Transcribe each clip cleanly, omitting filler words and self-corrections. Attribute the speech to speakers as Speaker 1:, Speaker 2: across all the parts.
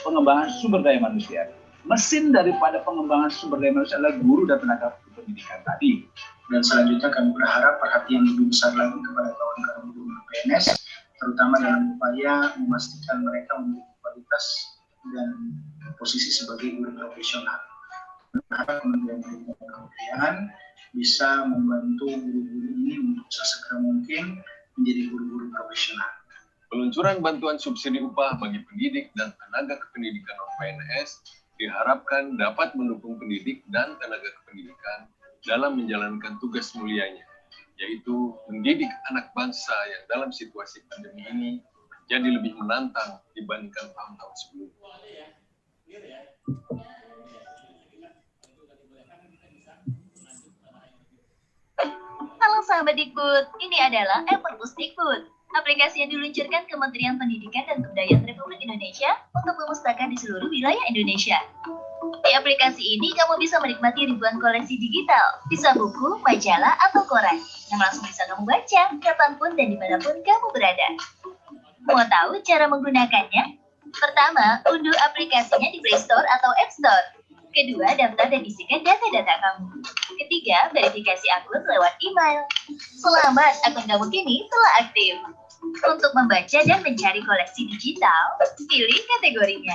Speaker 1: pengembangan sumber daya manusia. Mesin daripada pengembangan sumber daya manusia adalah guru dan tenaga pendidikan tadi.
Speaker 2: Dan selanjutnya kami berharap perhatian lebih besar lagi kepada kawan-kawan guru PNS, terutama dalam upaya memastikan mereka memiliki kualitas dan posisi sebagai guru profesional. Berharap Kementerian Pendidikan dan Kebudayaan bisa membantu guru-guru ini untuk sesegera mungkin menjadi guru-guru profesional.
Speaker 3: Peluncuran bantuan subsidi upah bagi pendidik dan tenaga kependidikan non-PNS diharapkan dapat mendukung pendidik dan tenaga kependidikan dalam menjalankan tugas mulianya, yaitu mendidik anak bangsa yang dalam situasi pandemi ini menjadi lebih menantang dibandingkan tahun-tahun sebelumnya.
Speaker 4: Halo sahabat Dikbud, ini adalah e-Perpus Dikbud, aplikasi yang diluncurkan Kementerian Pendidikan dan Kebudayaan Republik Indonesia untuk perpustakaan di seluruh wilayah Indonesia. Di aplikasi ini kamu bisa menikmati ribuan koleksi digital, bisa buku, majalah, atau koran yang langsung bisa kamu baca kapanpun dan dimanapun kamu berada. Mau tahu cara menggunakannya? Pertama, unduh aplikasinya di Play Store atau App Store. Kedua, daftar dan isikan data-data kamu. Ketiga, verifikasi akun lewat email. Selamat, akun kamu kini telah aktif. Untuk membaca dan mencari koleksi digital, pilih kategorinya.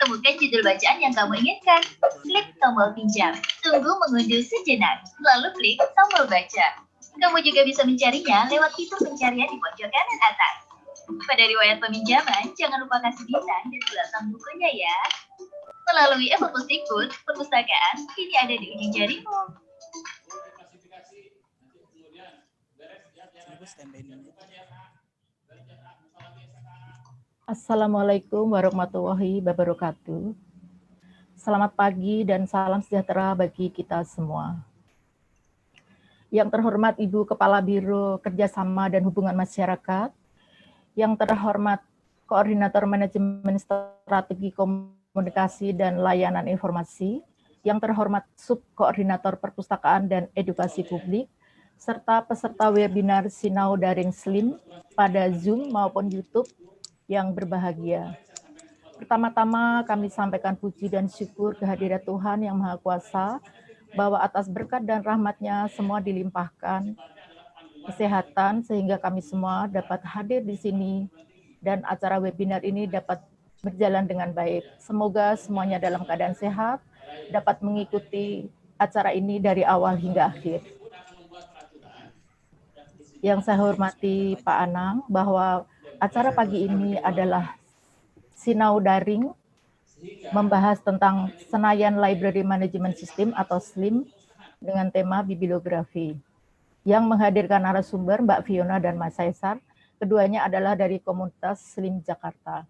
Speaker 4: Temukan judul bacaan yang kamu inginkan. Klik tombol pinjam. Tunggu mengunduh sejenak. Lalu klik tombol baca. Kamu juga bisa mencarinya lewat fitur pencarian di pojok kanan atas. Pada riwayat peminjaman, jangan lupa kasih bintang dan ulasan bukunya ya. Melalui e-Perpus Dikbud, perpustakaan kini ada di ujung jarimu.
Speaker 5: Assalamualaikum warahmatullahi wabarakatuh. Selamat pagi dan salam sejahtera bagi kita semua. Yang terhormat Ibu Kepala Biro Kerjasama dan Hubungan Masyarakat, yang terhormat Koordinator Manajemen Strategi Komunikasi dan Layanan Informasi, yang terhormat Subkoordinator Perpustakaan dan Edukasi Publik, serta peserta webinar Sinau Daring Slim pada Zoom maupun YouTube yang berbahagia. Pertama-tama kami sampaikan puji dan syukur kehadirat Tuhan Yang Maha Kuasa, bahwa atas berkat dan rahmat-Nya semua dilimpahkan kesehatan sehingga kami semua dapat hadir di sini dan acara webinar ini dapat berjalan dengan baik. Semoga semuanya dalam keadaan sehat, dapat mengikuti acara ini dari awal hingga akhir. Yang saya hormati Pak Anang, bahwa acara pagi ini adalah Sinau Daring, membahas tentang Senayan Library Management System atau SLIM dengan tema bibliografi. Yang menghadirkan narasumber Mbak Fiona dan Mas Caesar, keduanya adalah dari komunitas SLIM Jakarta.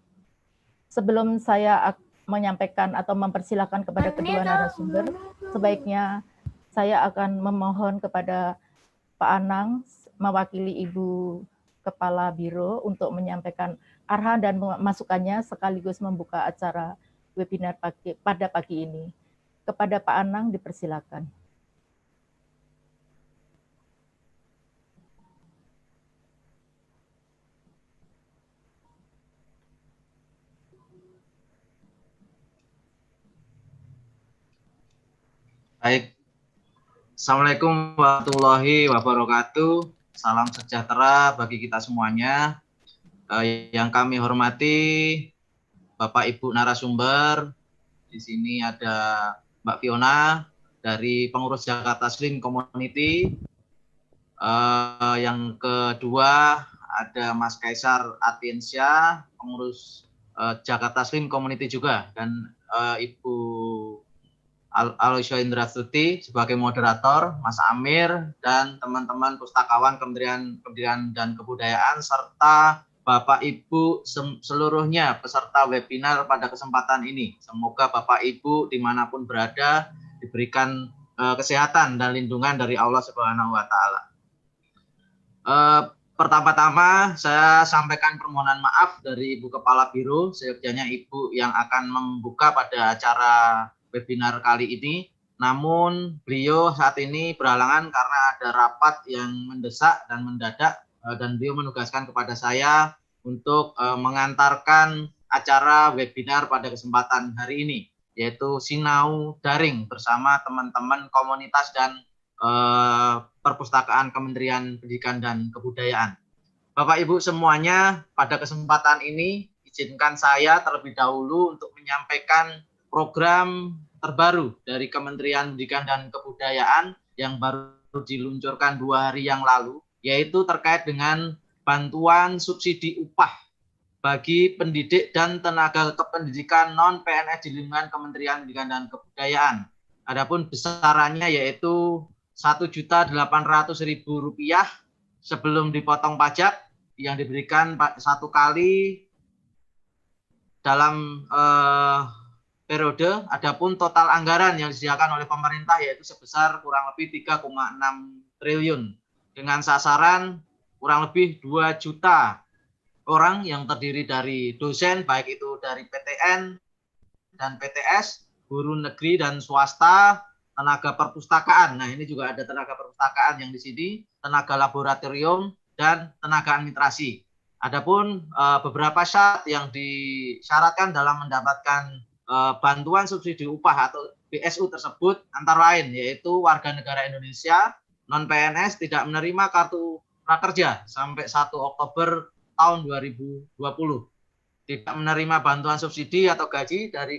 Speaker 5: Sebelum saya menyampaikan atau mempersilakan kepada kedua narasumber, sebaiknya saya akan memohon kepada Pak Anang mewakili Ibu Kepala Biro untuk menyampaikan arahan dan masukannya sekaligus membuka acara webinar pada pagi ini. Kepada Pak Anang dipersilakan.
Speaker 6: Baik, Assalamualaikum warahmatullahi wabarakatuh. Salam sejahtera bagi kita semuanya. Yang kami hormati Bapak Ibu narasumber, di sini ada Mbak Fiona dari pengurus Jakarta Slim Community. Yang kedua ada Mas Caesar Atiensyah, pengurus Jakarta Slim Community juga, dan Ibu Aloysio Indrastuti sebagai moderator, Mas Amir, dan teman-teman pustakawan Kementerian Pendidikan dan Kebudayaan, serta Bapak Ibu seluruhnya peserta webinar pada kesempatan ini. Semoga Bapak Ibu dimanapun berada diberikan kesehatan dan lindungan dari Allah Subhanahu wa Ta'ala. Pertama-tama saya sampaikan permohonan maaf dari Ibu Kepala Biro, seyogyanya Ibu yang akan membuka pada acara webinar kali ini. Namun beliau saat ini berhalangan karena ada rapat yang mendesak dan mendadak, dan beliau menugaskan kepada saya untuk mengantarkan acara webinar pada kesempatan hari ini, yaitu Sinau Daring bersama teman-teman komunitas dan perpustakaan Kementerian Pendidikan dan Kebudayaan. Bapak Ibu semuanya, pada kesempatan ini izinkan saya terlebih dahulu untuk menyampaikan program terbaru dari Kementerian Pendidikan dan Kebudayaan yang baru diluncurkan 2 hari yang lalu, yaitu terkait dengan bantuan subsidi upah bagi pendidik dan tenaga kependidikan non-PNS di lingkungan Kementerian Pendidikan dan Kebudayaan. Adapun besarannya yaitu Rp1.800.000 sebelum dipotong pajak yang diberikan satu kali dalam periode. Adapun total anggaran yang disediakan oleh pemerintah yaitu sebesar kurang lebih 3,6 triliun dengan sasaran kurang lebih 2 juta orang yang terdiri dari dosen, baik itu dari PTN dan PTS, guru negeri dan swasta, tenaga perpustakaan. Nah, ini juga ada tenaga perpustakaan yang di sini, tenaga laboratorium, dan tenaga administrasi. Adapun beberapa syarat yang disyaratkan dalam mendapatkan bantuan subsidi upah atau BSU tersebut antara lain yaitu warga negara Indonesia, non-PNS, tidak menerima kartu prakerja sampai 1 Oktober tahun 2020, tidak menerima bantuan subsidi atau gaji dari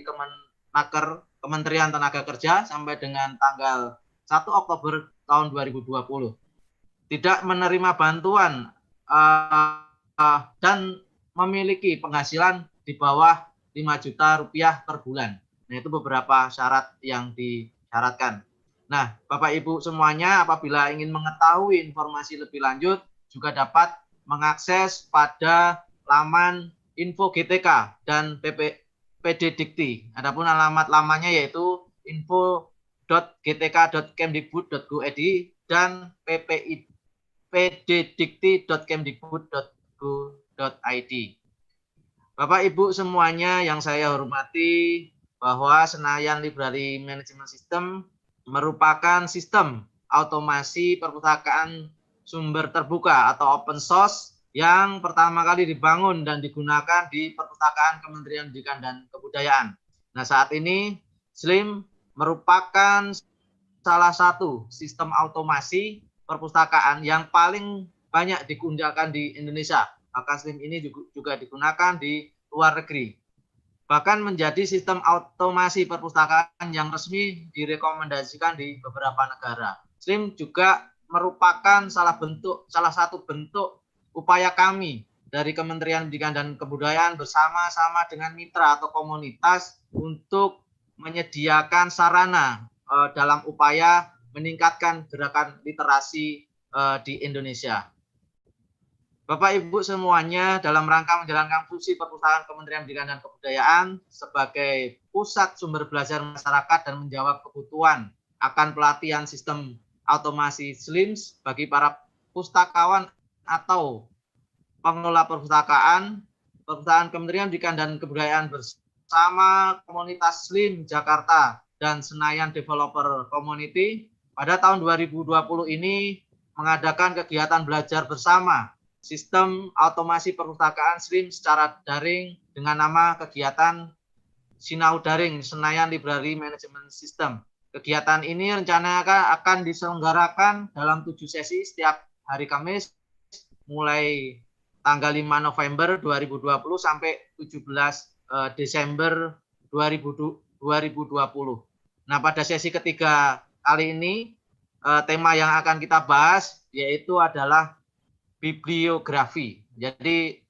Speaker 6: Kementerian Tenaga Kerja sampai dengan tanggal 1 Oktober tahun 2020, tidak menerima bantuan dan memiliki penghasilan di bawah 5 juta rupiah per bulan. Nah, itu beberapa syarat yang disyaratkan. Nah, Bapak Ibu semuanya, apabila ingin mengetahui informasi lebih lanjut, juga dapat mengakses pada laman info GTK dan PD Dikti. Adapun alamat lamanya yaitu info.gtk.kemdikbud.go.id dan pddikti.kemdikbud.go.id. Bapak Ibu semuanya yang saya hormati, bahwa Senayan Library Management System merupakan sistem automasi perpustakaan sumber terbuka atau open source yang pertama kali dibangun dan digunakan di perpustakaan Kementerian Pendidikan dan Kebudayaan. Nah, saat ini SLIM merupakan salah satu sistem automasi perpustakaan yang paling banyak digunakan di Indonesia. Maka SLIM ini juga digunakan di luar negeri. Bahkan menjadi sistem automasi perpustakaan yang resmi direkomendasikan di beberapa negara. SLIM juga merupakan salah satu bentuk upaya kami dari Kementerian Pendidikan dan Kebudayaan bersama-sama dengan mitra atau komunitas untuk menyediakan sarana dalam upaya meningkatkan gerakan literasi di Indonesia. Bapak Ibu semuanya, dalam rangka menjalankan fungsi perpustakaan Kementerian Pendidikan dan Kebudayaan sebagai pusat sumber belajar masyarakat dan menjawab kebutuhan akan pelatihan sistem automasi SLIMS bagi para pustakawan atau pengelola perpustakaan Kementerian Pendidikan dan Kebudayaan bersama komunitas SLIM Jakarta dan Senayan Developer Community pada tahun 2020 ini mengadakan kegiatan belajar bersama sistem automasi perpustakaan SLIM secara daring dengan nama kegiatan Sinau Daring Senayan Library Management System. Kegiatan ini rencananya akan diselenggarakan dalam 7 sesi setiap hari Kamis mulai tanggal 5 November 2020 sampai 17 Desember 2020. Nah, pada sesi ketiga kali ini tema yang akan kita bahas yaitu adalah bibliografi. Jadi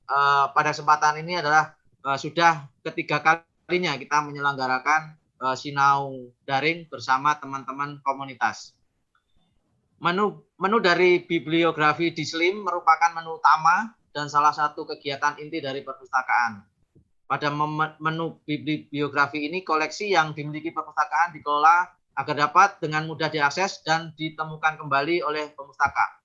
Speaker 6: pada kesempatan ini adalah sudah ketiga kalinya kita menyelenggarakan Sinau Daring bersama teman-teman komunitas. Menu dari bibliografi di SLIM merupakan menu utama dan salah satu kegiatan inti dari perpustakaan. Pada menu bibliografi ini, koleksi yang dimiliki perpustakaan dikelola agar dapat dengan mudah diakses dan ditemukan kembali oleh pemustaka.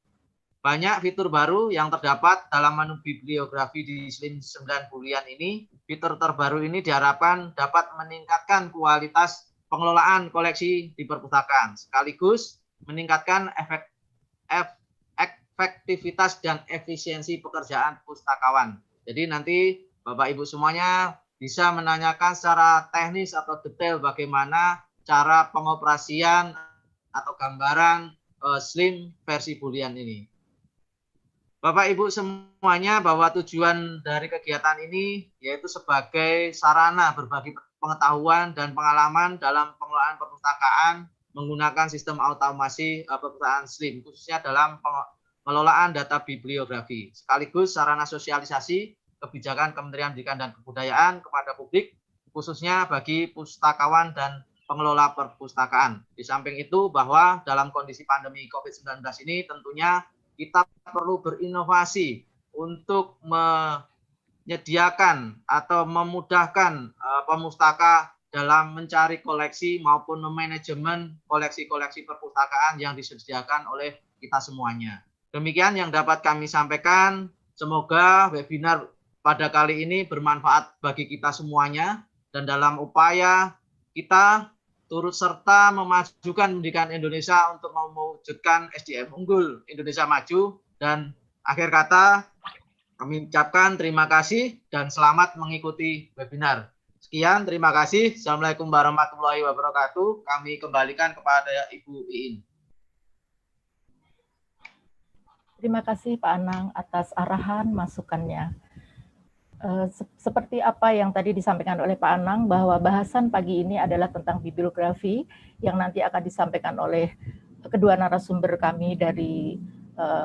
Speaker 6: Banyak fitur baru yang terdapat dalam menu bibliografi di SLIM 9 bulan ini. Fitur terbaru ini diharapkan dapat meningkatkan kualitas pengelolaan koleksi di perpustakaan, sekaligus meningkatkan efektivitas dan efisiensi pekerjaan pustakawan. Jadi nanti Bapak Ibu semuanya bisa menanyakan secara teknis atau detail bagaimana cara pengoperasian atau gambaran SLIM versi Boolean ini. Bapak Ibu semuanya, bahwa tujuan dari kegiatan ini yaitu sebagai sarana berbagi pengetahuan dan pengalaman dalam pengelolaan perpustakaan menggunakan sistem otomasi perpustakaan SLIM, khususnya dalam pengelolaan data bibliografi, sekaligus sarana sosialisasi kebijakan Kementerian Pendidikan dan Kebudayaan kepada publik, khususnya bagi pustakawan dan pengelola perpustakaan. Di samping itu, bahwa dalam kondisi pandemi COVID-19 ini tentunya kita perlu berinovasi untuk menyediakan atau memudahkan pemustaka dalam mencari koleksi maupun memanajemen koleksi-koleksi perpustakaan yang disediakan oleh kita semuanya. Demikian yang dapat kami sampaikan. Semoga webinar pada kali ini bermanfaat bagi kita semuanya, dan dalam upaya kita turut serta memajukan pendidikan Indonesia untuk mewujudkan SDM unggul Indonesia maju. Dan akhir kata kami ucapkan terima kasih dan selamat mengikuti webinar. Sekian, terima kasih. Assalamualaikum warahmatullahi wabarakatuh. Kami kembalikan kepada Ibu Iin.
Speaker 5: Terima kasih Pak Anang atas arahan masukannya. Seperti apa yang tadi disampaikan oleh Pak Anang, bahwa bahasan pagi ini adalah tentang bibliografi yang nanti akan disampaikan oleh kedua narasumber kami dari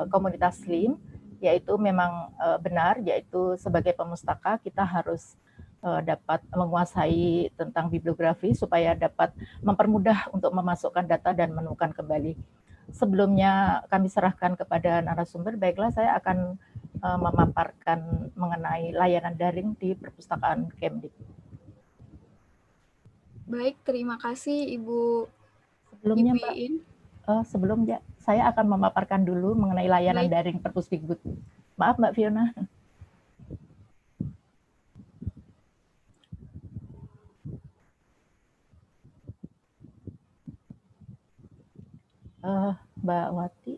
Speaker 5: komunitas SLIM, yaitu memang benar, yaitu sebagai pemustaka kita harus dapat menguasai tentang bibliografi supaya dapat mempermudah untuk memasukkan data dan menemukan kembali. Sebelumnya kami serahkan kepada narasumber, baiklah saya akan memaparkan mengenai layanan daring di perpustakaan Kemdik.
Speaker 7: Baik, terima kasih Ibu
Speaker 5: Sebelumnya
Speaker 7: Ibu
Speaker 5: Mbak,
Speaker 7: Iin.
Speaker 5: sebelumnya saya akan memaparkan dulu mengenai layanan daring Perpusdikbud. Maaf Mbak Fiona. Mbak Wati.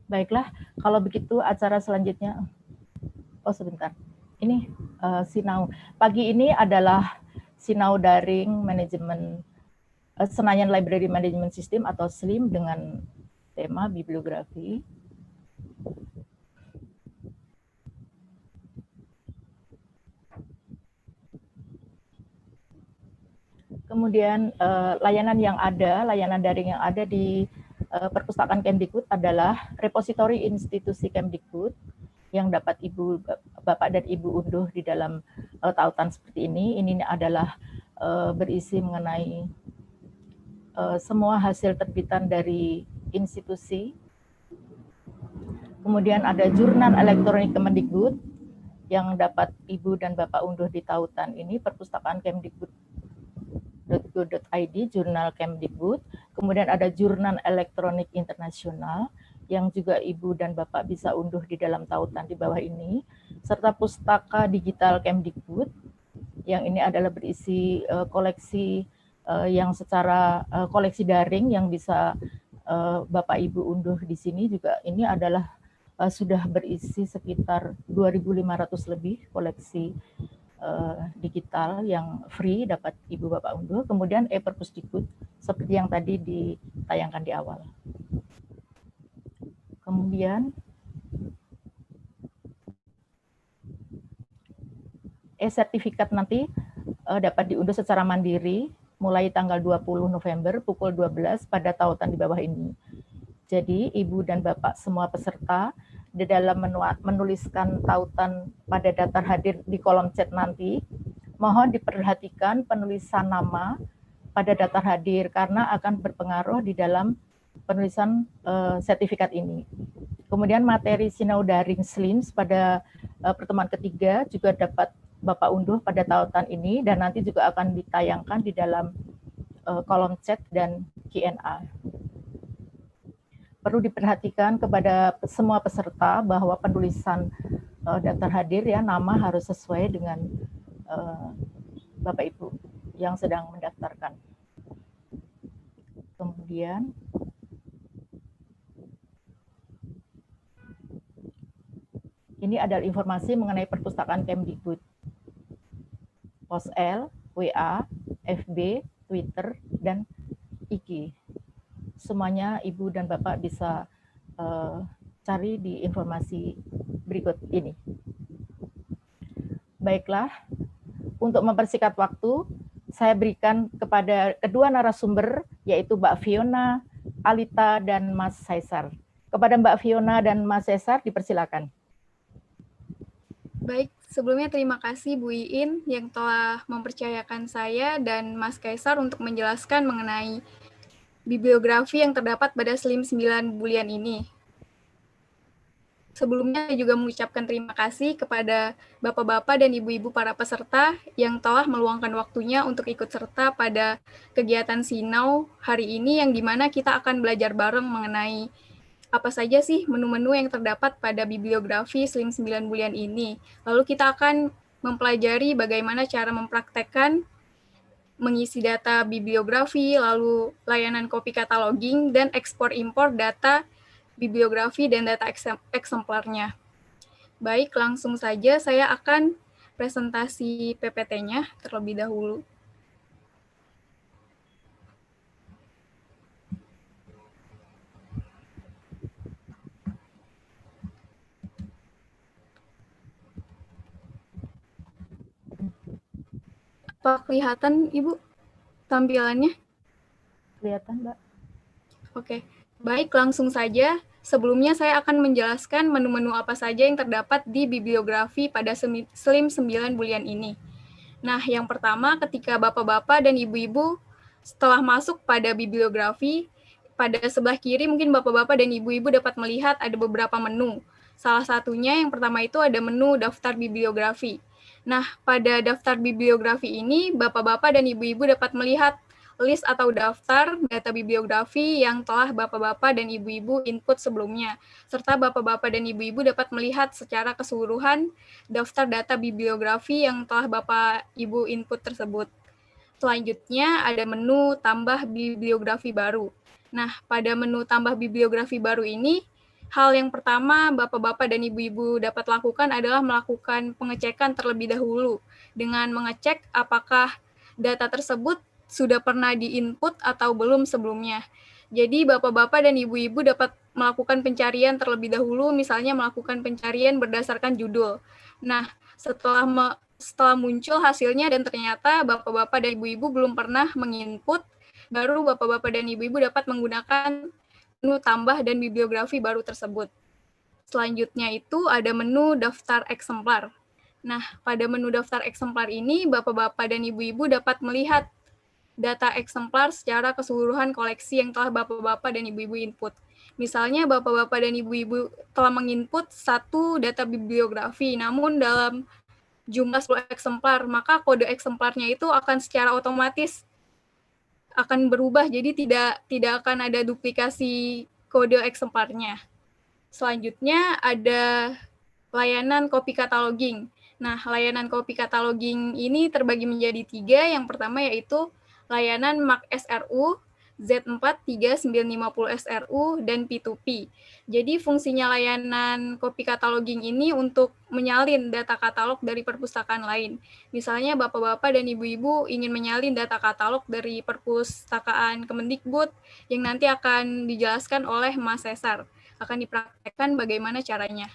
Speaker 5: Baiklah, kalau begitu acara selanjutnya. Oh sebentar, ini sinau. Pagi ini adalah sinau daring manajemen Senayan Library Management System atau SLIM dengan tema bibliografi. Kemudian layanan daring yang ada di perpustakaan Kemdikbud adalah repositori institusi Kemdikbud yang dapat Bapak dan Ibu unduh di dalam tautan seperti ini. Ini adalah berisi mengenai semua hasil terbitan dari institusi. Kemudian ada jurnal elektronik Kemdikbud yang dapat Ibu dan Bapak unduh di tautan ini, perpustakaan Kemdikbud.go.id, jurnal Kemdikbud. Kemudian ada jurnal elektronik internasional yang juga Ibu dan Bapak bisa unduh di dalam tautan di bawah ini, serta pustaka digital Kemdikbud, yang ini adalah berisi koleksi yang secara koleksi daring yang bisa Bapak Ibu unduh di sini juga. Ini adalah sudah berisi sekitar 2.500 lebih koleksi digital yang free dapat Ibu Bapak unduh. Kemudian e-Perpusdikbud seperti yang tadi ditayangkan di awal. Kemudian e-sertifikat nanti dapat diunduh secara mandiri mulai tanggal 20 November pukul 12 pada tautan di bawah ini. Jadi Ibu dan Bapak semua peserta di dalam menuliskan tautan pada daftar hadir di kolom chat nanti, mohon diperhatikan penulisan nama pada daftar hadir karena akan berpengaruh di dalam penulisan sertifikat ini. Kemudian materi sinau daring SLIM pada pertemuan ketiga juga dapat Bapak unduh pada tautan ini dan nanti juga akan ditayangkan di dalam kolom chat dan Q&A. perlu diperhatikan kepada semua peserta bahwa penulisan daftar hadir ya, nama harus sesuai dengan Bapak Ibu yang sedang mendaftarkan. Kemudian ini adalah informasi mengenai perpustakaan Kemdikbud. Pos-L, WA, FB, Twitter, dan IG. Semuanya Ibu dan Bapak bisa cari di informasi berikut ini. Baiklah, untuk mempersingkat waktu, saya berikan kepada kedua narasumber, yaitu Mbak Fiona, Alita, dan Mas Caesar. Kepada Mbak Fiona dan Mas Caesar, dipersilakan.
Speaker 7: Baik, sebelumnya terima kasih Bu Iin yang telah mempercayakan saya dan Mas Kaisar untuk menjelaskan mengenai bibliografi yang terdapat pada SLIM 9 bulan ini. Sebelumnya saya juga mengucapkan terima kasih kepada Bapak-Bapak dan Ibu-Ibu para peserta yang telah meluangkan waktunya untuk ikut serta pada kegiatan Sinau hari ini, yang dimana kita akan belajar bareng mengenai apa saja sih menu-menu yang terdapat pada bibliografi SLIM 9 bulan ini. Lalu kita akan mempelajari bagaimana cara mempraktekkan mengisi data bibliografi, lalu layanan copy cataloging, dan ekspor-impor data bibliografi dan data eksemplarnya. Baik, langsung saja saya akan presentasi PPT-nya terlebih dahulu. Apa kelihatan, Ibu, tampilannya?
Speaker 5: Kelihatan, Mbak.
Speaker 7: Oke, baik, langsung saja. Sebelumnya saya akan menjelaskan menu-menu apa saja yang terdapat di bibliografi pada SLIM 9 bulan ini. Nah, yang pertama, ketika Bapak-Bapak dan Ibu-Ibu setelah masuk pada bibliografi, pada sebelah kiri mungkin Bapak-Bapak dan Ibu-Ibu dapat melihat ada beberapa menu. Salah satunya yang pertama itu ada menu daftar bibliografi. Nah, pada daftar bibliografi ini, Bapak-Bapak dan Ibu-Ibu dapat melihat list atau daftar data bibliografi yang telah Bapak-Bapak dan Ibu-Ibu input sebelumnya, serta Bapak-Bapak dan Ibu-Ibu dapat melihat secara keseluruhan daftar data bibliografi yang telah Bapak-Ibu input tersebut. Selanjutnya ada menu tambah bibliografi baru. Nah, pada menu tambah bibliografi baru ini, hal yang pertama Bapak-Bapak dan Ibu-Ibu dapat lakukan adalah melakukan pengecekan terlebih dahulu dengan mengecek apakah data tersebut sudah pernah di-input atau belum sebelumnya. Jadi Bapak-Bapak dan Ibu-Ibu dapat melakukan pencarian terlebih dahulu, misalnya melakukan pencarian berdasarkan judul. Nah, setelah muncul hasilnya dan ternyata Bapak-Bapak dan Ibu-Ibu belum pernah menginput, baru Bapak-Bapak dan Ibu-Ibu dapat menggunakan menu tambah dan bibliografi baru tersebut. Selanjutnya itu ada menu daftar eksemplar. Nah, pada menu daftar eksemplar ini, Bapak-Bapak dan Ibu-Ibu dapat melihat data eksemplar secara keseluruhan koleksi yang telah Bapak-Bapak dan Ibu-Ibu input. Misalnya, Bapak-Bapak dan Ibu-Ibu telah menginput satu data bibliografi, namun dalam jumlah 10 eksemplar, maka kode eksemplarnya itu akan secara otomatis akan berubah, jadi tidak akan ada duplikasi kode eksemplarnya. Selanjutnya ada layanan copy cataloging. Nah, layanan copy cataloging ini terbagi menjadi 3. Yang pertama yaitu layanan MAC SRU, Z4 3950 SRU, dan P2P. Jadi fungsinya layanan copy cataloging ini untuk menyalin data katalog dari perpustakaan lain. Misalnya Bapak-Bapak dan Ibu-Ibu ingin menyalin data katalog dari perpustakaan Kemendikbud yang nanti akan dijelaskan oleh Mas Caesar. Akan dipraktekkan bagaimana caranya.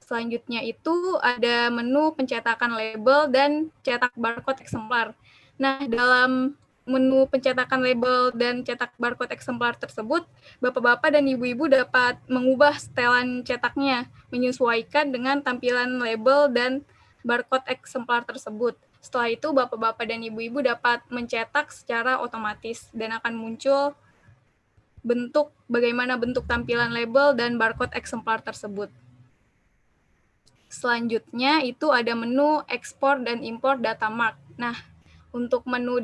Speaker 7: Selanjutnya itu ada menu pencetakan label dan cetak barcode eksemplar. Nah, dalam menu pencetakan label dan cetak barcode eksemplar tersebut, Bapak-Bapak dan Ibu-Ibu dapat mengubah setelan cetaknya, menyesuaikan dengan tampilan label dan barcode eksemplar tersebut. Setelah itu, Bapak-Bapak dan Ibu-Ibu dapat mencetak secara otomatis dan akan muncul bagaimana bentuk tampilan label dan barcode eksemplar tersebut. Selanjutnya itu ada menu ekspor dan impor data mark. Nah, Untuk menu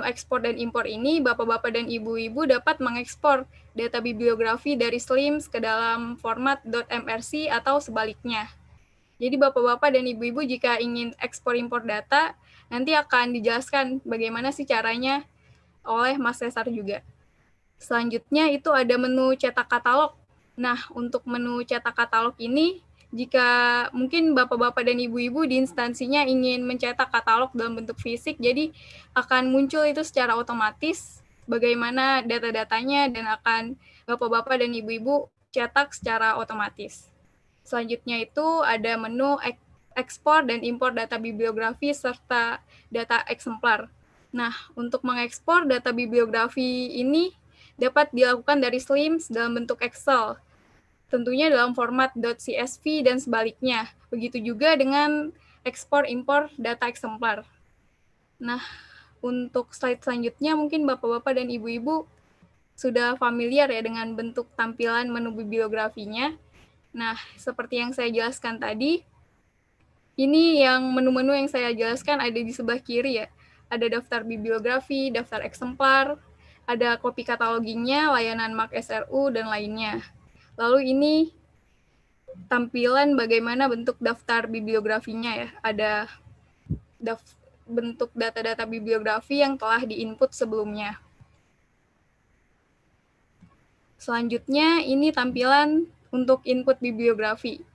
Speaker 7: ekspor dan impor ini, Bapak-bapak dan Ibu-ibu dapat mengekspor data bibliografi dari SLIMS ke dalam format .mrc atau sebaliknya. Jadi Bapak-bapak dan Ibu-ibu jika ingin ekspor impor data, nanti akan dijelaskan bagaimana sih caranya oleh Mas Cesar juga. Selanjutnya itu ada menu cetak katalog. Nah, untuk menu cetak katalog ini, jika mungkin Bapak-bapak dan Ibu-ibu di instansinya ingin mencetak katalog dalam bentuk fisik, jadi akan muncul itu secara otomatis bagaimana data-datanya dan akan Bapak-bapak dan Ibu-ibu cetak secara otomatis. Selanjutnya itu ada menu ekspor dan impor data bibliografi serta data eksemplar. Nah, untuk mengekspor data bibliografi ini dapat dilakukan dari SLIMS dalam bentuk Excel, tentunya dalam format .csv dan sebaliknya. Begitu juga dengan ekspor impor data eksemplar. Nah, untuk slide selanjutnya mungkin Bapak-bapak dan Ibu-ibu sudah familiar ya dengan bentuk tampilan menu bibliografinya. Nah, seperti yang saya jelaskan tadi, ini yang menu-menu yang saya jelaskan ada di sebelah kiri ya. Ada daftar bibliografi, daftar eksemplar, ada kopi kataloginya, layanan MARC SRU, dan lainnya. Lalu ini tampilan bagaimana bentuk daftar bibliografinya ya. Ada bentuk data-data bibliografi yang telah diinput sebelumnya. Selanjutnya ini tampilan untuk input bibliografi.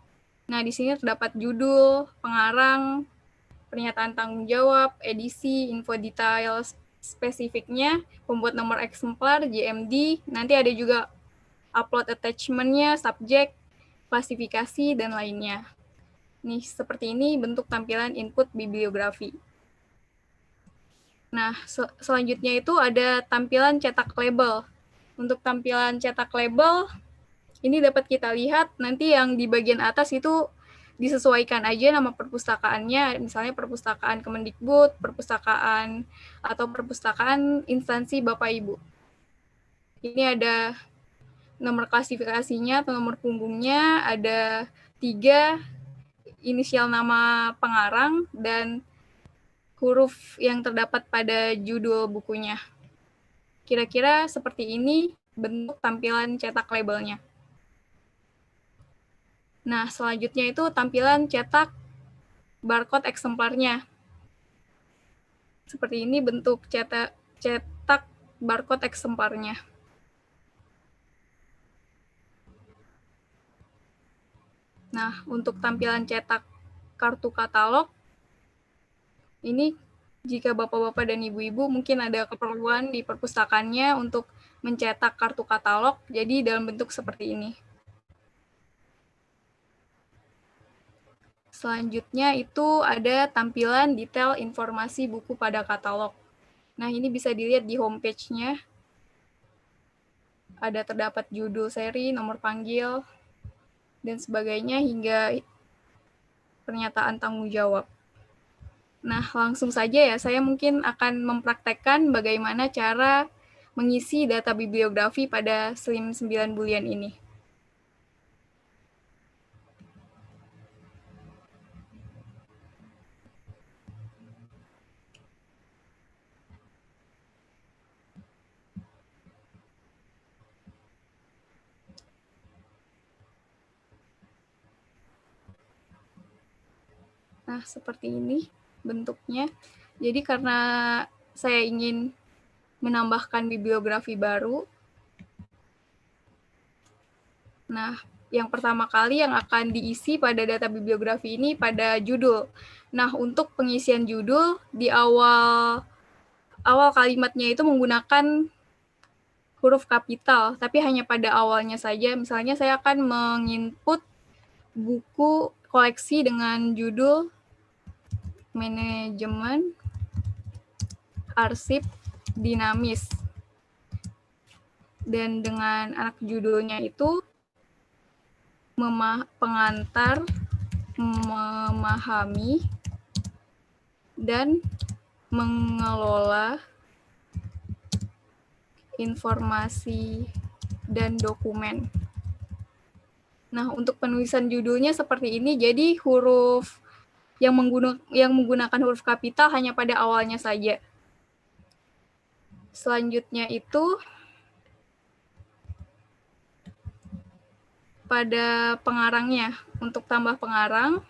Speaker 7: Nah, di sini terdapat judul, pengarang, pernyataan tanggung jawab, edisi, info detail spesifiknya, pembuat nomor eksemplar, JMD, nanti ada juga upload attachment-nya, subjek, klasifikasi, dan lainnya. Nih, seperti ini bentuk tampilan input bibliografi. Nah, selanjutnya itu ada tampilan cetak label. Untuk tampilan cetak label, ini dapat kita lihat nanti yang di bagian atas itu disesuaikan aja nama perpustakaannya, misalnya perpustakaan Kemendikbud, perpustakaan atau perpustakaan instansi Bapak Ibu. Ini ada nomor klasifikasinya atau nomor punggungnya, ada 3 inisial nama pengarang dan huruf yang terdapat pada judul bukunya. Kira-kira seperti ini bentuk tampilan cetak labelnya. Nah, selanjutnya itu tampilan cetak barcode eksemplarnya. Seperti ini bentuk cetak barcode eksemplarnya. Nah, untuk tampilan cetak kartu katalog, ini jika Bapak-bapak dan Ibu-ibu mungkin ada keperluan di perpustakaannya untuk mencetak kartu katalog, jadi dalam bentuk seperti ini. Selanjutnya itu ada tampilan detail informasi buku pada katalog. Nah, ini bisa dilihat di homepage-nya. Ada terdapat judul seri, nomor panggil, dan sebagainya hingga pernyataan tanggung jawab. Nah, langsung saja ya, saya mungkin akan mempraktekkan bagaimana cara mengisi data bibliografi pada SLIM 9 Boolean ini. Nah, seperti ini bentuknya. Jadi karena saya ingin menambahkan bibliografi baru, nah, yang pertama kali yang akan diisi pada data bibliografi ini pada judul. Nah, untuk pengisian judul di awal kalimatnya itu menggunakan huruf kapital, tapi hanya pada awalnya saja. Misalnya saya akan menginput buku koleksi dengan judul Manajemen Arsip Dinamis. Dan dengan anak judulnya itu pengantar memahami dan mengelola informasi dan dokumen. Nah, untuk penulisan judulnya seperti ini, jadi huruf yang menggunakan huruf kapital hanya pada awalnya saja. Selanjutnya itu pada pengarangnya. Untuk tambah pengarang,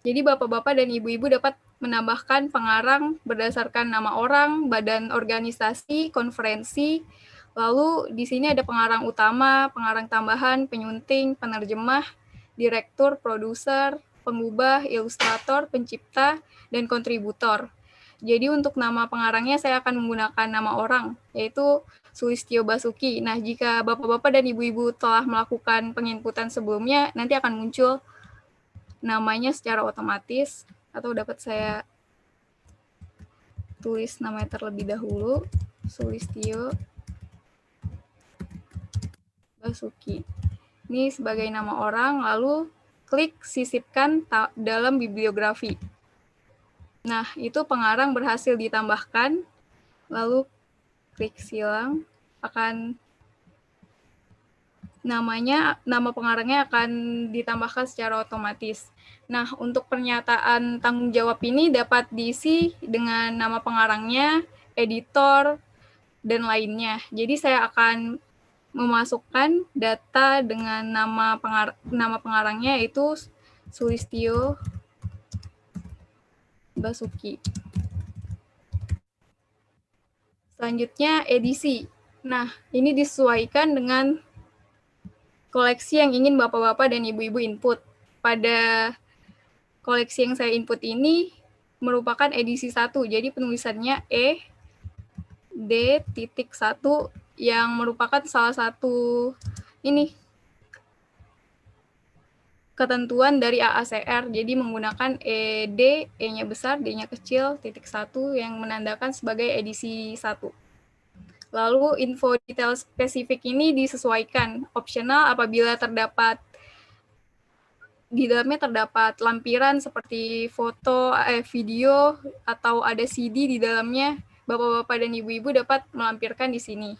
Speaker 7: jadi bapak-bapak dan ibu-ibu dapat menambahkan pengarang berdasarkan nama orang, badan organisasi, konferensi. Lalu di sini ada pengarang utama, pengarang tambahan, penyunting, penerjemah, direktur, produser, pengubah, ilustrator, pencipta, dan kontributor. Jadi untuk nama pengarangnya saya akan menggunakan nama orang, yaitu Sulistyo Basuki. Nah, jika bapak-bapak dan ibu-ibu telah melakukan penginputan sebelumnya, nanti akan muncul namanya secara otomatis, atau dapat saya tulis namanya terlebih dahulu, Sulistyo Basuki. Ini sebagai nama orang, lalu klik sisipkan dalam bibliografi. Nah, itu pengarang berhasil ditambahkan, lalu klik silang, akan nama pengarangnya akan ditambahkan secara otomatis. Nah, untuk pernyataan tanggung jawab ini dapat diisi dengan nama pengarangnya, editor, dan lainnya. Jadi saya akan memasukkan data dengan nama pengarangnya, yaitu Sulistyo Basuki. Selanjutnya edisi. Nah, ini disesuaikan dengan koleksi yang ingin bapak-bapak dan ibu-ibu input. Pada koleksi yang saya input ini merupakan edisi 1, jadi penulisannya D.1 yang merupakan salah satu ketentuan dari AACR, jadi menggunakan ED, E-nya besar, D-nya kecil, .1 yang menandakan sebagai edisi 1. Lalu info detail spesifik ini disesuaikan, opsional apabila di dalamnya terdapat lampiran seperti foto, video, atau ada CD di dalamnya, bapak-bapak dan ibu-ibu dapat melampirkan di sini.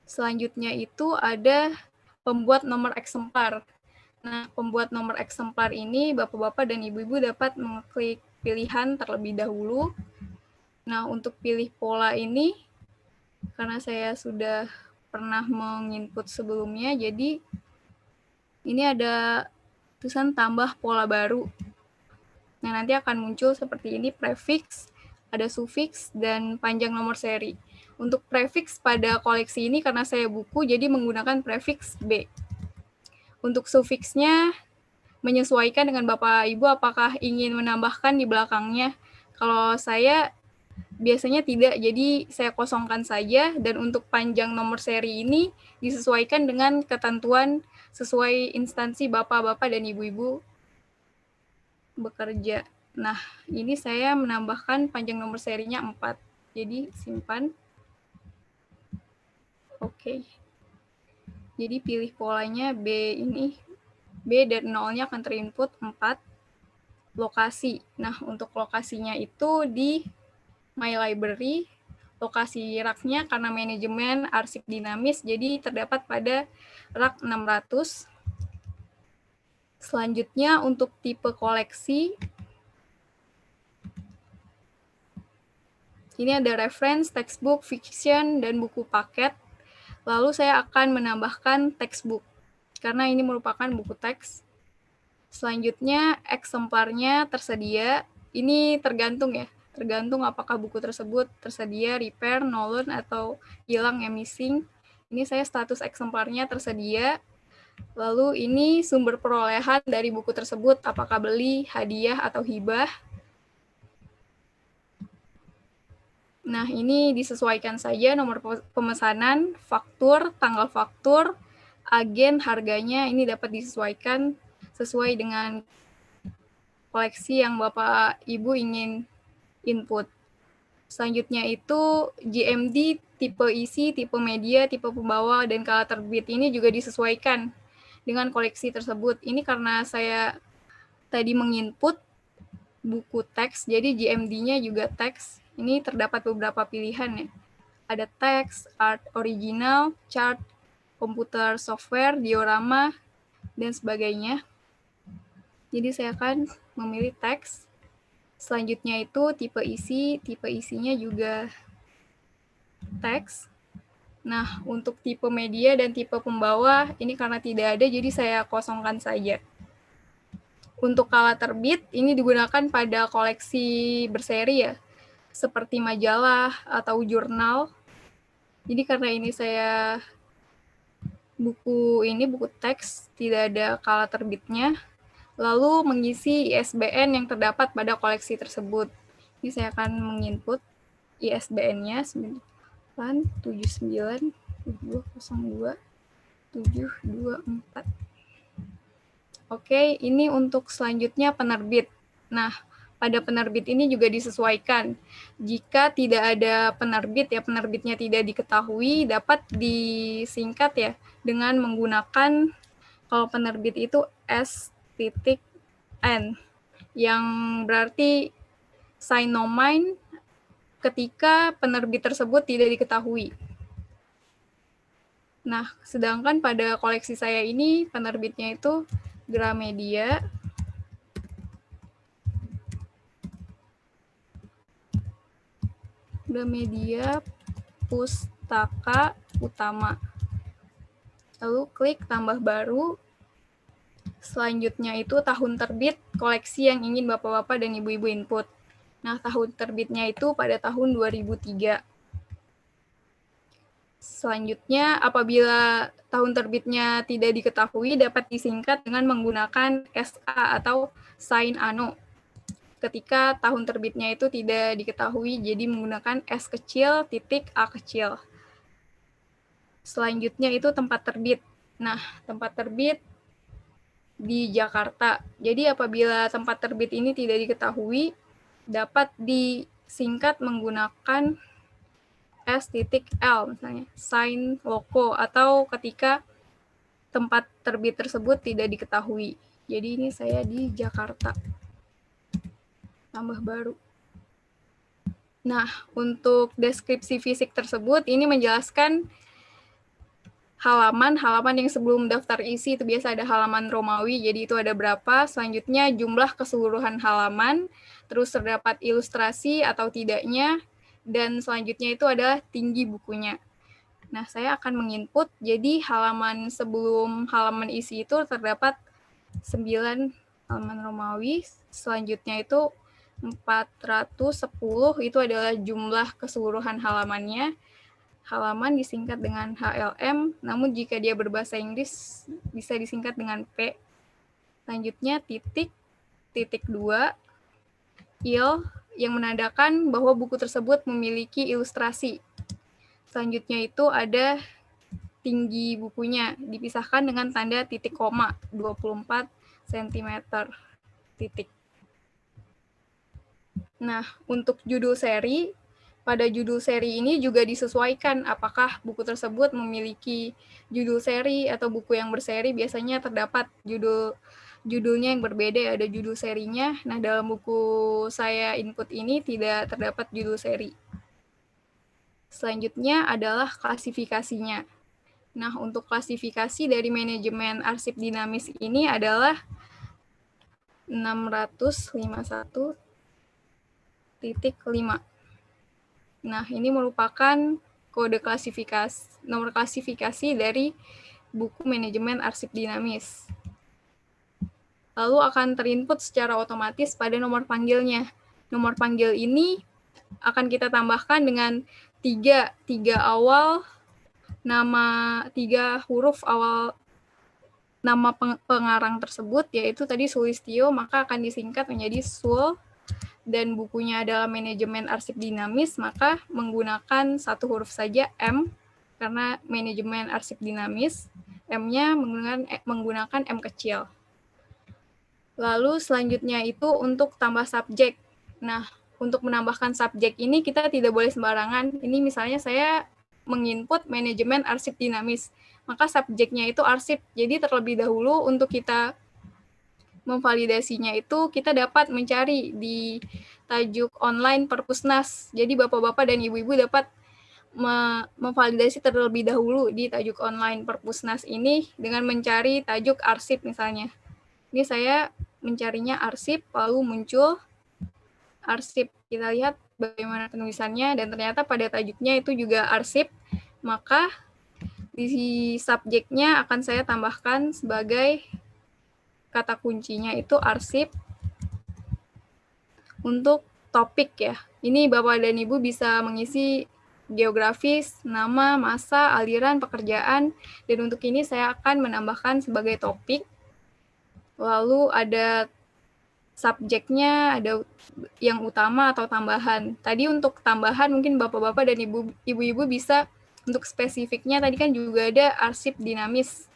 Speaker 7: Selanjutnya itu ada pembuat nomor eksemplar. Nah, pembuat nomor eksemplar ini bapak-bapak dan ibu-ibu dapat mengklik pilihan terlebih dahulu. Nah, untuk pilih pola ini, karena saya sudah pernah menginput sebelumnya, jadi ini ada tulisan tambah pola baru. Nah, nanti akan muncul seperti ini, prefix, ada sufiks, dan panjang nomor seri. Untuk prefix pada koleksi ini, karena saya buku, jadi menggunakan prefix B. Untuk sufiksnya, menyesuaikan dengan Bapak Ibu apakah ingin menambahkan di belakangnya. Kalau saya biasanya tidak, jadi saya kosongkan saja, dan untuk panjang nomor seri ini disesuaikan dengan ketentuan sesuai instansi Bapak-Bapak dan Ibu-Ibu bekerja. Nah, ini saya menambahkan panjang nomor serinya 4. Jadi simpan. Oke. Jadi pilih polanya B ini. B dan 0-nya akan terinput 4. Lokasi. Nah, untuk lokasinya itu di My Library. Lokasi rak-nya karena manajemen arsip dinamis, jadi terdapat pada rak 600. Selanjutnya untuk tipe koleksi, ini ada reference, textbook, fiction, dan buku paket. Lalu saya akan menambahkan textbook, karena ini merupakan buku teks. Selanjutnya eksemplarnya tersedia, ini tergantung apakah buku tersebut tersedia, repair, no-loan, atau hilang, missing. Ini saya status eksemplarnya tersedia. Lalu ini sumber perolehan dari buku tersebut, apakah beli, hadiah, atau hibah. Nah, ini disesuaikan saja nomor pemesanan, faktur, tanggal faktur, agen, harganya, ini dapat disesuaikan sesuai dengan koleksi yang Bapak Ibu ingin input. Selanjutnya itu GMD, tipe isi, tipe media, tipe pembawa, dan kala terbit ini juga disesuaikan dengan koleksi tersebut. Ini karena saya tadi menginput buku teks, jadi GMD-nya juga teks. Ini terdapat beberapa pilihan ya. Ada teks, art original, chart, komputer software, diorama, dan sebagainya. Jadi saya akan memilih teks. Selanjutnya itu tipe isinya juga teks. Nah, untuk tipe media dan tipe pembawa, ini karena tidak ada, jadi saya kosongkan saja. Untuk kala terbit, ini digunakan pada koleksi berseri ya, seperti majalah atau jurnal. Jadi karena ini saya buku teks, tidak ada kala terbitnya, lalu mengisi ISBN yang terdapat pada koleksi tersebut. Ini saya akan menginput ISBN-nya 9792202 724. Oke, ini untuk selanjutnya penerbit. Nah, pada penerbit ini juga disesuaikan. Jika tidak ada penerbit, ya penerbitnya tidak diketahui, dapat disingkat ya dengan menggunakan, kalau penerbit itu S.N, yang berarti sign no mine ketika penerbit tersebut tidak diketahui. Nah, sedangkan pada koleksi saya ini penerbitnya itu Gramedia, Pustaka Utama. Lalu klik tambah baru. Selanjutnya itu tahun terbit koleksi yang ingin Bapak-Bapak dan Ibu-Ibu input. Nah, tahun terbitnya itu pada tahun 2003. Selanjutnya, apabila tahun terbitnya tidak diketahui, dapat disingkat dengan menggunakan SA atau sign ano. Ketika tahun terbitnya itu tidak diketahui, jadi menggunakan S kecil titik A kecil. Selanjutnya itu tempat terbit. Nah, tempat terbit di Jakarta. Jadi apabila tempat terbit ini tidak diketahui, dapat disingkat menggunakan S.L misalnya, sign loko, atau ketika tempat terbit tersebut tidak diketahui. Jadi ini saya di Jakarta. Tambah baru. Nah, untuk deskripsi fisik tersebut, ini menjelaskan halaman yang sebelum daftar isi itu biasa ada halaman Romawi, jadi itu ada berapa. Selanjutnya jumlah keseluruhan halaman, terus terdapat ilustrasi atau tidaknya, dan selanjutnya itu adalah tinggi bukunya. Nah, saya akan menginput, jadi halaman sebelum halaman isi itu terdapat 9 halaman Romawi, selanjutnya itu 410, itu adalah jumlah keseluruhan halamannya. Halaman disingkat dengan HLM, namun jika dia berbahasa Inggris bisa disingkat dengan P. Selanjutnya titik 2, il, yang menandakan bahwa buku tersebut memiliki ilustrasi. Selanjutnya itu ada tinggi bukunya, dipisahkan dengan tanda titik koma, 24 cm. Titik. Nah, untuk judul seri, pada judul seri ini juga disesuaikan apakah buku tersebut memiliki judul seri atau buku yang berseri biasanya terdapat judulnya yang berbeda, ada judul serinya. Nah, dalam buku saya input ini tidak terdapat judul seri. Selanjutnya adalah klasifikasinya. Nah, untuk klasifikasi dari manajemen arsip dinamis ini adalah 651.5. Nah, ini merupakan nomor klasifikasi dari buku manajemen arsip dinamis. Lalu akan terinput secara otomatis pada nomor panggilnya. Nomor panggil ini akan kita tambahkan dengan 3 huruf awal nama pengarang tersebut, yaitu tadi Sulistyo, maka akan disingkat menjadi Sul. Dan bukunya adalah manajemen arsip dinamis, maka menggunakan 1 huruf saja, M, karena manajemen arsip dinamis, M-nya menggunakan M kecil. Lalu selanjutnya itu untuk tambah subjek. Nah, untuk menambahkan subjek ini kita tidak boleh sembarangan. Ini misalnya saya menginput manajemen arsip dinamis, maka subjeknya itu arsip. Jadi terlebih dahulu untuk kita memvalidasinya itu kita dapat mencari di tajuk online Perpusnas. Jadi Bapak-Bapak dan Ibu-Ibu dapat memvalidasi terlebih dahulu di tajuk online Perpusnas ini dengan mencari tajuk arsip misalnya. Ini saya mencarinya arsip, lalu muncul arsip. Kita lihat bagaimana penulisannya, dan ternyata pada tajuknya itu juga arsip. Maka di subjeknya akan saya tambahkan sebagai kata kuncinya itu arsip untuk topik ya. Ini Bapak dan Ibu bisa mengisi geografis, nama, masa, aliran, pekerjaan, dan untuk ini saya akan menambahkan sebagai topik. Lalu ada subjeknya, ada yang utama atau tambahan. Tadi untuk tambahan mungkin Bapak-Bapak dan Ibu-Ibu bisa untuk spesifiknya, tadi kan juga ada arsip dinamis.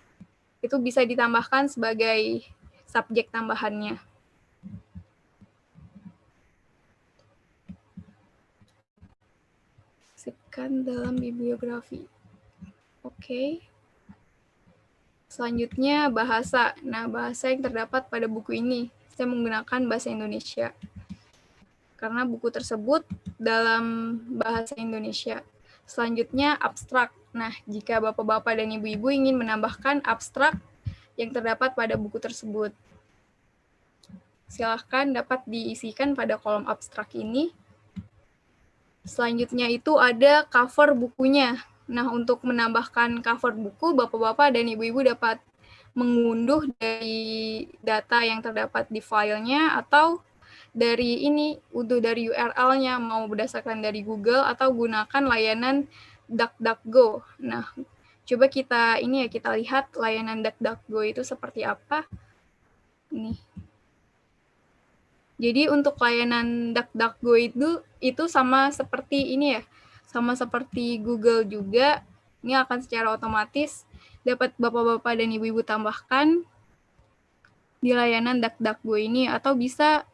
Speaker 7: Itu bisa ditambahkan sebagai subjek tambahannya. Sipkan dalam bibliografi. Oke. Selanjutnya bahasa. Nah, bahasa yang terdapat pada buku ini. Saya menggunakan bahasa Indonesia. Karena buku tersebut dalam bahasa Indonesia. Selanjutnya abstrak. Nah, jika Bapak-Bapak dan Ibu-Ibu ingin menambahkan abstrak yang terdapat pada buku tersebut, silahkan dapat diisikan pada kolom abstrak ini. Selanjutnya itu ada cover bukunya. Nah, untuk menambahkan cover buku, Bapak-Bapak dan Ibu-Ibu dapat mengunduh dari data yang terdapat di filenya atau dari dari URL-nya, mau berdasarkan dari Google atau gunakan layanan DuckDuckGo. Nah, coba kita lihat layanan DuckDuckGo itu seperti apa. Nih. Jadi untuk layanan DuckDuckGo itu sama seperti ini ya, sama seperti Google juga. Ini akan secara otomatis dapat Bapak-Bapak dan Ibu-Ibu tambahkan di layanan DuckDuckGo ini, atau bisa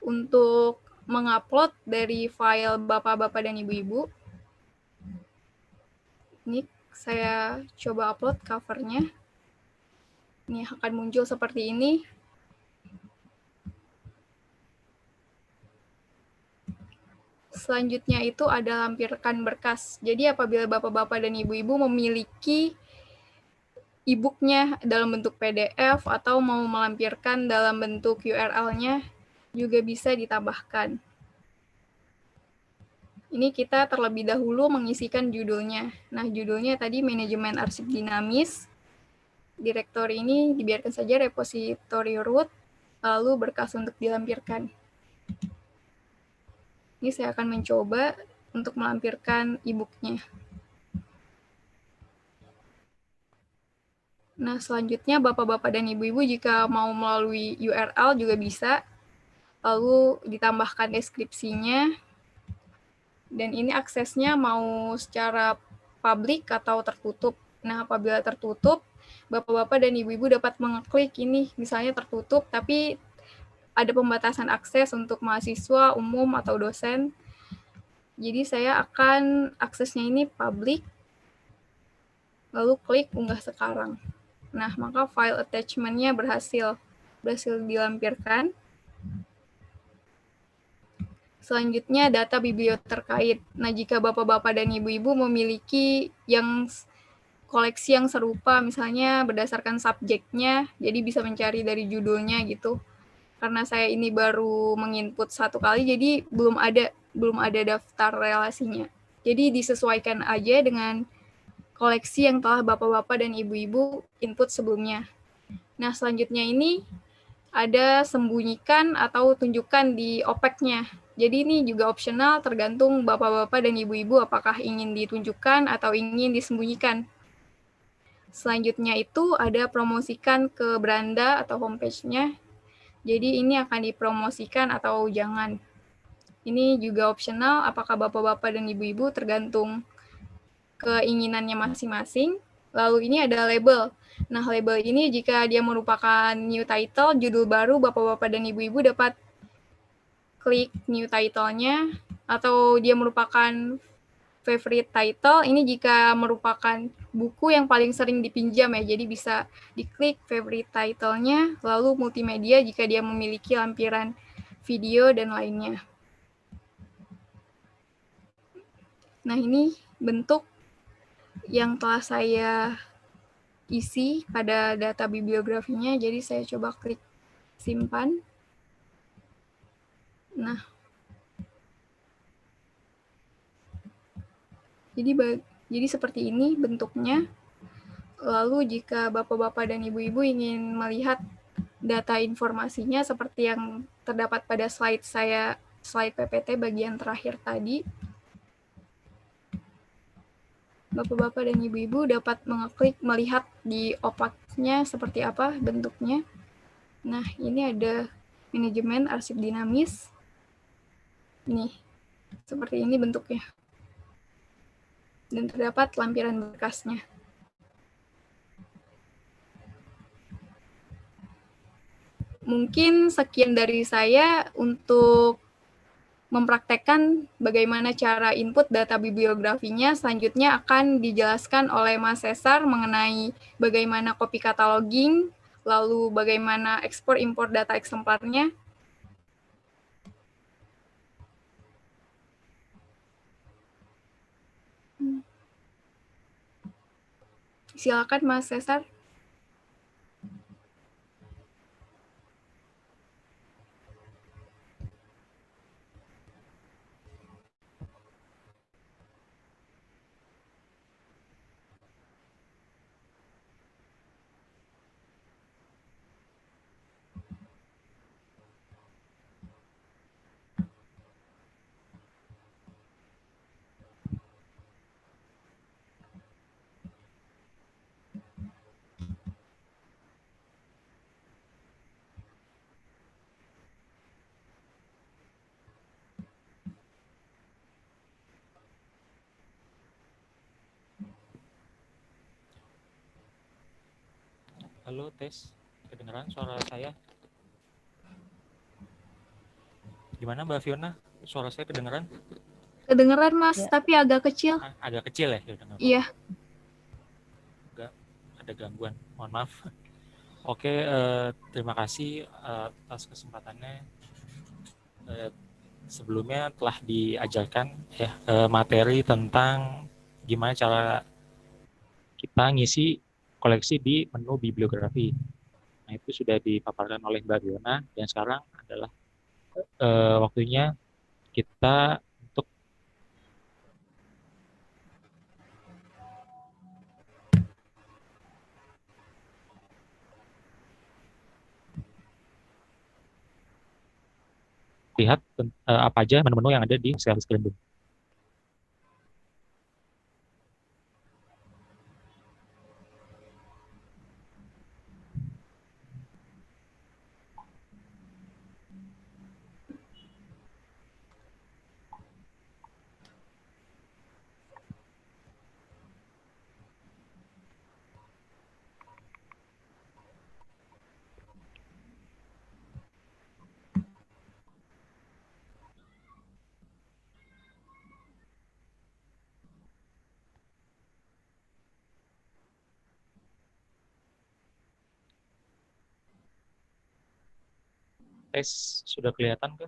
Speaker 7: untuk mengupload dari file Bapak-Bapak dan Ibu-Ibu. Ini saya coba upload covernya. Ini akan muncul seperti ini. Selanjutnya itu ada lampirkan berkas. Jadi apabila Bapak-Bapak dan Ibu-Ibu memiliki e-book-nya dalam bentuk PDF atau mau melampirkan dalam bentuk URL-nya, juga bisa ditambahkan. Ini kita terlebih dahulu mengisikan judulnya. Nah, judulnya tadi manajemen arsip dinamis. Direktori ini dibiarkan saja repository root, lalu berkas untuk dilampirkan. Ini saya akan mencoba untuk melampirkan e-book-nya. Nah, selanjutnya Bapak-Bapak dan Ibu-Ibu jika mau melalui URL juga bisa. Lalu ditambahkan deskripsinya. Dan ini aksesnya mau secara publik atau tertutup. Nah, apabila tertutup, Bapak-Bapak dan Ibu-Ibu dapat mengeklik ini, misalnya tertutup, tapi ada pembatasan akses untuk mahasiswa, umum, atau dosen. Jadi saya akan aksesnya ini publik, lalu klik unggah sekarang. Nah, maka file attachment-nya berhasil dilampirkan. Selanjutnya data bibliotek terkait. Nah, jika Bapak-Bapak dan Ibu-Ibu memiliki koleksi yang serupa, misalnya berdasarkan subjeknya, jadi bisa mencari dari judulnya gitu. Karena saya ini baru menginput 1 kali, jadi belum ada daftar relasinya. Jadi disesuaikan aja dengan koleksi yang telah Bapak-Bapak dan Ibu-Ibu input sebelumnya. Nah, selanjutnya ini ada sembunyikan atau tunjukkan di OPEC-nya. Jadi ini juga opsional, tergantung Bapak-Bapak dan Ibu-Ibu apakah ingin ditunjukkan atau ingin disembunyikan. Selanjutnya itu ada promosikan ke beranda atau homepage-nya. Jadi ini akan dipromosikan atau jangan. Ini juga opsional, apakah Bapak-Bapak dan Ibu-Ibu tergantung keinginannya masing-masing. Lalu ini ada label. Nah, label ini jika dia merupakan new title, judul baru, Bapak-Bapak dan Ibu-Ibu dapat klik new title-nya, atau dia merupakan favorite title, ini jika merupakan buku yang paling sering dipinjam ya, jadi bisa diklik favorite title-nya, lalu multimedia jika dia memiliki lampiran video dan lainnya. Nah, ini bentuk yang telah saya isi pada data bibliografinya, jadi saya coba klik simpan. Nah, Jadi seperti ini bentuknya. Lalu jika Bapak-Bapak dan Ibu-Ibu ingin melihat data informasinya seperti yang terdapat pada slide PPT bagian terakhir tadi, Bapak-Bapak dan Ibu-Ibu dapat mengeklik melihat di opaknya seperti apa bentuknya. Nah, ini ada manajemen arsip dinamis. Nih, seperti ini bentuknya. Dan terdapat lampiran berkasnya. Mungkin sekian dari saya untuk mempraktekkan bagaimana cara input data bibliografinya. Selanjutnya akan dijelaskan oleh Mas Cesar mengenai bagaimana copy cataloging, lalu bagaimana ekspor impor data eksemplarnya. Silakan Mas Cesar.
Speaker 8: Halo, tes. Kedengeran suara saya? Gimana Mbak Fiona? Suara saya kedengeran?
Speaker 7: Kedengeran Mas,
Speaker 5: Ya.
Speaker 7: tapi agak kecil.
Speaker 8: Agak kecil ya?
Speaker 7: Iya.
Speaker 8: Enggak ada gangguan, mohon maaf. Oke, terima kasih atas kesempatannya. Sebelumnya telah diajarkan ya materi tentang gimana cara kita ngisi koleksi di menu bibliografi. Nah, itu sudah dipaparkan oleh Mbak Fiona, dan sekarang adalah waktunya kita untuk lihat apa aja menu-menu yang ada di share screen dulu. Tes sudah kelihatan kah?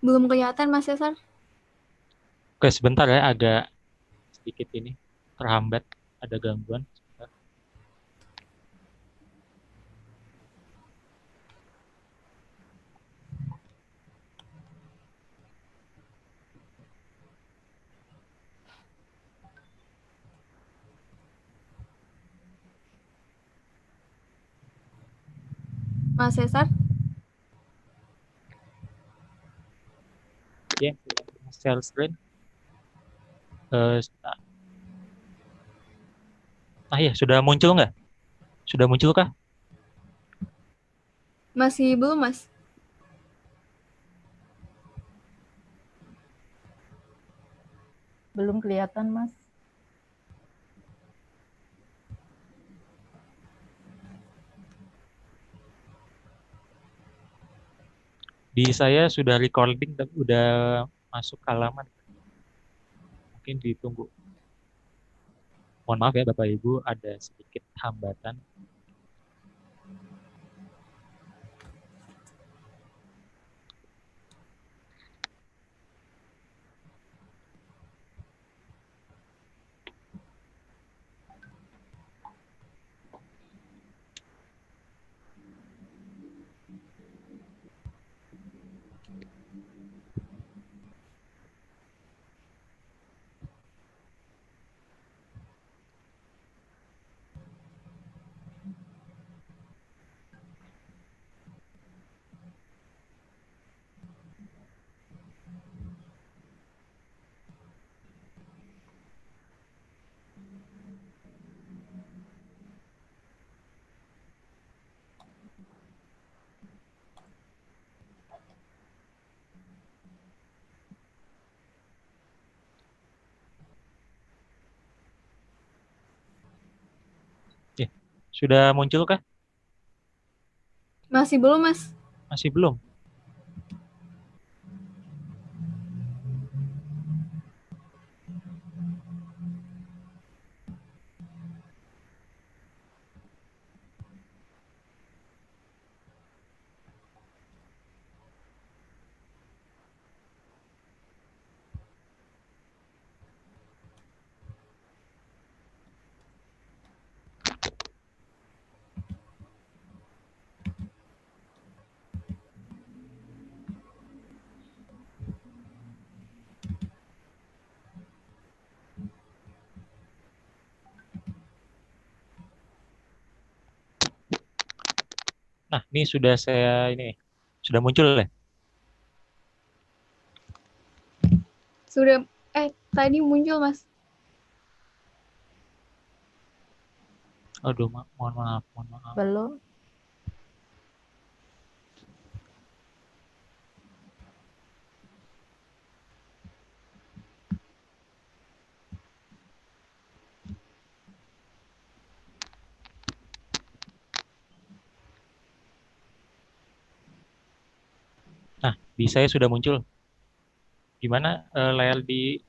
Speaker 7: Belum kelihatan Mas Cesar?
Speaker 8: Oke, sebentar ya, agak sedikit ini terhambat, ada gangguan. Sebentar.
Speaker 7: Mas Cesar?
Speaker 8: Ya, share screen. Ya, sudah muncul nggak? Sudah muncul kah?
Speaker 7: Masih belum, Mas?
Speaker 5: Belum kelihatan, Mas.
Speaker 8: Di saya sudah recording dan udah masuk halaman. Mungkin ditunggu. Mohon maaf ya Bapak Ibu, ada sedikit hambatan. Sudah muncul kah?
Speaker 7: Masih belum, Mas.
Speaker 8: Masih belum? Nah, ini sudah sudah muncul ya?
Speaker 7: Sudah, tadi muncul, Mas.
Speaker 8: Aduh, mohon maaf.
Speaker 5: Belum.
Speaker 8: Nah, di saya sudah muncul. Gimana layar di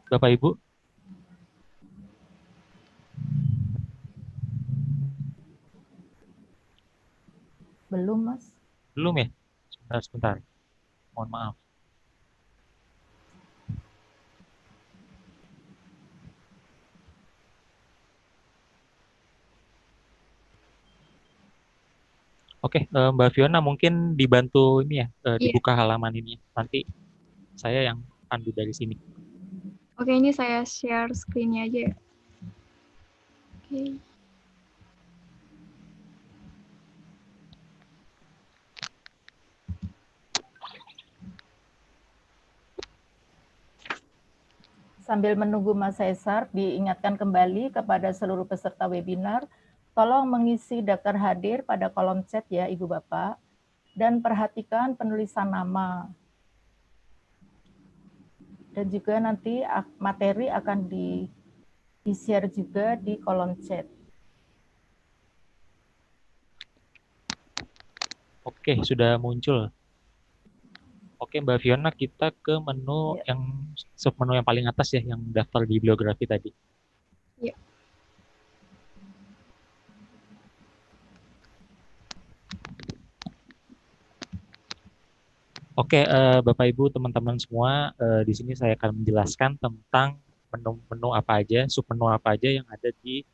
Speaker 8: Bapak Ibu?
Speaker 5: Belum, Mas.
Speaker 8: Belum ya? Sebentar. Mohon maaf. Oke, Mbak Fiona mungkin dibantu ini ya,
Speaker 7: Iya.
Speaker 8: dibuka halaman ini. Nanti saya yang pandu dari sini.
Speaker 7: Oke, ini saya share screen-nya aja ya. Oke.
Speaker 5: Sambil menunggu Mas Caesar, diingatkan kembali kepada seluruh peserta webinar, tolong mengisi daftar hadir pada kolom chat ya Ibu Bapak, dan perhatikan penulisan nama. Dan juga nanti materi akan di-share juga di kolom chat.
Speaker 8: Oke, sudah muncul. Oke, Mbak Fiona, kita ke menu submenu yang paling atas ya, yang daftar bibliografi tadi.
Speaker 7: Iya.
Speaker 8: Oke, Bapak Ibu, teman-teman semua, di sini saya akan menjelaskan tentang menu-menu apa aja, submenu apa aja yang ada di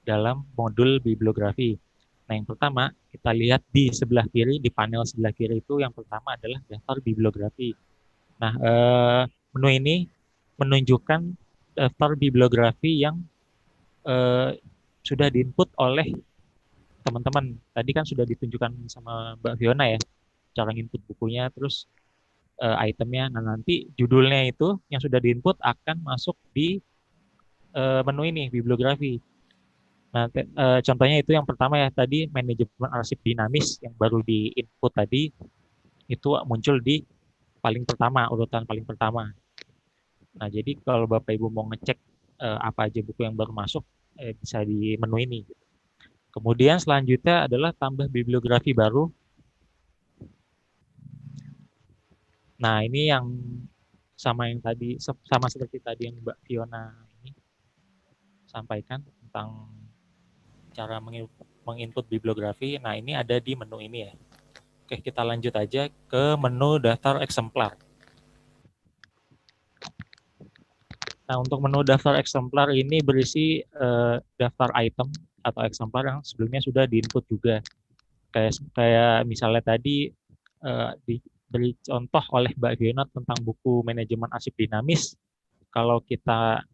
Speaker 8: dalam modul bibliografi. Nah, yang pertama, kita lihat di sebelah kiri, di panel sebelah kiri itu yang pertama adalah daftar bibliografi. Nah, menu ini menunjukkan daftar bibliografi yang sudah diinput oleh teman-teman. Tadi kan sudah ditunjukkan sama Mbak Fiona ya, cara input bukunya, terus itemnya. Nah, nanti judulnya itu yang sudah diinput akan masuk di menu ini, bibliografi. Nah, contohnya itu yang pertama ya, tadi manajemen arsip dinamis yang baru di-input tadi, itu muncul di urutan paling pertama. Nah, jadi kalau Bapak Ibu mau ngecek apa aja buku yang baru masuk, bisa di menu ini. Kemudian selanjutnya adalah tambah bibliografi baru. Nah, ini yang sama seperti tadi yang Mbak Fiona ini sampaikan tentang cara menginput bibliografi. Nah, ini ada di menu ini ya. Oke, kita lanjut aja ke menu daftar eksemplar. Nah, untuk menu daftar eksemplar ini berisi daftar item atau eksemplar yang sebelumnya sudah diinput juga. Kayak misalnya tadi diberi contoh oleh Mbak Fiona tentang buku manajemen arsip dinamis. Kalau kita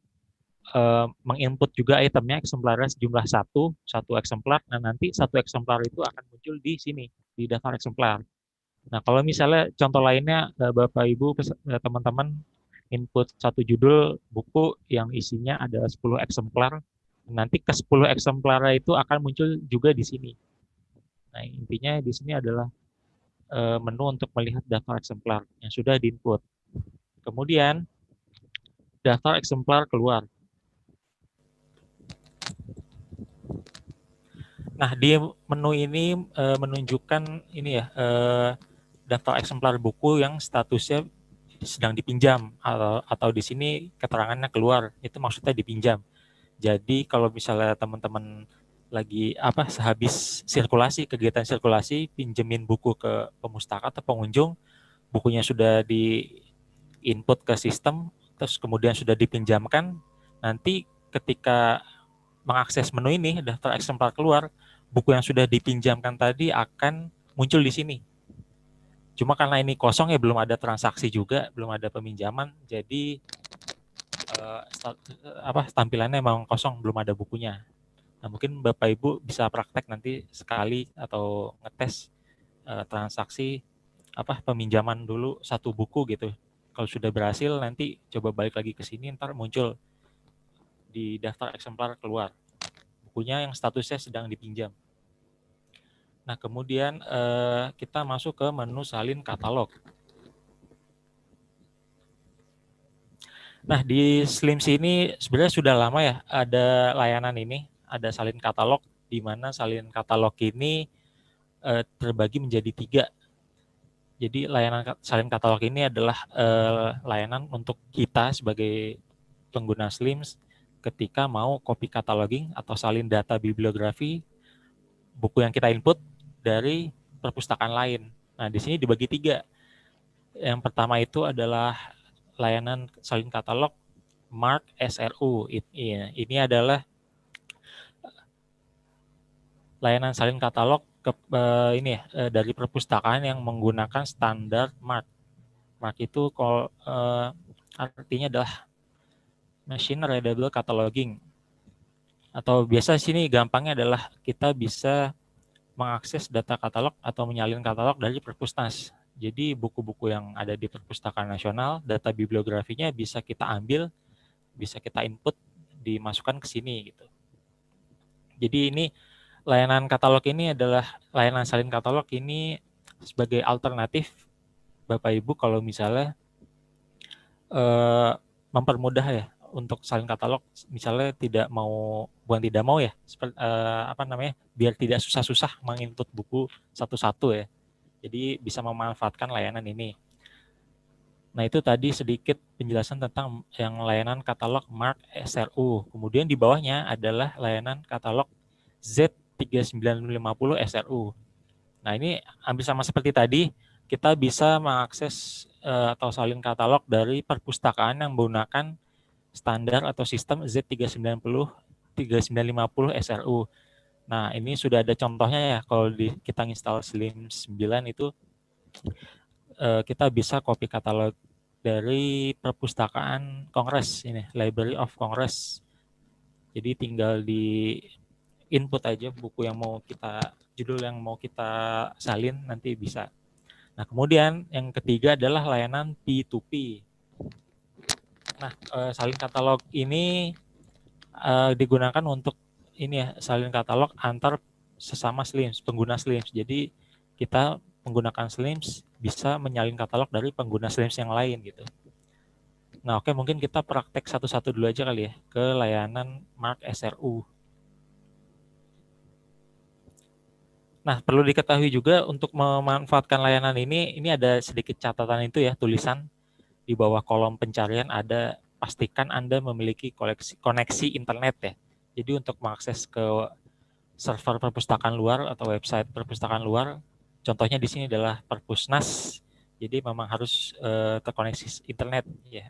Speaker 8: menginput juga itemnya eksemplarnya sejumlah satu eksemplar, nah nanti satu eksemplar itu akan muncul di sini, di daftar eksemplar. Nah, kalau misalnya contoh lainnya, Bapak Ibu, teman-teman input satu judul buku yang isinya ada 10 eksemplar, nanti ke 10 eksemplar itu akan muncul juga di sini. Nah, intinya di sini adalah menu untuk melihat daftar eksemplar yang sudah diinput. Kemudian, daftar eksemplar keluar. Nah, di menu ini menunjukkan ini ya, daftar eksemplar buku yang statusnya sedang dipinjam, atau di sini keterangannya keluar, itu maksudnya dipinjam. Jadi kalau misalnya teman-teman lagi sehabis kegiatan sirkulasi, pinjemin buku ke pemustaka atau pengunjung, bukunya sudah di input ke sistem, terus kemudian sudah dipinjamkan, nanti ketika mengakses menu ini, daftar eksemplar keluar, buku yang sudah dipinjamkan tadi akan muncul di sini. Cuma karena ini kosong ya, belum ada transaksi juga, belum ada peminjaman, jadi tampilannya memang kosong, belum ada bukunya. Nah, mungkin Bapak Ibu bisa praktek nanti sekali atau ngetes transaksi peminjaman dulu satu buku gitu. Kalau sudah berhasil, nanti coba balik lagi ke sini, ntar muncul di daftar eksemplar keluar bukunya yang statusnya sedang dipinjam. Nah, kemudian kita masuk ke menu salin katalog. Nah, di Slims ini sebenarnya sudah lama ya ada layanan ini, ada salin katalog, di mana salin katalog ini terbagi menjadi 3. Jadi layanan salin katalog ini adalah layanan untuk kita sebagai pengguna Slims ketika mau copy cataloging atau salin data bibliografi buku yang kita input dari perpustakaan lain. Nah, di sini dibagi 3. Yang pertama itu adalah layanan salin katalog MARC SRU. Ini adalah layanan salin katalog dari perpustakaan yang menggunakan standar MARC. MARC itu artinya adalah Machine Readable Cataloging. Atau biasa sini gampangnya adalah kita bisa mengakses data katalog atau menyalin katalog dari Perpusnas. Jadi buku-buku yang ada di Perpustakaan Nasional, data bibliografinya bisa kita ambil, bisa kita input, dimasukkan ke sini gitu. Jadi ini layanan katalog ini adalah layanan salin katalog ini sebagai alternatif Bapak Ibu kalau misalnya mempermudah ya untuk salin katalog, misalnya bukan tidak mau ya, biar tidak susah-susah menginput buku satu-satu ya. Jadi bisa memanfaatkan layanan ini. Nah, itu tadi sedikit penjelasan tentang yang layanan katalog MARC SRU. Kemudian di bawahnya adalah layanan katalog Z3950 SRU. Nah, ini hampir sama seperti tadi, kita bisa mengakses atau salin katalog dari perpustakaan yang menggunakan standar atau sistem Z3950 SRU. Nah, ini sudah ada contohnya ya, kalau kita install Slims 9 itu kita bisa copy katalog dari perpustakaan Kongres ini, Library of Congress. Jadi tinggal di input aja buku yang judul yang mau kita salin, nanti bisa. Nah, kemudian yang ketiga adalah layanan P2P. Nah, salin katalog ini digunakan untuk salin katalog antar sesama Slims, pengguna Slims. Jadi kita menggunakan Slims bisa menyalin katalog dari pengguna Slims yang lain gitu. Nah, oke, mungkin kita praktek satu-satu dulu aja kali ya ke layanan MARC SRU. Nah, perlu diketahui juga untuk memanfaatkan layanan ini ada sedikit catatan itu ya, tulisan di bawah kolom pencarian ada pastikan Anda memiliki koneksi internet ya. Jadi untuk mengakses ke server perpustakaan luar atau website perpustakaan luar, contohnya di sini adalah Perpusnas. Jadi memang harus terkoneksi internet ya.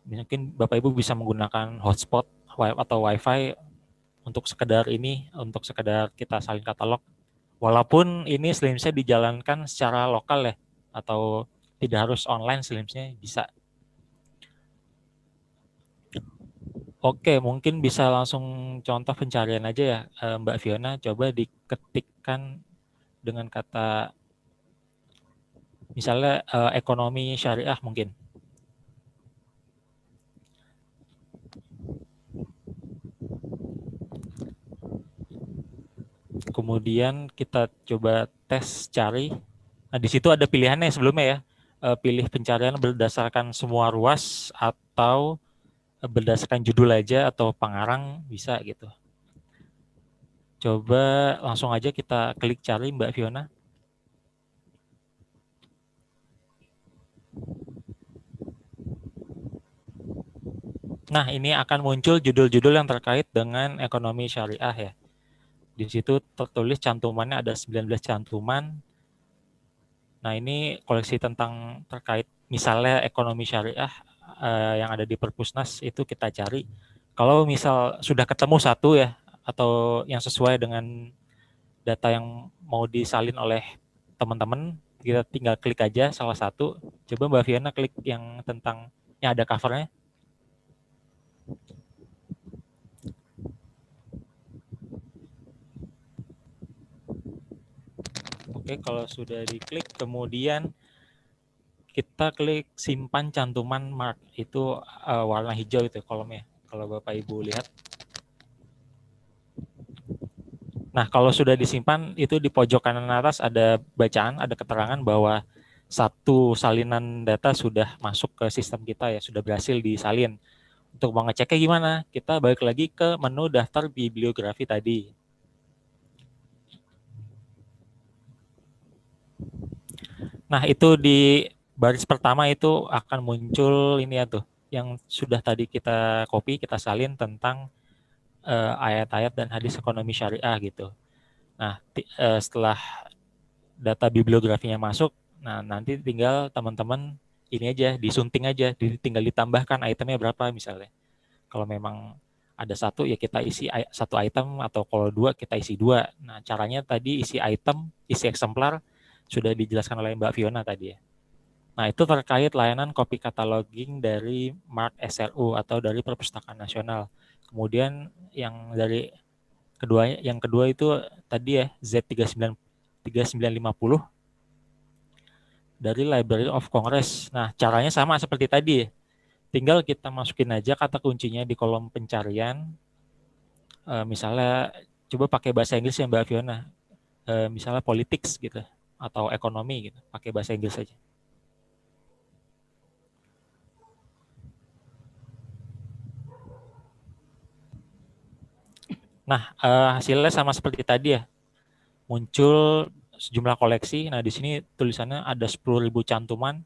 Speaker 8: Mungkin Bapak Ibu bisa menggunakan hotspot atau WiFi untuk sekedar kita salin katalog. Walaupun ini Slimsnya dijalankan secara lokal ya, atau tidak harus online Slimsnya bisa. Oke, mungkin bisa langsung contoh pencarian aja ya, Mbak Fiona. Coba diketikkan dengan kata, misalnya ekonomi syariah mungkin. Kemudian kita coba tes cari. Nah, di situ ada pilihannya sebelumnya ya. Pilih pencarian berdasarkan semua ruas atau berdasarkan judul aja atau pengarang bisa gitu. Coba langsung aja kita klik cari Mbak Fiona. Nah, ini akan muncul judul-judul yang terkait dengan ekonomi syariah ya. Di situ tertulis cantumannya ada 19 cantuman. Nah, ini koleksi tentang terkait misalnya ekonomi syariah yang ada di Perpusnas itu kita cari. Kalau misal sudah ketemu satu ya, atau yang sesuai dengan data yang mau disalin oleh teman-teman, kita tinggal klik aja salah satu. Coba Mbak Fiona klik yang tentang yang ada covernya. Oke, kalau sudah diklik, kemudian kita klik simpan cantuman mark. Itu warna hijau itu kolomnya. Kalau Bapak Ibu lihat. Nah, kalau sudah disimpan, itu di pojok kanan atas ada bacaan, ada keterangan bahwa satu salinan data sudah masuk ke sistem kita ya, sudah berhasil disalin. Untuk mengeceknya gimana? Kita balik lagi ke menu daftar bibliografi tadi. Nah, itu di baris pertama itu akan muncul ini ya tuh, yang sudah tadi kita copy, kita salin tentang ayat-ayat dan hadis ekonomi syariah gitu. Nah, setelah data bibliografinya masuk, nah nanti tinggal teman-teman ini aja, disunting aja, tinggal ditambahkan itemnya berapa misalnya. Kalau memang ada satu ya kita isi satu item, atau kalau dua kita isi dua. Nah, caranya tadi isi item, isi eksemplar sudah dijelaskan oleh Mbak Fiona tadi ya. Nah, itu terkait layanan copy cataloging dari MARC SRU atau dari Perpustakaan Nasional. Kemudian yang kedua itu tadi ya Z3950 dari Library of Congress. Nah, caranya sama seperti tadi. Tinggal kita masukin aja kata kuncinya di kolom pencarian. Misalnya coba pakai bahasa Inggris ya Mbak Fiona. Misalnya politics gitu atau ekonomi gitu, pakai bahasa Inggris aja. Nah, hasilnya sama seperti tadi ya. Muncul sejumlah koleksi. Nah, di sini tulisannya ada 10.000 cantuman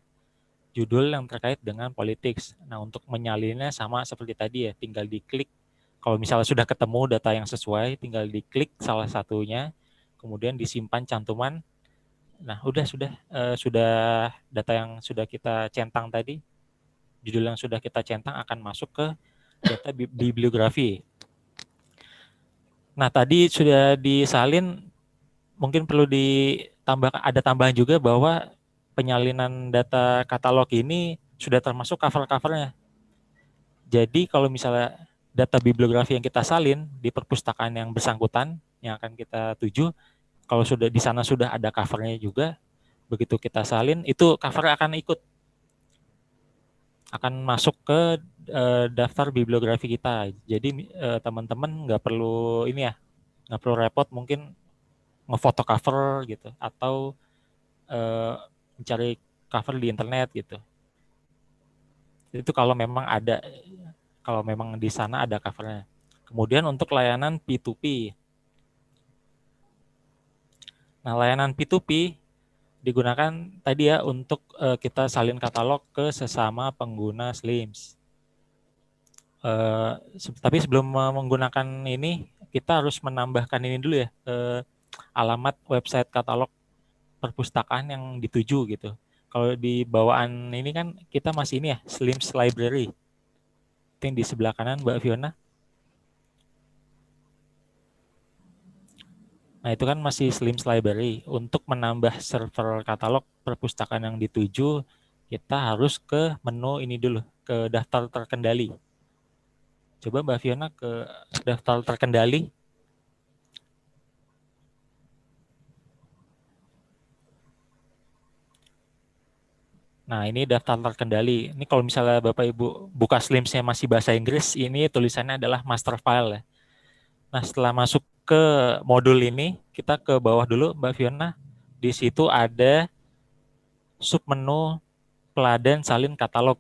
Speaker 8: judul yang terkait dengan politics. Nah, untuk menyalinnya sama seperti tadi ya, tinggal diklik. Kalau misalnya sudah ketemu data yang sesuai, tinggal diklik salah satunya, kemudian disimpan cantuman. Nah, sudah data yang sudah kita centang tadi, judul yang sudah kita centang akan masuk ke data bibliografi. Nah, tadi sudah disalin, mungkin perlu ada tambahan juga bahwa penyalinan data katalog ini sudah termasuk cover-covernya. Jadi kalau misalnya data bibliografi yang kita salin di perpustakaan yang bersangkutan yang akan kita tuju, kalau sudah di sana sudah ada covernya juga, begitu kita salin itu cover akan masuk ke daftar bibliografi kita. Jadi teman-teman nggak perlu repot mungkin ngefoto cover gitu atau mencari cover di internet gitu. Itu kalau memang di sana ada covernya. Kemudian untuk layanan P2P. Nah, layanan P2P digunakan tadi ya untuk kita salin katalog ke sesama pengguna SLIMS. Tapi sebelum menggunakan ini, kita harus menambahkan ini dulu ya, alamat website katalog perpustakaan yang dituju gitu. Kalau di bawaan ini kan kita masih ini ya, SLIMS Library. Itu yang di sebelah kanan Mbak Fiona. Nah, itu kan masih SLIMS Library. Untuk menambah server katalog perpustakaan yang dituju, kita harus ke menu ini dulu, ke daftar terkendali. Coba Mbak Fiona ke daftar terkendali. Nah, ini daftar terkendali. Ini kalau misalnya Bapak Ibu buka SLIMS-nya masih bahasa Inggris, ini tulisannya adalah master file ya. Nah, setelah masuk ke modul ini, kita ke bawah dulu Mbak Fiona. Di situ ada submenu peladan salin katalog.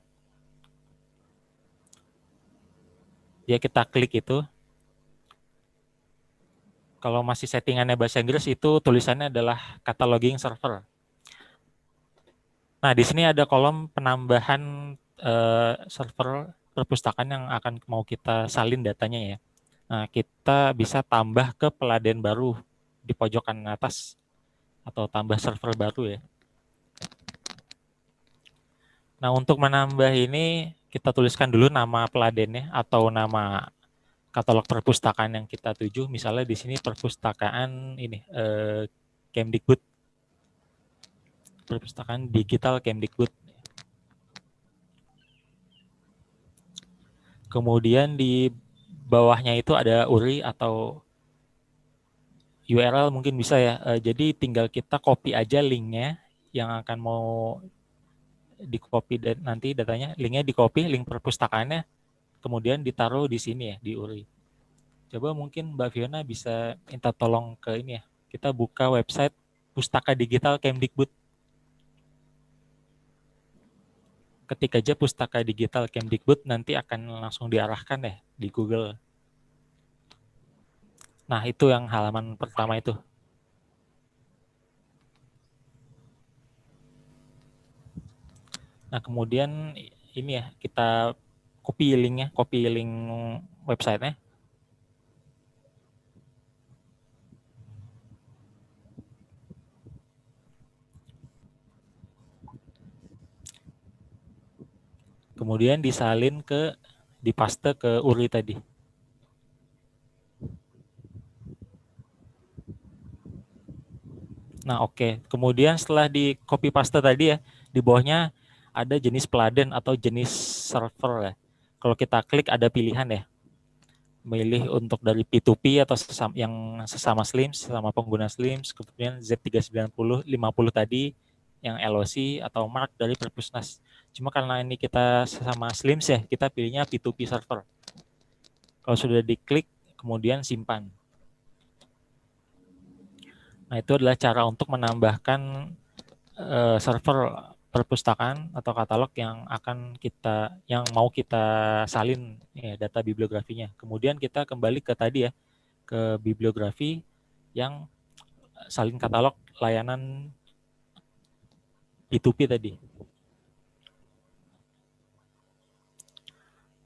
Speaker 8: Ya, kita klik itu. Kalau masih settingannya bahasa Inggris itu tulisannya adalah cataloging server. Nah, di sini ada kolom penambahan server perpustakaan yang akan mau kita salin datanya ya. Nah, kita bisa tambah ke peladen baru di pojokan atas atau tambah server baru ya. Nah, untuk menambah ini kita tuliskan dulu nama peladennya atau nama katalog perpustakaan yang kita tuju. Misalnya di sini perpustakaan ini Kemdikbud, perpustakaan digital Kemdikbud. Kemudian di bawahnya itu ada URI atau URL mungkin bisa ya. Jadi tinggal kita copy aja linknya yang akan mau di copy dan nanti datanya linknya di copy link perpustakaannya kemudian ditaruh di sini ya di URI. Coba mungkin Mbak Fiona bisa minta tolong ke ini ya. Kita buka website Pustaka Digital Kemdikbud. Ketik aja Pustaka Digital Kemdikbud nanti akan langsung diarahkan ya di Google. Nah, itu yang halaman pertama itu. Nah, kemudian ini ya, kita copy linknya, copy link websitenya. Kemudian disalin dipaste ke URI tadi. Nah, oke. Kemudian setelah di copy paste tadi ya, di bawahnya ada jenis peladen atau jenis server ya. Kalau kita klik ada pilihan ya. Milih untuk dari P2P atau sesama Slims, sesama pengguna Slims, kemudian Z390, 50 tadi yang LOC atau Mark dari Perpusnas. Cuma karena ini kita sesama Slims ya, kita pilihnya P2P server. Kalau sudah diklik, kemudian simpan. Nah, itu adalah cara untuk menambahkan server perpustakaan atau katalog yang mau kita salin ya, data bibliografinya. Kemudian kita kembali ke tadi ya, ke bibliografi yang salin katalog layanan P2P tadi.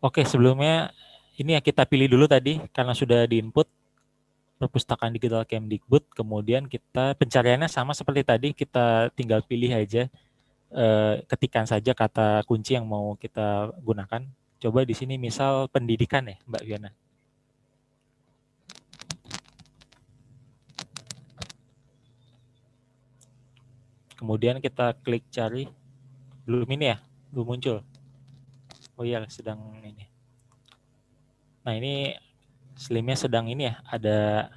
Speaker 8: Oke, sebelumnya ini ya kita pilih dulu tadi karena sudah diinput perpustakaan digital Kemdikbud, kemudian kita pencariannya sama seperti tadi, kita tinggal pilih aja, ketikkan saja kata kunci yang mau kita gunakan. Coba di sini misal pendidikan ya, Mbak Fiona. Kemudian kita klik cari, belum ini ya, belum muncul. Oh iya, sedang ini. Nah ini Slimnya sedang ini ya, ada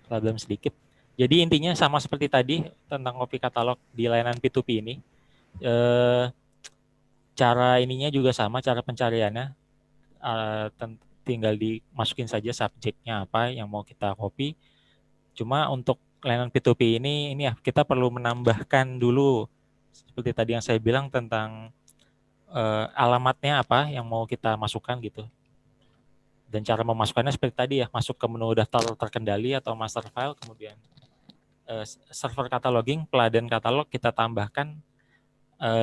Speaker 8: problem sedikit. Jadi intinya sama seperti tadi tentang copy katalog di layanan P2P ini. Cara ininya juga sama, cara pencariannya. Tinggal dimasukin saja subjeknya apa yang mau kita copy. Cuma untuk layanan P2P ini ya kita perlu menambahkan dulu seperti tadi yang saya bilang tentang alamatnya apa yang mau kita masukkan gitu. Dan cara memasukkannya seperti tadi ya, masuk ke menu daftar terkendali atau master file, kemudian server cataloging, peladen katalog kita tambahkan,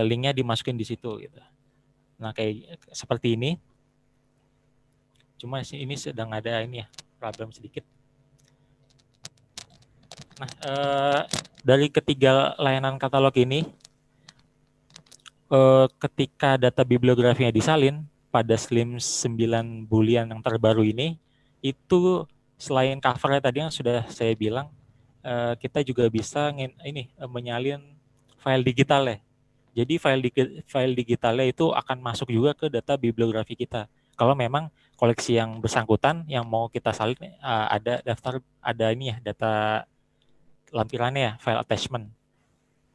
Speaker 8: linknya dimasukin di situ gitu. Nah kayak seperti ini. Cuma ini sedang ada ini ya, problem sedikit. Nah dari ketiga layanan katalog ini, ketika data bibliografinya disalin pada Slims 9 Boolean yang terbaru ini, itu selain covernya tadi yang sudah saya bilang, kita juga bisa menyalin file digital ya. Jadi file digitalnya itu akan masuk juga ke data bibliografi kita. Kalau memang koleksi yang bersangkutan yang mau kita salin ada ini ya, data lampirannya ya, file attachment.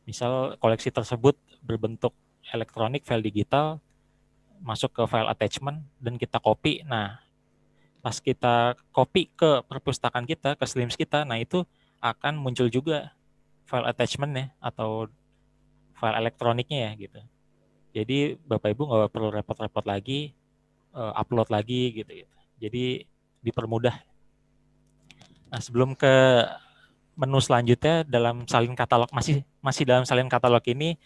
Speaker 8: Misal koleksi tersebut berbentuk elektronik file digital, masuk ke file attachment dan kita copy. Nah, pas kita copy ke perpustakaan kita, ke Slims kita, nah itu akan muncul juga file attachment-nya atau file elektroniknya ya gitu. Jadi Bapak Ibu nggak perlu repot-repot lagi, upload lagi gitu. Jadi dipermudah. Nah, sebelum ke menu selanjutnya dalam salin katalog, masih dalam salin katalog ini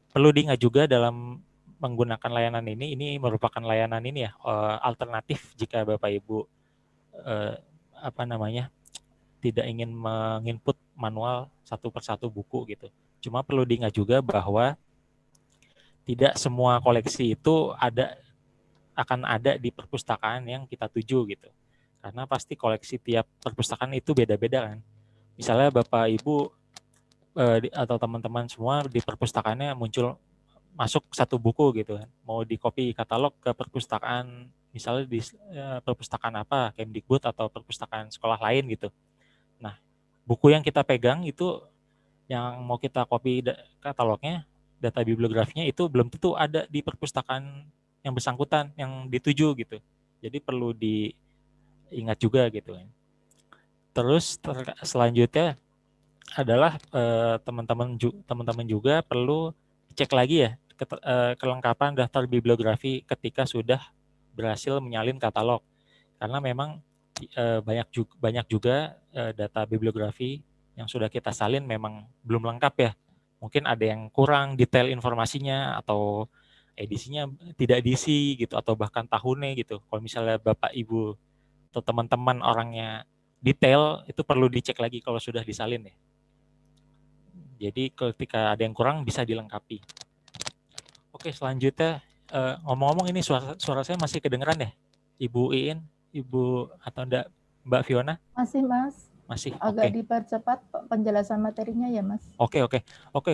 Speaker 8: perlu diingat juga dalam menggunakan layanan ini merupakan layanan ini ya, alternatif jika Bapak Ibu tidak ingin menginput manual satu persatu buku gitu. Cuma perlu diingat juga bahwa tidak semua koleksi itu akan ada di perpustakaan yang kita tuju gitu. Karena pasti koleksi tiap perpustakaan itu beda-beda kan. Misalnya Bapak Ibu atau teman-teman semua di perpustakaannya masuk satu buku gitu kan. Mau di copy katalog ke perpustakaan, misalnya di perpustakaan apa, Kemdikbud atau perpustakaan sekolah lain gitu. Nah, buku yang kita pegang itu yang mau kita copy katalognya, data bibliografinya itu belum tentu ada di perpustakaan yang bersangkutan, yang dituju gitu. Jadi perlu diingat juga gitu kan. Terus selanjutnya adalah teman-teman juga perlu cek lagi ya kelengkapan daftar bibliografi ketika sudah berhasil menyalin katalog. Karena memang banyak juga data bibliografi yang sudah kita salin memang belum lengkap ya. Mungkin ada yang kurang detail informasinya atau edisinya tidak diisi gitu atau bahkan tahunnya gitu. Kalau misalnya Bapak Ibu atau teman-teman orangnya detail, itu perlu dicek lagi kalau sudah disalin ya. Jadi ketika ada yang kurang bisa dilengkapi. Oke, selanjutnya ngomong-ngomong ini suara saya masih kedengeran ya? Ibu Iin, Ibu atau enggak Mbak Fiona?
Speaker 5: Masih, Mas.
Speaker 8: Masih.
Speaker 5: Agak
Speaker 8: Oke.
Speaker 5: dipercepat penjelasan materinya ya, Mas.
Speaker 8: Oke.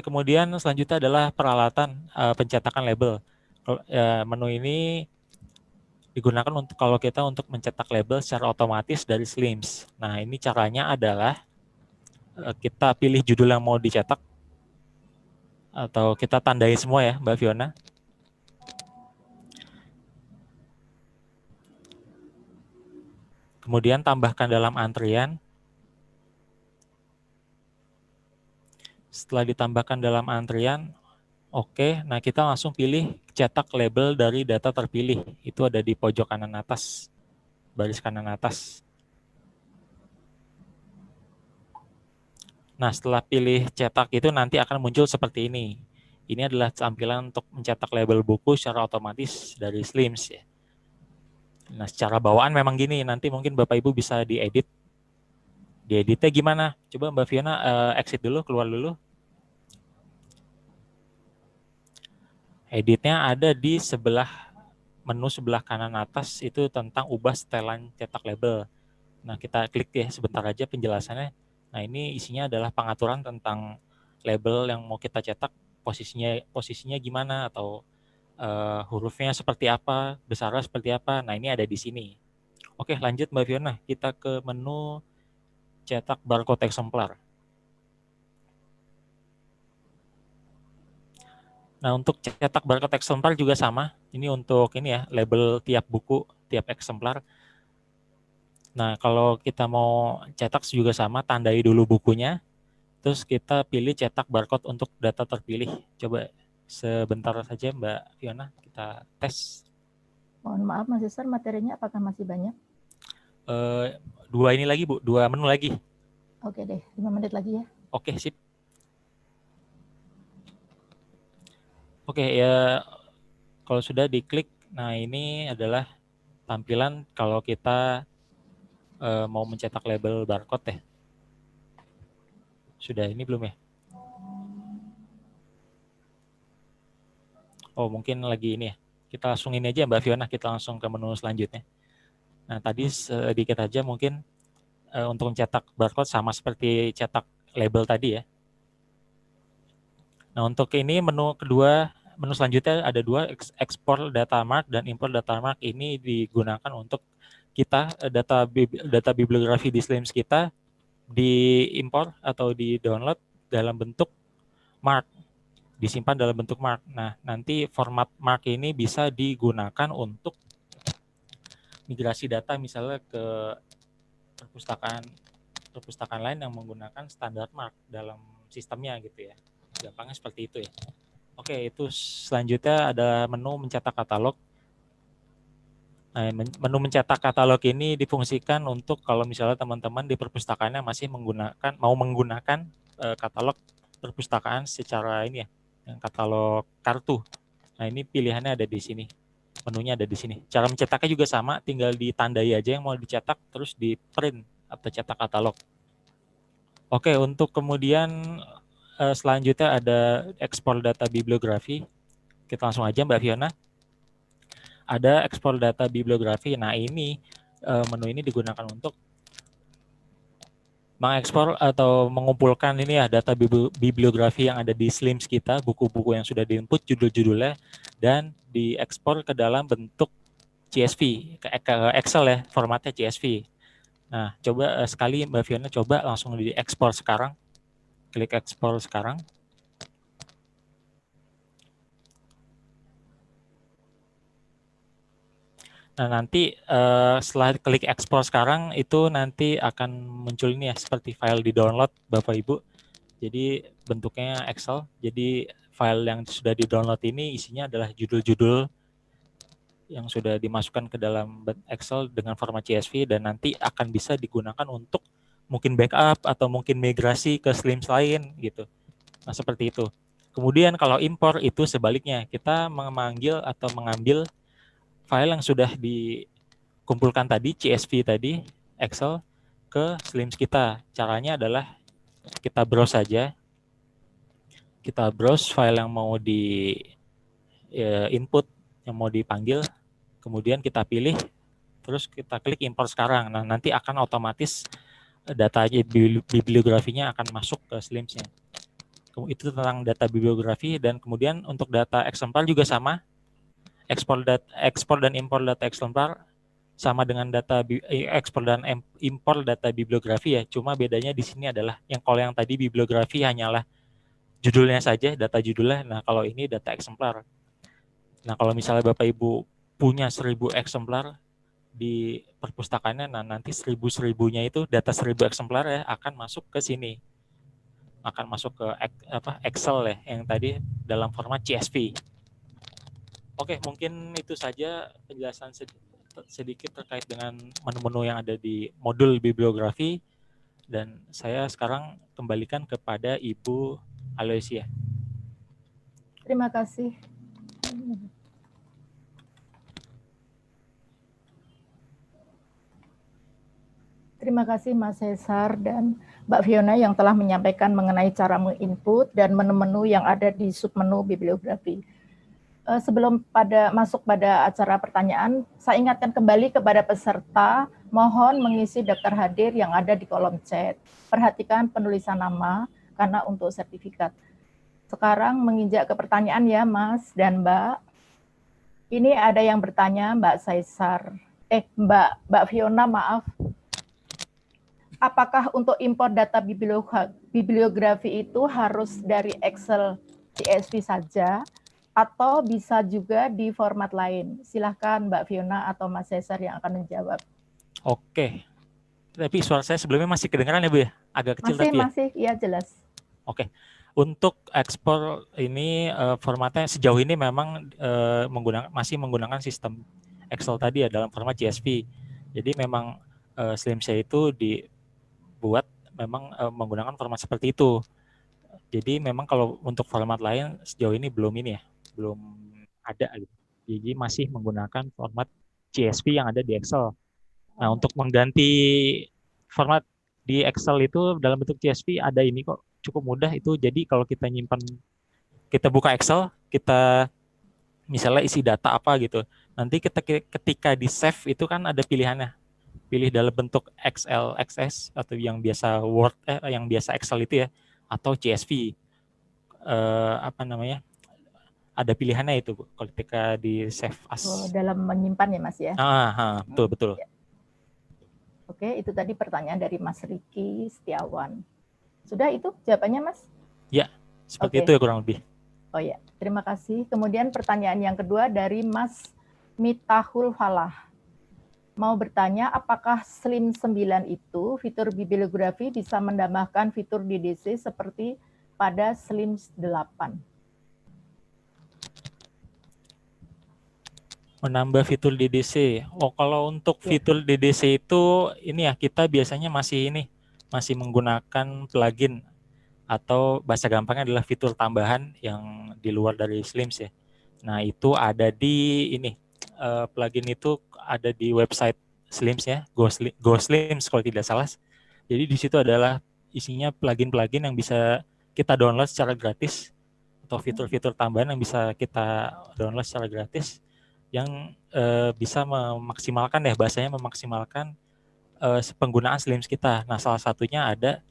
Speaker 8: Kemudian selanjutnya adalah peralatan pencetakan label. Menu ini digunakan kalau kita untuk mencetak label secara otomatis dari SLIMS. Nah, ini caranya adalah kita pilih judul yang mau dicetak atau kita tandai semua ya, Mbak Fiona. Kemudian tambahkan dalam antrian. Setelah ditambahkan dalam antrian, oke, nah kita langsung pilih cetak label dari data terpilih. Itu ada di pojok kanan atas, baris kanan atas. Nah, setelah pilih cetak itu nanti akan muncul seperti ini. Ini adalah tampilan untuk mencetak label buku secara otomatis dari SLIMS ya. Nah, secara bawaan memang gini, nanti mungkin Bapak Ibu bisa diedit. Dieditnya gimana? Coba Mbak Fiona exit dulu, keluar dulu. Editnya ada di menu sebelah kanan atas itu tentang ubah setelan cetak label. Nah, kita klik ya sebentar aja penjelasannya. Nah, ini isinya adalah pengaturan tentang label yang mau kita cetak, posisinya gimana atau hurufnya seperti apa, besarnya seperti apa. Nah, ini ada di sini. Oke, lanjut Mbak Fiona, kita ke menu cetak barcode eksemplar. Nah, untuk cetak barcode eksemplar juga sama. Ini untuk ini ya, label tiap buku, tiap eksemplar. Nah, kalau kita mau cetak juga sama, tandai dulu bukunya. Terus kita pilih cetak barcode untuk data terpilih. Coba sebentar saja Mbak Fiona, kita tes.
Speaker 5: Mohon maaf Mas Yusar, materinya apakah masih banyak?
Speaker 8: Dua ini lagi Bu, 2 menu lagi.
Speaker 5: Oke deh, 5 menit lagi ya.
Speaker 8: Oke, sip. Oke, ya kalau sudah diklik, nah ini adalah tampilan kalau kita mau mencetak label barcode ya. Sudah ini belum ya? Oh, mungkin lagi ini ya. Kita langsung ini aja Mbak Fiona, kita langsung ke menu selanjutnya. Nah, tadi sedikit aja mungkin untuk mencetak barcode sama seperti cetak label tadi ya. Nah, untuk ini menu selanjutnya ada 2, ekspor data mark dan import data mark. Ini digunakan untuk kita data bibliografi di SLIMS kita diimpor atau di-download dalam bentuk mark, disimpan dalam bentuk mark. Nah, nanti format mark ini bisa digunakan untuk migrasi data misalnya ke perpustakaan lain yang menggunakan standar mark dalam sistemnya gitu ya. Gampangnya seperti itu ya. Oke, itu selanjutnya ada menu mencetak katalog. Nah, menu mencetak katalog ini difungsikan untuk kalau misalnya teman-teman di perpustakaannya masih mau menggunakan katalog perpustakaan secara ini ya, yang katalog kartu. Nah, ini pilihannya ada di sini. Menunya ada di sini. Cara mencetaknya juga sama, tinggal ditandai aja yang mau dicetak, terus di print atau cetak katalog. Oke, untuk kemudian selanjutnya ada ekspor data bibliografi. Kita langsung aja Mbak Fiona. Ada ekspor data bibliografi. Nah, ini menu ini digunakan untuk mengekspor atau mengumpulkan ini ya data bibliografi yang ada di SLIMS kita, buku-buku yang sudah diinput, judul-judulnya, dan diekspor ke dalam bentuk CSV, ke Excel ya, formatnya CSV. Nah, coba sekali Mbak Fiona coba langsung diekspor sekarang. Klik ekspor sekarang. Nah, nanti setelah klik ekspor sekarang, itu nanti akan muncul ini ya, seperti file di download Bapak Ibu. Jadi bentuknya Excel, jadi file yang sudah di download ini isinya adalah judul-judul yang sudah dimasukkan ke dalam Excel dengan format CSV, dan nanti akan bisa digunakan untuk mungkin backup atau mungkin migrasi ke SLIMS lain gitu. Nah, seperti itu. Kemudian kalau impor itu sebaliknya, kita memanggil atau mengambil file yang sudah dikumpulkan tadi, CSV tadi, Excel, ke SLIMS kita. Caranya adalah kita browse saja. Kita browse file yang mau di input, yang mau dipanggil, kemudian kita pilih, terus kita klik import sekarang. Nah, nanti akan otomatis data bibliografinya akan masuk ke SLIMS-nya. Itu tentang data bibliografi, dan kemudian untuk data eksemplar juga sama. Ekspor dan impor data eksemplar sama dengan data ekspor dan impor data bibliografi ya. Cuma bedanya di sini adalah yang kalau yang tadi bibliografi hanyalah judulnya saja, data judulnya. Nah, kalau ini data eksemplar. Nah, kalau misalnya Bapak Ibu punya 1000 eksemplar di perpustakaannya, nah nanti 1000-1000-nya itu data 1000 eksemplar ya akan masuk ke sini. Akan masuk ke Excel ya, yang tadi dalam format CSV. Oke, mungkin itu saja penjelasan sedikit terkait dengan menu-menu yang ada di modul bibliografi, dan saya sekarang kembalikan kepada Ibu Aloysia.
Speaker 5: Terima kasih. Terima kasih Mas Cesar dan Mbak Fiona yang telah menyampaikan mengenai cara menginput dan menu-menu yang ada di submenu bibliografi. Sebelum masuk pada acara pertanyaan, saya ingatkan kembali kepada peserta, mohon mengisi daftar hadir yang ada di kolom chat. Perhatikan penulisan nama, karena untuk sertifikat. Sekarang menginjak ke pertanyaan ya Mas dan Mbak. Ini ada yang bertanya Mbak Cesar. Mbak Fiona, maaf. Apakah untuk impor data bibliografi itu harus dari Excel CSV saja, atau bisa juga di format lain? Silahkan Mbak Fiona atau Mas Cesar yang akan menjawab.
Speaker 8: Oke. Tapi suara saya sebelumnya masih kedengaran ya Bu ya? Agak kecil tapi ya?
Speaker 5: Masih, iya jelas.
Speaker 8: Oke. Untuk ekspor ini formatnya sejauh ini memang masih menggunakan sistem Excel tadi ya dalam format CSV. Jadi memang SLIMS itu dibuat memang menggunakan format seperti itu. Jadi memang kalau untuk format lain sejauh ini belum ada gitu. Jadi masih menggunakan format CSV yang ada di Excel. Nah, untuk mengganti format di Excel itu dalam bentuk CSV ada ini kok, cukup mudah itu. Jadi kalau kita kita buka Excel, kita misalnya isi data apa gitu. Nanti ketika di save itu kan ada pilihannya. Pilih dalam bentuk Excel XS atau yang biasa Word yang biasa Excel itu ya, atau CSV. Ada pilihannya itu kalau ketika di save as.
Speaker 5: Dalam menyimpan ya Mas ya.
Speaker 8: Betul.
Speaker 5: Oke, itu tadi pertanyaan dari Mas Riki Setiawan. Sudah itu jawabannya Mas?
Speaker 8: Ya, seperti itu ya kurang lebih.
Speaker 5: Oh ya, terima kasih. Kemudian pertanyaan yang kedua dari Mas Mitahul Falah. Mau bertanya, apakah SLIM 9 itu fitur bibliografi bisa menambahkan fitur DDC seperti pada SLIM 8?
Speaker 8: Menambah fitur DDC. Oh, kalau untuk fitur DDC itu ini ya, kita biasanya masih menggunakan plugin, atau bahasa gampangnya adalah fitur tambahan yang di luar dari Slims ya. Nah, itu ada di ini, plugin itu ada di website Slims ya, Go Slims kalau tidak salah. Jadi di situ adalah isinya plugin-plugin yang bisa kita download secara gratis, atau fitur-fitur tambahan yang bisa kita download secara gratis, yang bisa memaksimalkan bahasanya memaksimalkan penggunaan Slims kita. Nah, salah satunya ada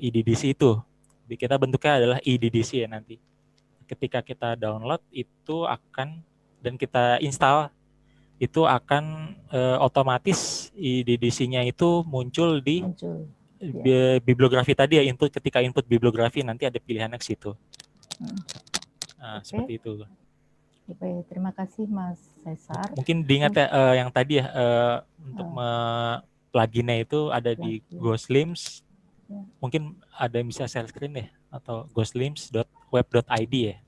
Speaker 8: EDDC itu. Kita bentuknya adalah EDDC ya nanti. Ketika kita download itu akan, dan kita install, itu akan otomatis EDDC-nya itu muncul di bibliografi tadi ya, ketika input bibliografi nanti ada pilihannya ke situ. Nah, seperti itu.
Speaker 5: Oke, terima kasih Mas Cesar.
Speaker 8: Mungkin diingat ya yang tadi ya, untuk pluginnya itu ada di GoSlims. Mungkin ada yang bisa share screen ya, atau goslims.web.id ya.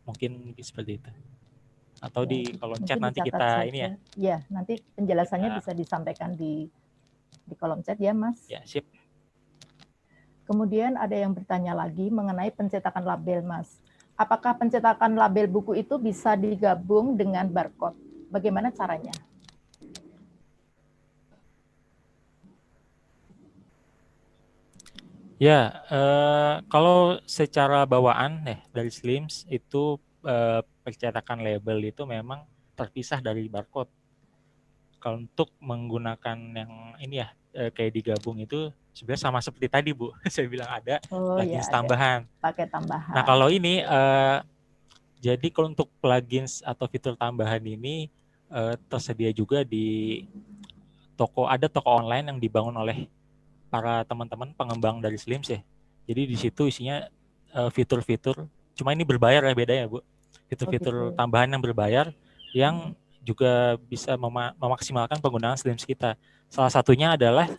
Speaker 8: Mungkin seperti itu. Atau di kolom chat nanti kita ini ya.
Speaker 5: Ya, nanti penjelasannya bisa disampaikan di kolom chat ya, Mas.
Speaker 8: Ya, sip.
Speaker 5: Kemudian ada yang bertanya lagi mengenai pencetakan label, Mas. Apakah pencetakan label buku itu bisa digabung dengan barcode? Bagaimana caranya?
Speaker 8: Ya, kalau secara bawaan dari Slims itu percetakan label itu memang terpisah dari barcode. Kalau untuk menggunakan yang ini ya, kayak digabung itu sebenarnya sama seperti tadi Bu, saya bilang ada plugins tambahan.
Speaker 5: Pakai tambahan.
Speaker 8: Nah, kalau ini jadi kalau untuk plugins atau fitur tambahan ini tersedia juga di toko online yang dibangun oleh para teman-teman pengembang dari Slims ya. Jadi di situ isinya fitur-fitur, cuma ini berbayar ya, beda ya Bu. Fitur-fitur tambahan yang berbayar yang juga bisa memaksimalkan penggunaan Slims kita. Salah satunya adalah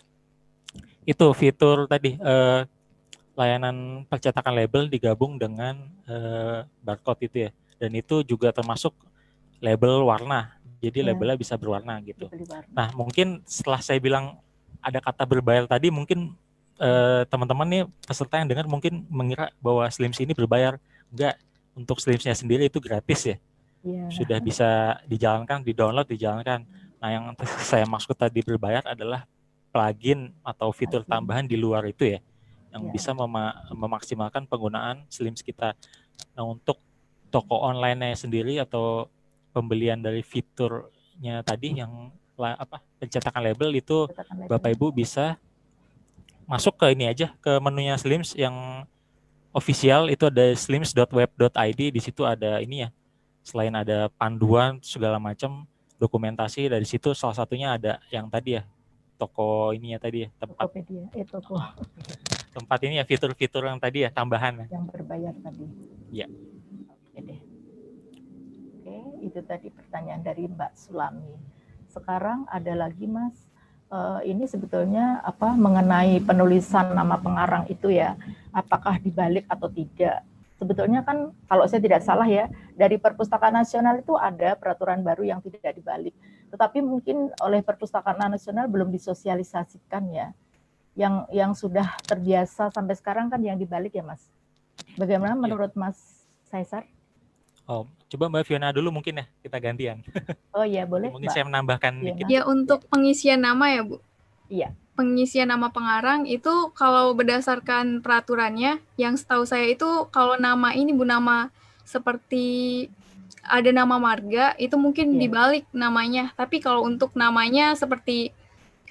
Speaker 8: itu fitur tadi, layanan percetakan label digabung dengan barcode itu ya. Dan itu juga termasuk label warna. Jadi labelnya bisa berwarna gitu. Nah, mungkin setelah saya bilang ada kata berbayar tadi, mungkin teman-teman nih peserta yang dengar mungkin mengira bahwa Slims ini berbayar. Enggak, untuk Slimsnya sendiri itu gratis ya. Sudah bisa dijalankan, di-download, dijalankan. Nah, yang saya maksud tadi berbayar adalah plugin atau fitur tambahan di luar itu ya, yang bisa memaksimalkan penggunaan Slims kita. Nah, untuk toko online-nya sendiri atau pembelian dari fiturnya tadi yang pencetakan label itu, Bapak Ibu bisa masuk ke ini aja, ke menunya Slims yang official, itu ada slims.web.id. Di situ ada ini ya, selain ada panduan segala macam dokumentasi, dari situ salah satunya ada yang tadi ya, toko ini ya tadi ya, tempat ini ya, fitur-fitur yang tadi ya, tambahan
Speaker 5: yang berbayar tadi
Speaker 8: ya.
Speaker 5: Oke, itu tadi pertanyaan dari Mbak Sulami. Sekarang ada lagi Mas, ini sebetulnya mengenai penulisan nama pengarang itu ya, apakah dibalik atau tidak? Sebetulnya kan kalau saya tidak salah ya, dari Perpustakaan Nasional itu ada peraturan baru yang tidak dibalik. Tetapi mungkin oleh Perpustakaan Nasional belum disosialisasikan ya. Yang sudah terbiasa sampai sekarang kan yang dibalik ya Mas. Bagaimana menurut Mas Cesar?
Speaker 8: Oh, coba Mbak Fiona dulu mungkin ya, kita gantian.
Speaker 5: Oh iya, boleh.
Speaker 8: Mungkin Mbak, saya menambahkan dikit.
Speaker 7: Ya, untuk pengisian nama ya Bu.
Speaker 5: Iya.
Speaker 7: Pengisian nama pengarang itu kalau berdasarkan peraturannya, yang setahu saya itu kalau nama ini Bu, nama seperti ada nama marga itu mungkin dibalik namanya. Tapi kalau untuk namanya seperti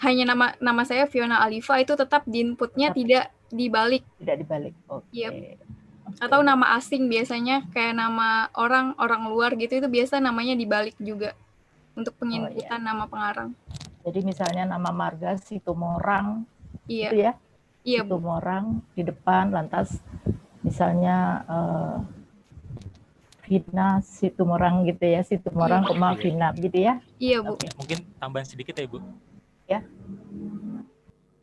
Speaker 7: hanya nama saya Fiona Alifa, itu tetap di inputnya tidak dibalik.
Speaker 5: Tidak dibalik. Oke.
Speaker 7: Yep. Atau nama asing biasanya kayak nama orang luar gitu, itu biasa namanya dibalik juga untuk penginputan nama pengarang.
Speaker 5: Jadi misalnya nama marga Situmorang, gitu ya?
Speaker 7: Iya,
Speaker 5: Situmorang di depan, lantas misalnya Vina Situmorang gitu ya, Situmorang koma Vina gitu ya?
Speaker 7: Iya Bu.
Speaker 8: Mungkin tambahan sedikit ya Bu.
Speaker 5: Ya.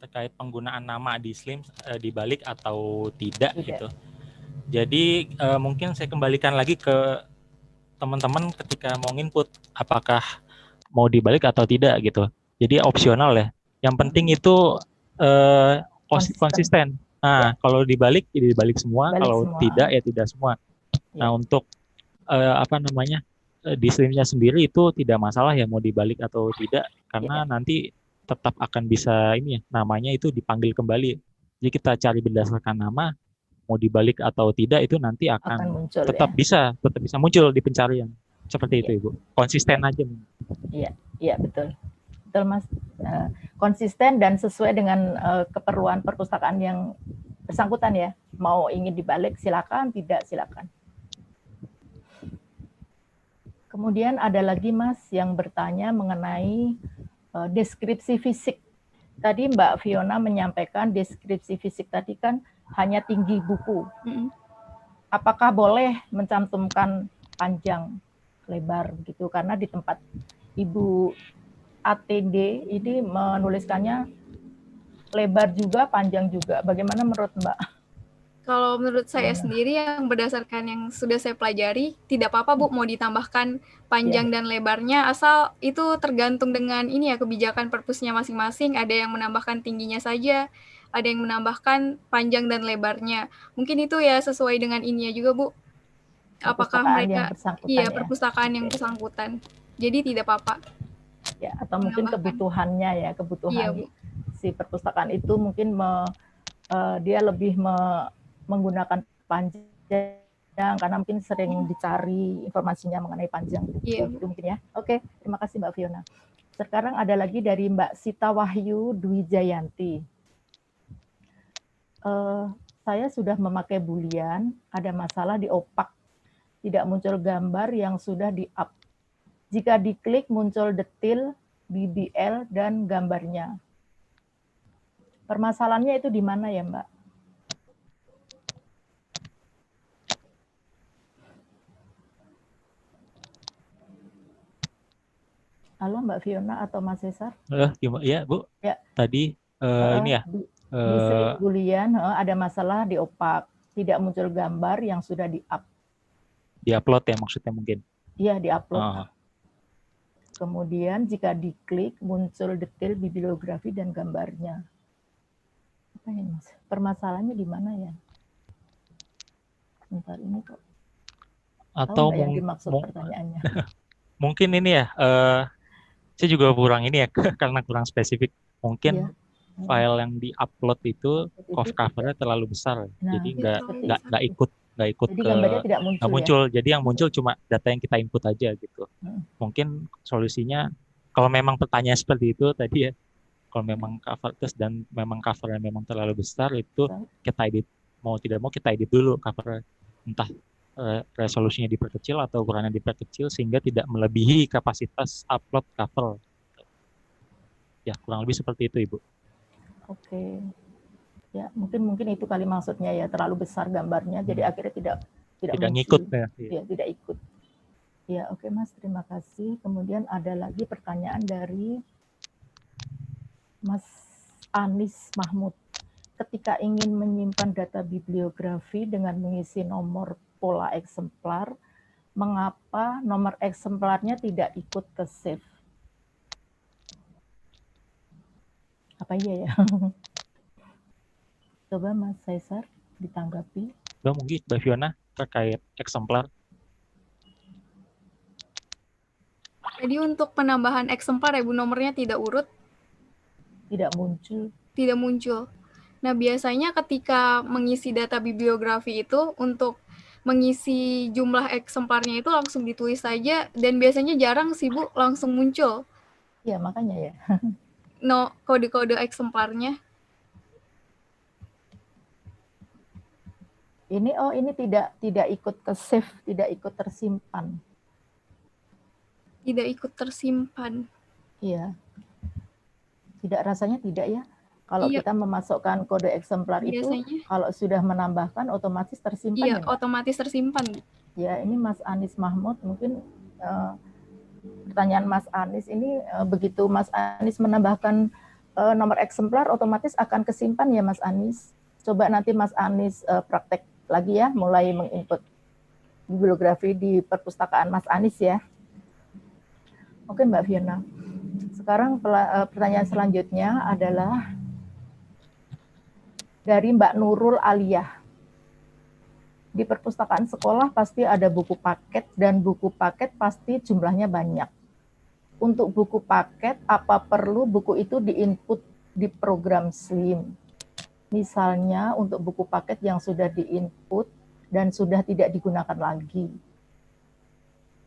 Speaker 8: Terkait penggunaan nama di Slims dibalik atau tidak gitu. Jadi mungkin saya kembalikan lagi ke teman-teman ketika mau input apakah mau dibalik atau tidak gitu. Jadi opsional ya. Yang penting itu konsisten. Nah, kalau dibalik ya dibalik semua, kalau tidak ya tidak semua. Nah, untuk di streamnya sendiri itu tidak masalah ya mau dibalik atau tidak, karena nanti tetap akan bisa namanya itu dipanggil kembali. Jadi kita cari berdasarkan nama, mau dibalik atau tidak itu nanti akan muncul, tetap bisa muncul di pencarian. Seperti itu Ibu. Konsisten aja.
Speaker 5: Iya betul. Betul Mas. Konsisten dan sesuai dengan keperluan perpustakaan yang bersangkutan ya. Mau ingin dibalik silakan, tidak silakan. Kemudian ada lagi Mas yang bertanya mengenai deskripsi fisik. Tadi Mbak Fiona menyampaikan deskripsi fisik tadi kan hanya tinggi buku. Apakah boleh mencantumkan panjang, lebar gitu? Karena di tempat Ibu ATD ini menuliskannya lebar juga, panjang juga. Bagaimana menurut Mbak?
Speaker 7: Kalau menurut saya sendiri yang berdasarkan yang sudah saya pelajari, tidak apa-apa Bu mau ditambahkan panjang dan lebarnya, asal itu tergantung dengan kebijakan perpusnya masing-masing. Ada yang menambahkan tingginya saja, ada yang menambahkan panjang dan lebarnya. Mungkin itu ya sesuai dengan juga Bu. Apakah mereka perpustakaan yang bersangkutan. Jadi tidak apa-apa.
Speaker 5: Ya, atau mungkin kebutuhannya ya, kebutuhan si perpustakaan itu mungkin dia lebih menggunakan panjang karena mungkin sering dicari informasinya mengenai panjang gitu mungkin ya. Oke, terima kasih Mbak Fiona. Sekarang ada lagi dari Mbak Sita Wahyu Dwi Jayanti. Saya sudah memakai Boolean, ada masalah di opak, tidak muncul gambar yang sudah di-up. Jika diklik muncul detil, BBL dan gambarnya. Permasalahannya itu di mana ya Mbak? Halo Mbak Fiona atau Mas Cesar?
Speaker 8: Ya Bu. Ya. Tadi
Speaker 5: di slide Boolean ada masalah di opak, tidak muncul gambar yang sudah di-up.
Speaker 8: Di-upload ya maksudnya mungkin?
Speaker 5: Iya, di-upload. Kemudian jika diklik muncul detail bibliografi dan gambarnya. Apa ini Mas? Permasalahannya di mana ya? Bentar ini kok.
Speaker 8: Atau
Speaker 5: yang dimaksud pertanyaannya?
Speaker 8: Mungkin ini ya. Saya juga kurang karena kurang spesifik. Mungkin file yang di-upload itu covernya terlalu besar, jadi nggak ikut nggak muncul. Jadi yang muncul cuma data yang kita input aja gitu. Mungkin solusinya kalau memang pertanyaan seperti itu tadi ya, kalau memang cover test dan memang covernya memang terlalu besar itu kita edit, mau tidak mau kita edit dulu covernya, entah resolusinya diperkecil atau ukurannya diperkecil sehingga tidak melebihi kapasitas upload cover. Ya, kurang lebih seperti itu, Ibu.
Speaker 5: Oke. Ya, mungkin itu kali maksudnya ya, terlalu besar gambarnya jadi akhirnya tidak
Speaker 8: ngikut ya.
Speaker 5: Ya, tidak ikut. Ya, oke Mas, terima kasih. Kemudian ada lagi pertanyaan dari Mas Anis Mahmud. Ketika ingin menyimpan data bibliografi dengan mengisi nomor pola eksemplar, mengapa nomor eksemplarnya tidak ikut ke save? Apa iya ya? Coba Mas Cesar ditanggapi.
Speaker 8: Mungkin Mbak Fiona terkait eksemplar.
Speaker 7: Jadi untuk penambahan eksemplar Bu nomornya tidak urut?
Speaker 5: Tidak muncul.
Speaker 7: Tidak muncul. Nah biasanya ketika mengisi data bibliografi itu untuk mengisi jumlah eksemplarnya itu langsung ditulis saja dan biasanya jarang sih Bu langsung muncul.
Speaker 5: Ya makanya ya.
Speaker 7: Kode-kode eksemplarnya.
Speaker 5: Ini tidak ikut ke save, tidak ikut tersimpan.
Speaker 7: Tidak ikut tersimpan.
Speaker 5: Iya. Tidak, rasanya tidak ya. Kalau kita memasukkan kode eksemplar
Speaker 7: biasanya,
Speaker 5: itu, kalau sudah menambahkan otomatis tersimpan.
Speaker 7: Iya, ya, otomatis tersimpan.
Speaker 5: Ya, ini Mas Anis Mahmud, mungkin pertanyaan Mas Anis ini begitu Mas Anis menambahkan nomor eksemplar, otomatis akan kesimpan ya Mas Anis. Coba nanti Mas Anis praktek lagi ya, mulai menginput bibliografi di perpustakaan Mas Anis ya. Oke Mbak Fiona. Sekarang pertanyaan selanjutnya adalah dari Mbak Nurul Aliyah. Di perpustakaan sekolah pasti ada buku paket dan buku paket pasti jumlahnya banyak. Untuk buku paket, apa perlu buku itu diinput di program SLIM? Misalnya untuk buku paket yang sudah diinput dan sudah tidak digunakan lagi.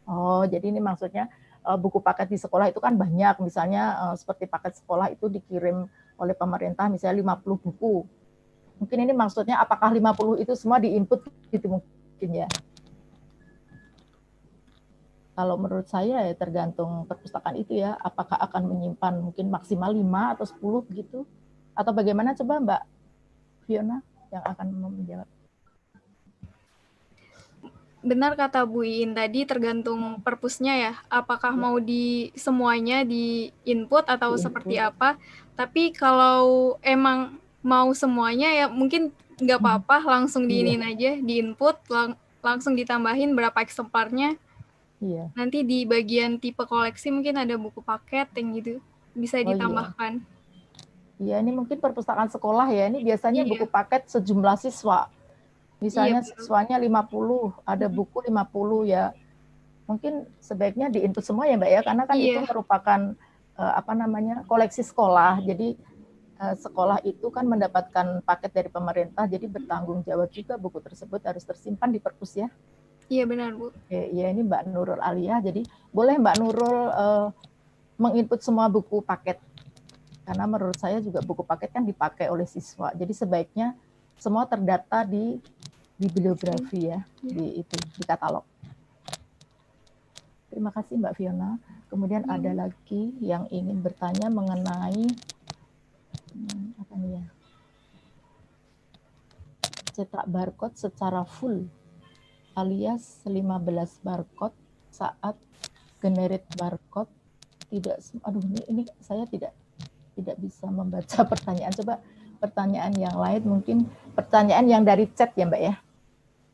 Speaker 5: Oh, jadi ini maksudnya buku paket di sekolah itu kan banyak. Misalnya seperti paket sekolah itu dikirim oleh pemerintah misalnya 50 buku. Mungkin ini maksudnya apakah 50 itu semua diinput gitu mungkin ya. Kalau menurut saya ya tergantung perpustakaan itu ya, apakah akan menyimpan mungkin maksimal 5 atau 10 begitu. Atau bagaimana coba Mbak Fiona yang akan menjawab.
Speaker 7: Benar kata Bu Iin tadi, tergantung perpusnya ya. Apakah mau di semuanya di input atau seperti apa. Tapi kalau emang mau semuanya ya mungkin nggak apa-apa, langsung diinin aja, di input, langsung ditambahin berapa eksemplarnya.
Speaker 5: Iya.
Speaker 7: Nanti di bagian tipe koleksi mungkin ada buku paket yang gitu, bisa ditambahkan.
Speaker 5: Iya, ini mungkin perpustakaan sekolah ya, ini biasanya buku paket sejumlah siswa. Misalnya siswanya 50, ada buku 50 ya. Mungkin sebaiknya di-input semua ya Mbak ya, karena kan itu merupakan koleksi sekolah. Jadi sekolah itu kan mendapatkan paket dari pemerintah, jadi bertanggung jawab juga buku tersebut harus tersimpan di perpus ya.
Speaker 7: Iya benar Bu.
Speaker 5: Ya ini Mbak Nurul Aliyah, jadi boleh Mbak Nurul menginput semua buku paket. Karena menurut saya juga buku paket kan dipakai oleh siswa, jadi sebaiknya semua terdata di bibliografi ya, di katalog. Terima kasih Mbak Fiona. Kemudian ada lagi yang ingin bertanya mengenai apa nih ya? Cetak barcode secara full alias 15 barcode saat generate barcode tidak, aduh ini saya tidak bisa membaca pertanyaan. Coba pertanyaan yang lain, mungkin pertanyaan yang dari chat ya Mbak ya.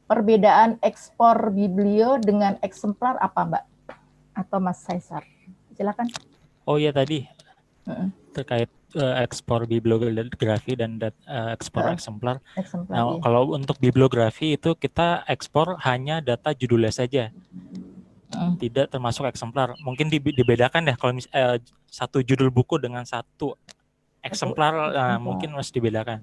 Speaker 5: Perbedaan ekspor biblio dengan eksemplar apa Mbak? Atau Mas Caesar? Silakan.
Speaker 8: Oh iya tadi terkait ekspor bibliografi dan ekspor eksemplar. Nah, kalau untuk bibliografi itu kita ekspor hanya data judulnya saja. Tidak termasuk eksemplar. Mungkin dibedakan ya kalau satu judul buku dengan satu eksemplar mungkin harus dibedakan.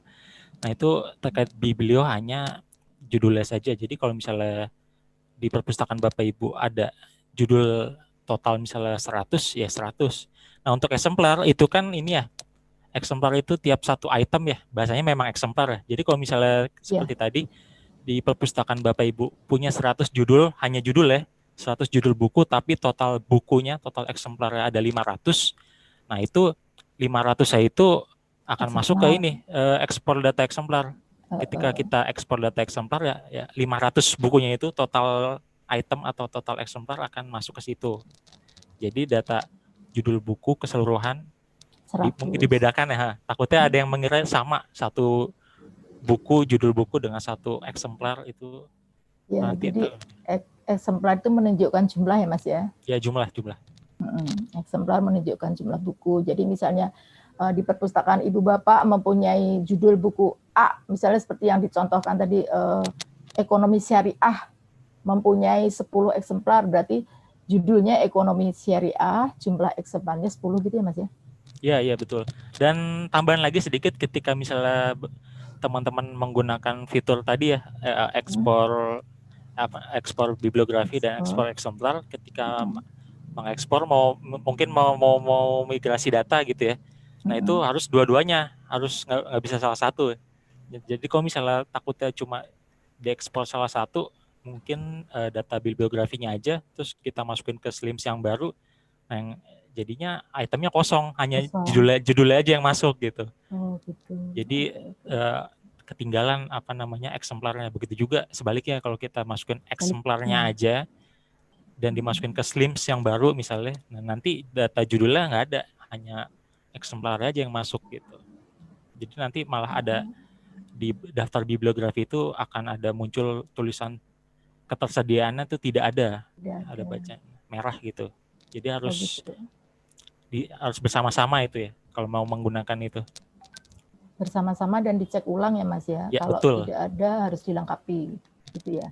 Speaker 8: Nah, itu terkait biblio hanya judulnya saja. Jadi kalau misalnya di perpustakaan Bapak Ibu ada judul total misalnya 100 ya 100. Nah, untuk eksemplar itu kan ini ya, eksemplar itu tiap satu item ya, bahasanya memang eksemplar ya. Jadi kalau misalnya seperti tadi di perpustakaan Bapak Ibu punya 100 judul, hanya judul ya, 100 judul buku tapi total bukunya, total eksemplarnya ada 500. Nah, itu 500 itu akan masuk ke ini ekspor data eksemplar. Ketika kita ekspor data eksemplar ya 500 bukunya itu total item atau total eksemplar akan masuk ke situ. Jadi data judul buku keseluruhan mungkin dibedakan ya. Takutnya ada yang mengira sama satu buku, judul buku dengan satu eksemplar itu.
Speaker 5: Ya, jadi eksemplar itu menunjukkan jumlah ya Mas ya?
Speaker 8: Ya, jumlah.
Speaker 5: Eksemplar menunjukkan jumlah buku. Jadi misalnya di perpustakaan Ibu Bapak mempunyai judul buku A, misalnya seperti yang dicontohkan tadi, ekonomi syariah, mempunyai 10 eksemplar, berarti judulnya ekonomi syariah, jumlah eksemplarnya 10 gitu ya Mas ya?
Speaker 8: Iya betul. Dan tambahan lagi sedikit ketika misalnya teman-teman menggunakan fitur tadi ya, ekspor bibliografi dan ekspor eksemplar, ketika mengekspor mungkin mau migrasi data gitu ya. Nah, itu harus dua-duanya, harus nggak bisa salah satu. Jadi kalau misalnya takutnya cuma diekspor salah satu, mungkin data bibliografinya aja, terus kita masukin ke SLIMS yang baru, nah yang jadinya itemnya kosong, hanya judulnya aja yang masuk gitu.
Speaker 5: Gitu.
Speaker 8: Jadi ketinggalan eksemplarnya. Begitu juga sebaliknya kalau kita masukin eksemplarnya aja dan dimasukin ke SLIMS yang baru misalnya, nah nanti data judulnya nggak ada, hanya eksemplar aja yang masuk gitu. Jadi nanti malah ada di daftar bibliografi itu akan ada muncul tulisan ketersediaannya tuh tidak ada
Speaker 5: Tidak
Speaker 8: baca merah gitu. Jadi harus
Speaker 5: gitu.
Speaker 8: harus bersama-sama itu ya kalau mau menggunakan itu.
Speaker 5: Bersama-sama dan dicek ulang ya Mas ya.
Speaker 8: Ya,
Speaker 5: Kalau
Speaker 8: betul.
Speaker 5: tidak ada harus dilengkapi gitu ya.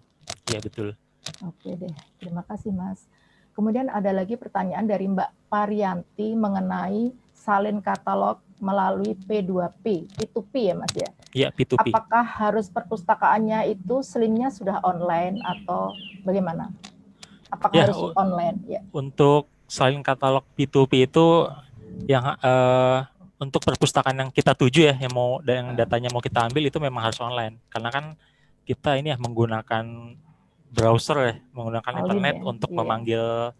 Speaker 8: Iya, betul.
Speaker 5: Oke deh, terima kasih Mas. Kemudian ada lagi pertanyaan dari Mbak Parianti mengenai salin katalog melalui P2P, P2P ya Mas ya.
Speaker 8: Iya, P2P.
Speaker 5: Apakah harus perpustakaannya itu selimnya sudah online atau bagaimana? Apakah
Speaker 8: Ya,
Speaker 5: harus online? Ya.
Speaker 8: Untuk salin katalog P2P itu yang untuk perpustakaan yang kita tuju ya, yang datanya mau kita ambil itu memang harus online. Karena kan kita ini ya menggunakan browser ya, menggunakan internet untuk memanggil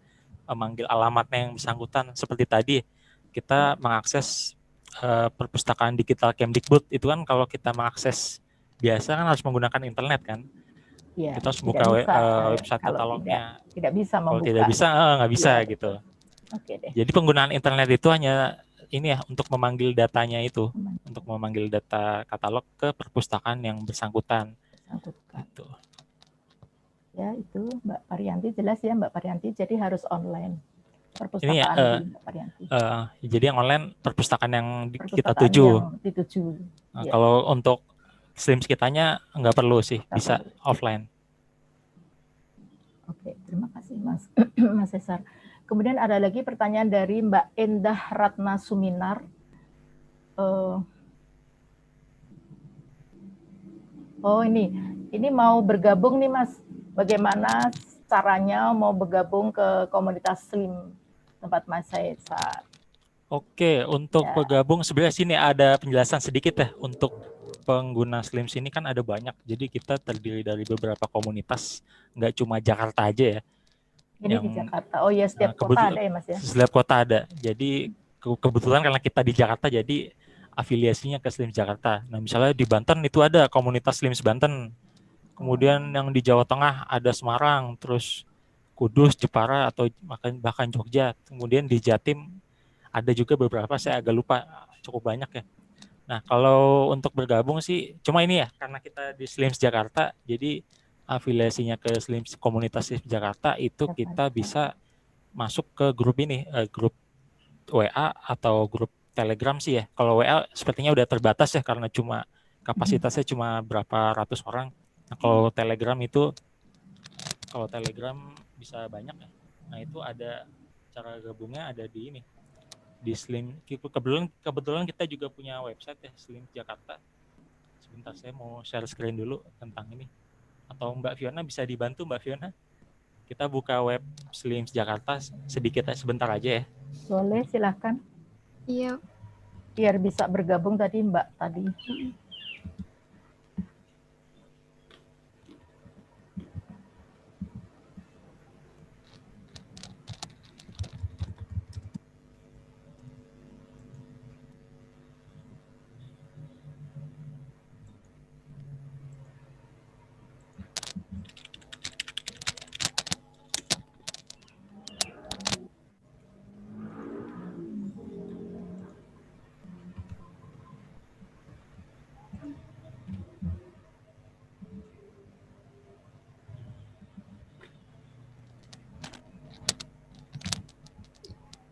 Speaker 8: alamatnya yang bersangkutan. Seperti tadi kita mengakses perpustakaan digital Kemdikbud itu kan kalau kita mengakses biasa kan harus menggunakan internet kan.
Speaker 5: Ya,
Speaker 8: kita harus buka website katalognya.
Speaker 5: Tidak bisa membuka.
Speaker 8: Kalau tidak bisa nggak bisa gitu.
Speaker 5: Oke deh.
Speaker 8: Jadi penggunaan internet itu hanya ini ya untuk memanggil datanya itu, untuk memanggil data katalog ke perpustakaan yang bersangkutan. Gitu.
Speaker 5: Ya itu Mbak Parianti jelas ya Mbak Parianti. Jadi harus online perpustakaan
Speaker 8: ini
Speaker 5: Mbak Parianti.
Speaker 8: Jadi yang online perpustakaan yang kita tuju.
Speaker 5: Ya.
Speaker 8: Kalau untuk SLIMS kitanya nggak perlu sih, bisa offline.
Speaker 5: Oke, terima kasih Mas Mas Cesar. Kemudian ada lagi pertanyaan dari Mbak Endah Ratna Suminar. Ini mau bergabung nih Mas. Bagaimana caranya mau bergabung ke komunitas SLIM tempat Mas Cesar?
Speaker 8: Oke, untuk bergabung sebenarnya sini ada penjelasan sedikit ya. Untuk pengguna SLIMS ini kan ada banyak. Jadi kita terdiri dari beberapa komunitas, nggak cuma Jakarta aja ya.
Speaker 5: Ini di Jakarta. Oh ya, setiap kota ada ya Mas ya?
Speaker 8: Setiap kota ada. Jadi kebetulan karena kita di Jakarta jadi afiliasinya ke SLIMS Jakarta. Nah misalnya di Banten itu ada komunitas SLIMS Banten. Kemudian yang di Jawa Tengah ada Semarang, terus Kudus, Jepara, atau bahkan Jogja. Kemudian di Jatim ada juga beberapa, saya agak lupa, cukup banyak ya. Nah kalau untuk bergabung sih cuma ini ya, karena kita di SLIMS Jakarta, jadi afiliasinya ke SLIMS komunitas SLIMS Jakarta itu kita bisa masuk ke grup ini, grup WA atau grup Telegram sih ya. Kalau WA sepertinya udah terbatas ya karena cuma kapasitasnya cuma berapa ratus orang. Nah kalau Telegram bisa banyak ya. Nah itu ada cara gabungnya ada di ini, di SLIM. Kebetulan kita juga punya website ya, SLIMS Jakarta. Sebentar saya mau share screen dulu tentang ini. Atau Mbak Fiona bisa dibantu Mbak Fiona? Kita buka web SLIMS Jakarta sedikit sebentar aja ya.
Speaker 5: Boleh, silakan.
Speaker 7: Iya.
Speaker 5: Biar bisa bergabung tadi Mbak tadi.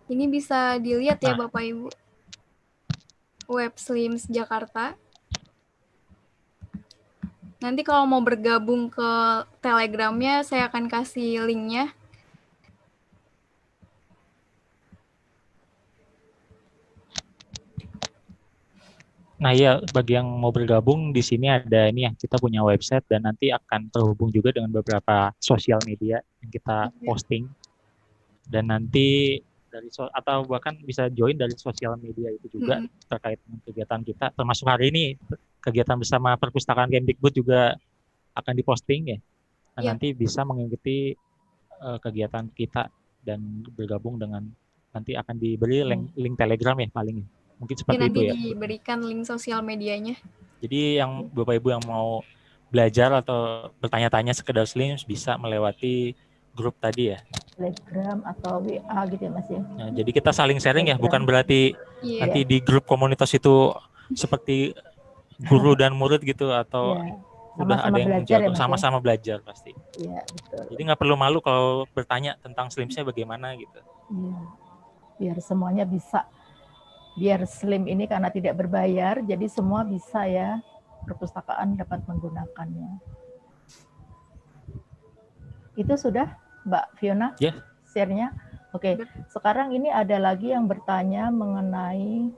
Speaker 7: Ini bisa dilihat ya Bapak Ibu. Web SLIMS Jakarta. Nanti kalau mau bergabung ke Telegramnya, saya akan kasih linknya.
Speaker 8: Nah ya, bagi yang mau bergabung di sini ada ini ya, kita punya website dan nanti akan terhubung juga dengan beberapa sosial media yang kita posting. Dan nanti atau bahkan bisa join dari sosial media itu juga terkait dengan kegiatan kita. Termasuk hari ini kegiatan bersama perpustakaan Kemdikbud juga akan diposting ya. Nah, nanti bisa mengikuti kegiatan kita dan bergabung dengan, nanti akan diberi link Telegram ya paling. Mungkin seperti itu ya.
Speaker 7: Nanti diberikan link sosial medianya.
Speaker 8: Jadi yang Bapak Ibu yang mau belajar atau bertanya-tanya sekedar SLIMS bisa melewati grup tadi ya.
Speaker 5: Telegram atau WA gitu ya Mas ya.
Speaker 8: Nah, jadi kita saling sharing ya, bukan berarti nanti di grup komunitas itu seperti guru dan murid gitu atau udah
Speaker 5: Sama-sama
Speaker 8: ada yang
Speaker 5: belajar ya,
Speaker 8: jago,
Speaker 5: Mas, ya?
Speaker 8: sama-sama belajar pasti.
Speaker 5: Iya, betul.
Speaker 8: Jadi nggak perlu malu kalau bertanya tentang Slimsnya bagaimana gitu.
Speaker 5: Iya. Biar semuanya bisa. Biar Slim ini karena tidak berbayar, jadi semua bisa ya, perpustakaan dapat menggunakannya. Itu sudah, Mbak Fiona?
Speaker 8: Ya.
Speaker 5: Share-nya? Oke, sekarang ini ada lagi yang bertanya mengenai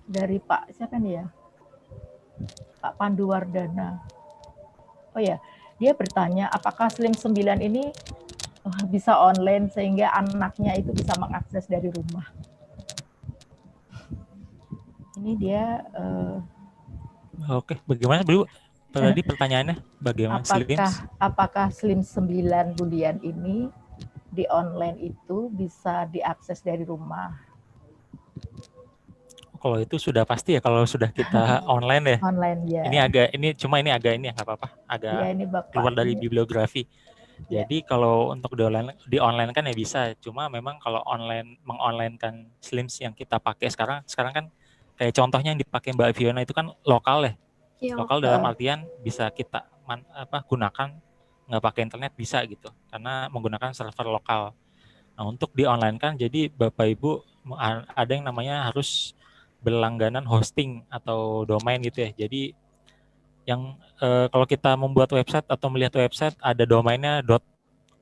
Speaker 5: dari Pak, siapa nih ya? Pak Panduwardana. Oh ya, dia bertanya apakah Slim 9 ini bisa online sehingga anaknya itu bisa mengakses dari rumah. Ini dia
Speaker 8: Oke, bagaimana Bu? Tadi pertanyaannya bagaimana
Speaker 5: apakah Slim 9 bulian ini di online itu bisa diakses dari rumah?
Speaker 8: Kalau itu sudah pasti ya kalau sudah kita online ya.
Speaker 5: Online ya.
Speaker 8: Ini agak nggak apa-apa, agak
Speaker 5: ya, ini Bapak
Speaker 8: keluar dari
Speaker 5: ini.
Speaker 8: bibliografi.
Speaker 5: Ya.
Speaker 8: Jadi kalau untuk di online kan ya bisa, cuma memang kalau mengonlinekan Slims yang kita pakai sekarang kan kayak contohnya yang dipakai Mbak Fiona itu kan lokal ya. Lokal dalam artian bisa kita gunakan nggak pakai internet bisa gitu, karena menggunakan server lokal. Nah untuk di online kan jadi Bapak Ibu ada yang namanya harus berlangganan hosting atau domain gitu ya. Jadi yang kalau kita membuat website atau melihat website ada domainnya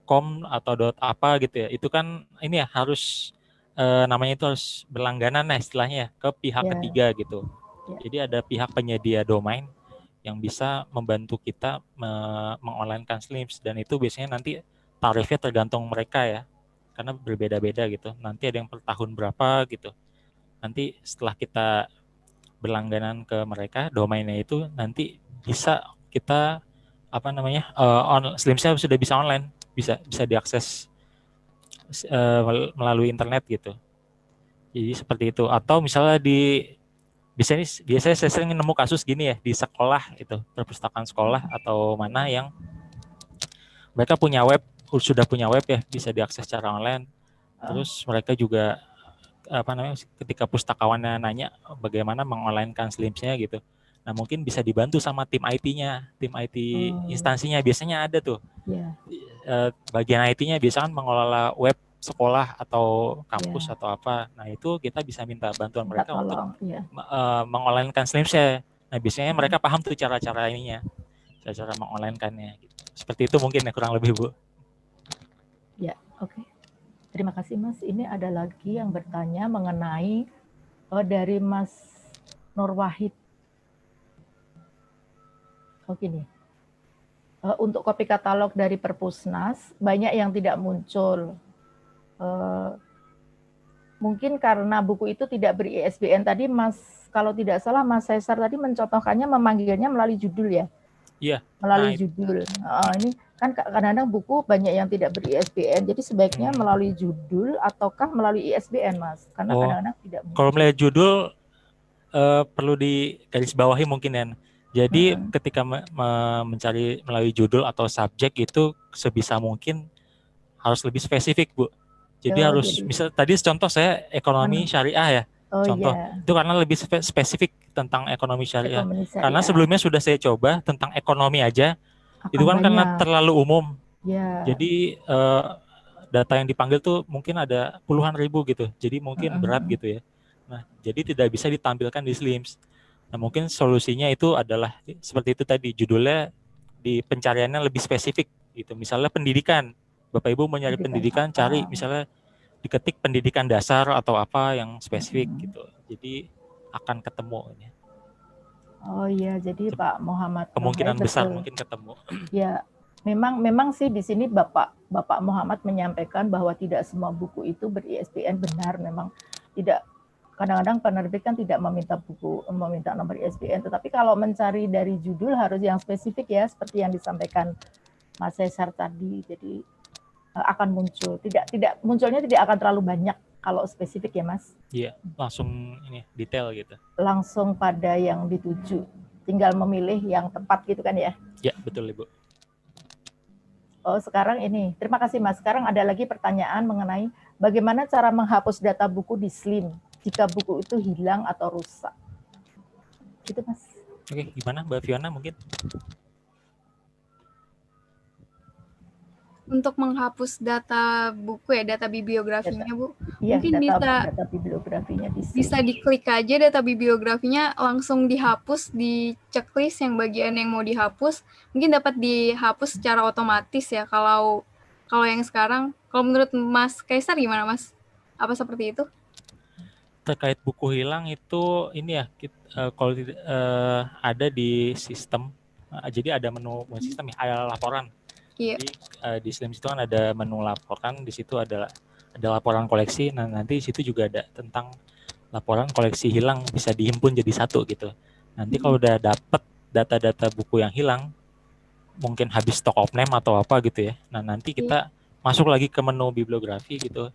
Speaker 8: .com atau .apa gitu ya, itu kan ini ya harus namanya itu harus berlangganan nah istilahnya ke pihak ketiga gitu. Jadi ada pihak penyedia domain yang bisa membantu kita mengonlinekan Slims, dan itu biasanya nanti tarifnya tergantung mereka ya, karena berbeda-beda gitu. Nanti ada yang per tahun berapa gitu. Nanti setelah kita berlangganan ke mereka domainnya itu nanti bisa kita Slimsnya sudah bisa online, bisa diakses melalui internet gitu. Jadi seperti itu. Atau misalnya biasanya saya sering nemu kasus gini ya di sekolah itu, perpustakaan sekolah atau mana yang mereka sudah punya web ya, bisa diakses secara online. Terus mereka juga ketika pustakawannya nanya bagaimana mengonlinekan Slimsnya gitu. Nah mungkin bisa dibantu sama tim IT-nya, tim IT instansinya biasanya ada tuh. Bagian IT-nya biasanya kan mengelola web sekolah atau kampus atau apa. Nah itu kita bisa minta bantuan mereka untuk mengonlinekan Slimsnya. Nah biasanya mereka paham tuh cara-cara ininya, cara-cara mengonlinekannya. Gitu. Seperti itu mungkin ya kurang lebih Bu.
Speaker 5: Ya, oke. Terima kasih Mas. Ini ada lagi yang bertanya mengenai dari Mas Nur Wahid. Gini. Untuk kopi katalog dari Perpusnas banyak yang tidak muncul. Mungkin karena buku itu tidak ber-ISBN. Tadi Mas, kalau tidak salah Mas Cesar tadi mencontohkannya memanggilnya melalui judul ya?
Speaker 8: Iya.
Speaker 5: Melalui judul. Ini kan kadang-kadang buku banyak yang tidak ber-ISBN, jadi sebaiknya melalui judul ataukah melalui ISBN, Mas? Karena kadang-kadang tidak muncul.
Speaker 8: Kalau melihat judul perlu digarisbawahi mungkin ya. Jadi ketika mencari melalui judul atau subjek itu sebisa mungkin harus lebih spesifik, Bu. Jadi misal tadi contoh saya ekonomi syariah ya. Contoh itu karena lebih spesifik tentang ekonomi syariah. Karena sebelumnya sudah saya coba tentang ekonomi aja. Itu kan karena terlalu umum. Jadi data yang dipanggil tuh mungkin ada puluhan ribu gitu. Jadi mungkin berat gitu ya. Nah, jadi tidak bisa ditampilkan di Slims. Nah, mungkin solusinya itu adalah seperti itu tadi, judulnya di pencariannya lebih spesifik gitu. Misalnya pendidikan. Bapak Ibu mau nyari pendidikan, cari misalnya diketik pendidikan dasar atau apa yang spesifik gitu. Jadi akan ketemu ini.
Speaker 5: Oh iya, jadi Pak Muhammad
Speaker 8: kemungkinan besar mungkin ketemu.
Speaker 5: Ya, memang sih di sini Bapak Muhammad menyampaikan bahwa tidak semua buku itu ber-ISBN, benar, memang tidak. Kadang-kadang penerbit kan tidak meminta nomor ISBN, tetapi kalau mencari dari judul harus yang spesifik ya, seperti yang disampaikan Mas Cesar tadi. Jadi akan muncul, munculnya tidak akan terlalu banyak kalau spesifik ya Mas.
Speaker 8: Iya, langsung ini detail gitu.
Speaker 5: Langsung pada yang dituju, tinggal memilih yang tepat gitu kan ya?
Speaker 8: Ya, betul Ibu.
Speaker 5: Oh, sekarang ini, terima kasih Mas. Sekarang ada lagi pertanyaan mengenai bagaimana cara menghapus data buku di Slim jika buku itu hilang atau rusak. Gitu Mas.
Speaker 8: Oke, gimana Mbak Fiona mungkin?
Speaker 7: Untuk menghapus data buku ya, data bibliografinya Bu,
Speaker 5: Iya,
Speaker 7: mungkin
Speaker 5: data bibliografinya
Speaker 7: bisa diklik aja data bibliografinya langsung dihapus di checklist yang bagian yang mau dihapus, mungkin dapat dihapus secara otomatis ya. Kalau yang sekarang, kalau menurut Mas Kaisar gimana Mas? Apa seperti itu?
Speaker 8: Terkait buku hilang itu ini ya, kalau ada di sistem, jadi ada menu sistem ya, ada laporan.
Speaker 7: Iya.
Speaker 8: Jadi di SLIM itu kan ada menu laporan, di situ ada laporan koleksi. Nah, nanti di situ juga ada tentang laporan koleksi hilang, bisa dihimpun jadi satu gitu. Nanti kalau udah dapet data-data buku yang hilang, mungkin habis stock of name atau apa gitu ya. Nah, nanti kita masuk lagi ke menu bibliografi gitu.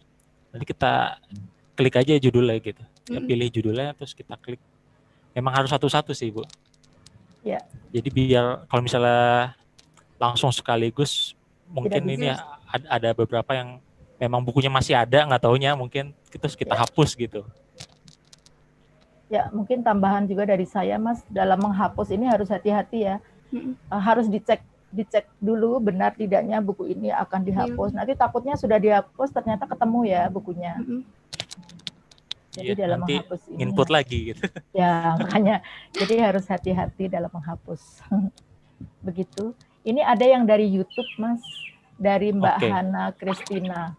Speaker 8: Nanti kita klik aja judulnya gitu. Ya, pilih judulnya terus kita klik. Memang harus satu-satu sih, Bu.
Speaker 5: Ya.
Speaker 8: Jadi biar kalau misalnya langsung sekaligus mungkin ini ada beberapa yang memang bukunya masih ada, nggak taunya mungkin kita hapus gitu.
Speaker 5: Ya, mungkin tambahan juga dari saya Mas, dalam menghapus ini harus hati-hati ya. Harus dicek dulu benar tidaknya buku ini akan dihapus. Nanti takutnya sudah dihapus ternyata ketemu ya bukunya. Jadi dalam
Speaker 8: nanti
Speaker 5: menghapus ini
Speaker 8: input lagi gitu.
Speaker 5: Ya, makanya jadi harus hati-hati dalam menghapus. Begitu. Ini ada yang dari YouTube, Mas, dari Mbak Hana Kristina.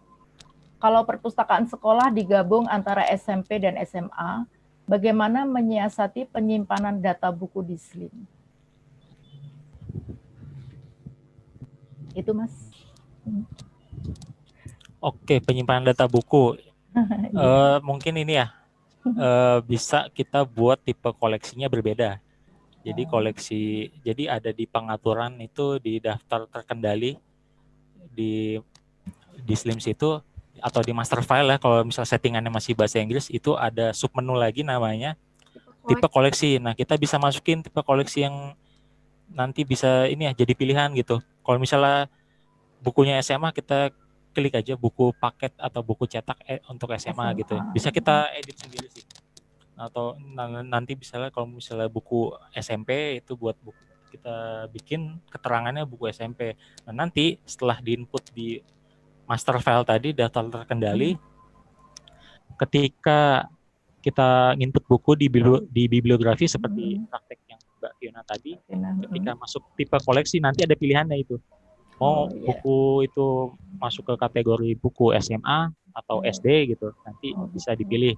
Speaker 5: Kalau perpustakaan sekolah digabung antara SMP dan SMA, bagaimana menyiasati penyimpanan data buku di SLIM? Itu, Mas.
Speaker 8: Oke, penyimpanan data buku. Mungkin ini ya, bisa kita buat tipe koleksinya berbeda. Jadi jadi ada di pengaturan itu di daftar terkendali di SLIM itu atau di master file ya, kalau misal settingannya masih bahasa Inggris itu ada submenu lagi namanya tipe koleksi. Nah, kita bisa masukin tipe koleksi yang nanti bisa ini ya jadi pilihan gitu. Kalau misalnya bukunya SMA kita klik aja buku paket atau buku cetak untuk SMA gitu. Bisa kita edit sendiri sih. Atau nanti misalnya kalau misalnya buku SMP itu buat buku kita bikin keterangannya buku SMP. Nah, nanti setelah diinput di master file tadi daftar terkendali, ketika kita input buku di bibliografi seperti praktek yang Mbak Fiona tadi, ketika masuk tipe koleksi nanti ada pilihannya itu. Mau buku itu masuk ke kategori buku SMA atau SD gitu, nanti bisa dipilih.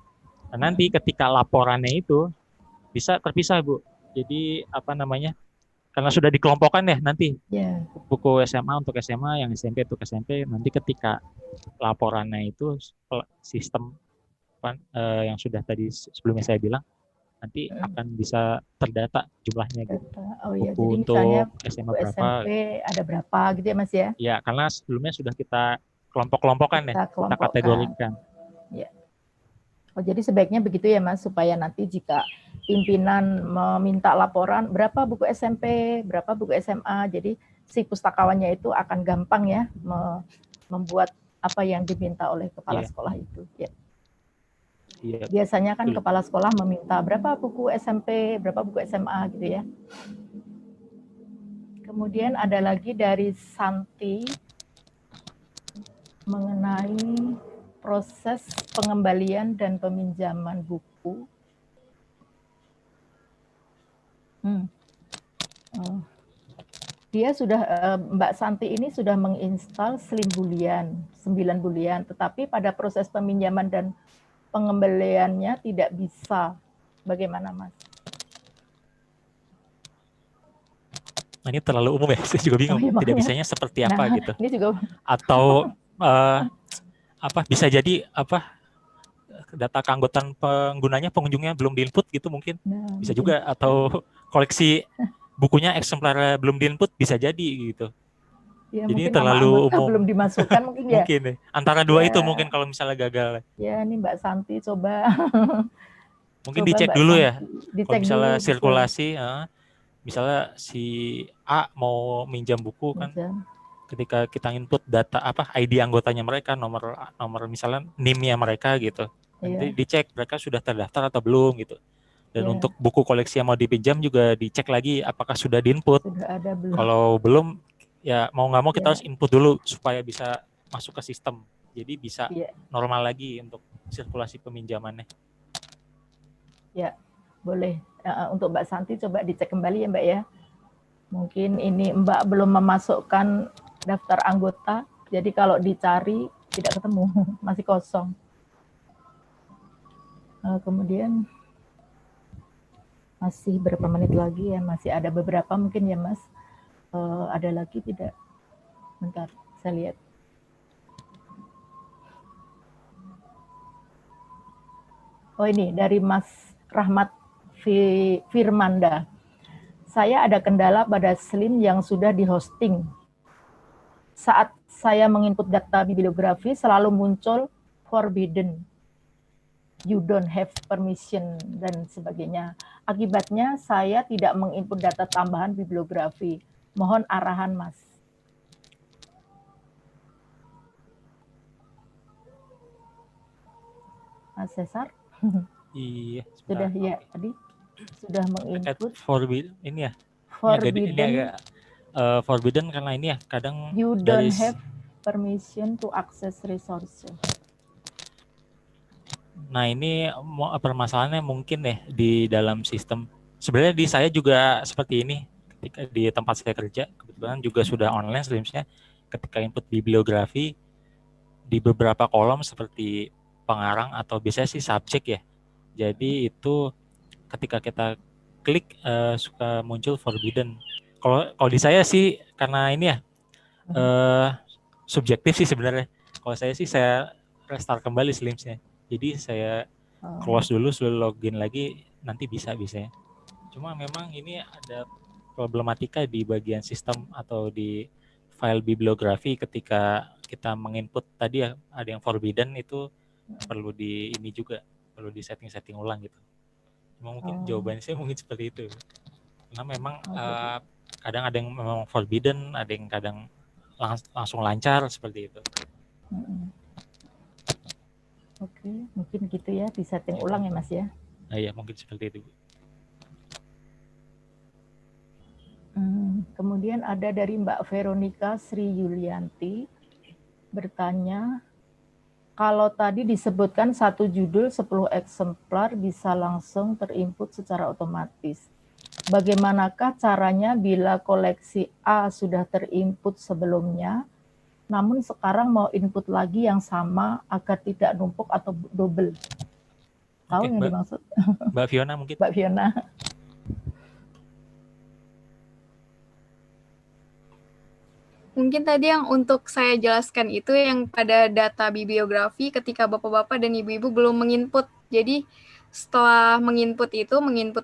Speaker 8: Nah, nanti ketika laporannya itu bisa terpisah, Bu. Jadi karena sudah dikelompokkan ya nanti buku SMA untuk SMA, yang SMP untuk SMP. Nanti ketika laporannya itu sistem yang sudah tadi sebelumnya saya bilang, nanti akan bisa terdata jumlahnya gitu. Buku
Speaker 5: jadi
Speaker 8: untuk SMA berapa?
Speaker 5: SMP ada berapa gitu ya Mas ya?
Speaker 8: Ya, karena sebelumnya sudah kita kelompok-kelompokkan ya, kita kategorikan.
Speaker 5: Ya. Oh, jadi sebaiknya begitu ya Mas, supaya nanti jika pimpinan meminta laporan berapa buku SMP, berapa buku SMA, jadi si pustakawannya itu akan gampang ya membuat apa yang diminta oleh kepala sekolah itu. Ya. Biasanya kan kepala sekolah meminta berapa buku SMP, berapa buku SMA gitu ya. Kemudian ada lagi dari Santi mengenai proses pengembalian dan peminjaman buku. Dia sudah, Mbak Santi ini sudah menginstal SLIM Boolean, 9 Boolean, tetapi pada proses peminjaman dan pengembaliannya tidak bisa. Bagaimana, Mas?
Speaker 8: Nah, ini terlalu umum ya, saya juga bingung. Tidak bisanya seperti apa gitu.
Speaker 5: Ini juga...
Speaker 8: Atau bisa jadi data keanggotaan pengunjungnya belum diinput gitu mungkin. Bisa juga, atau koleksi bukunya eksemplar belum diinput bisa jadi gitu.
Speaker 5: Ya,
Speaker 8: jadi terlalu umum.
Speaker 5: Belum dimasukkan mungkin ya.
Speaker 8: Mungkin ya. Antara dua itu mungkin kalau misalnya gagal.
Speaker 5: Ya, ini Mbak Santi coba.
Speaker 8: Mungkin dicek dulu ya. Kalau misalnya
Speaker 5: dulu,
Speaker 8: sirkulasi, misalnya si A mau minjam buku kan. Ketika kita input data ID anggotanya mereka, nomor misalnya NIM-nya mereka gitu. Nanti dicek mereka sudah terdaftar atau belum gitu. Dan
Speaker 5: Ya.
Speaker 8: untuk buku koleksi yang mau dipinjam juga dicek lagi apakah sudah diinput.
Speaker 5: Sudah ada belum?
Speaker 8: Kalau belum, ya mau nggak mau kita
Speaker 5: Ya.
Speaker 8: harus input dulu supaya bisa masuk ke sistem. Jadi bisa
Speaker 5: Ya.
Speaker 8: normal lagi untuk sirkulasi peminjamannya.
Speaker 5: Ya, boleh. Untuk Mbak Santi coba dicek kembali ya Mbak ya. Mungkin ini Mbak belum memasukkan daftar anggota, jadi kalau dicari tidak ketemu, masih kosong. Kemudian masih berapa menit lagi ya? Masih ada beberapa mungkin ya Mas. Ada lagi tidak? Bentar, saya lihat. Oh ini dari Mas Rahmat Firmanda. Saya ada kendala pada Slim yang sudah di-hosting. Saat saya menginput data bibliografi selalu muncul forbidden, you don't have permission, dan sebagainya. Akibatnya saya tidak menginput data tambahan bibliografi. Mohon arahan Mas. Mas Cesar?
Speaker 8: Iya,
Speaker 5: Sudah
Speaker 8: sebentar.
Speaker 5: ya tadi? Sudah menginput
Speaker 8: Forbidden ini ya.
Speaker 5: forbidden,
Speaker 8: Ini agak forbidden karena ini ya kadang
Speaker 5: you
Speaker 8: dari
Speaker 5: don't have permission to access resources.
Speaker 8: Nah, ini permasalahannya mungkin deh di dalam sistem. Sebenarnya di saya juga seperti ini. Ketika di tempat saya kerja, kebetulan juga sudah online Slimsnya. Ketika input bibliografi, di beberapa kolom seperti pengarang atau biasanya sih subjek ya. Jadi itu ketika kita klik suka muncul forbidden. Kalau di saya sih karena ini ya subjektif sih sebenarnya. Kalau saya sih saya restart kembali Slimsnya. Jadi saya close dulu, sebelum login lagi, nanti bisa ya. Cuma memang ini ada problematika di bagian sistem atau di file bibliografi ketika kita menginput tadi ya, ada yang forbidden itu perlu di ini juga, perlu di setting ulang gitu. Cuma mungkin jawabannya saya mungkin seperti itu. Karena memang kadang ada yang memang forbidden, ada yang kadang langsung lancar seperti itu.
Speaker 5: Oke, mungkin gitu ya, di setting ulang ya Mas ya.
Speaker 8: Iya, mungkin seperti itu.
Speaker 5: Kemudian ada dari Mbak Veronica Sri Yulianti bertanya, kalau tadi disebutkan satu judul 10 eksemplar bisa langsung terinput secara otomatis. Bagaimanakah caranya bila koleksi A sudah terinput sebelumnya, namun sekarang mau input lagi yang sama agar tidak numpuk atau double? Tahu yang dimaksud?
Speaker 8: Mbak Fiona mungkin?
Speaker 5: Mbak Fiona.
Speaker 7: Mungkin tadi yang untuk saya jelaskan itu yang pada data bibliografi ketika bapak-bapak dan ibu-ibu belum menginput. Jadi setelah menginput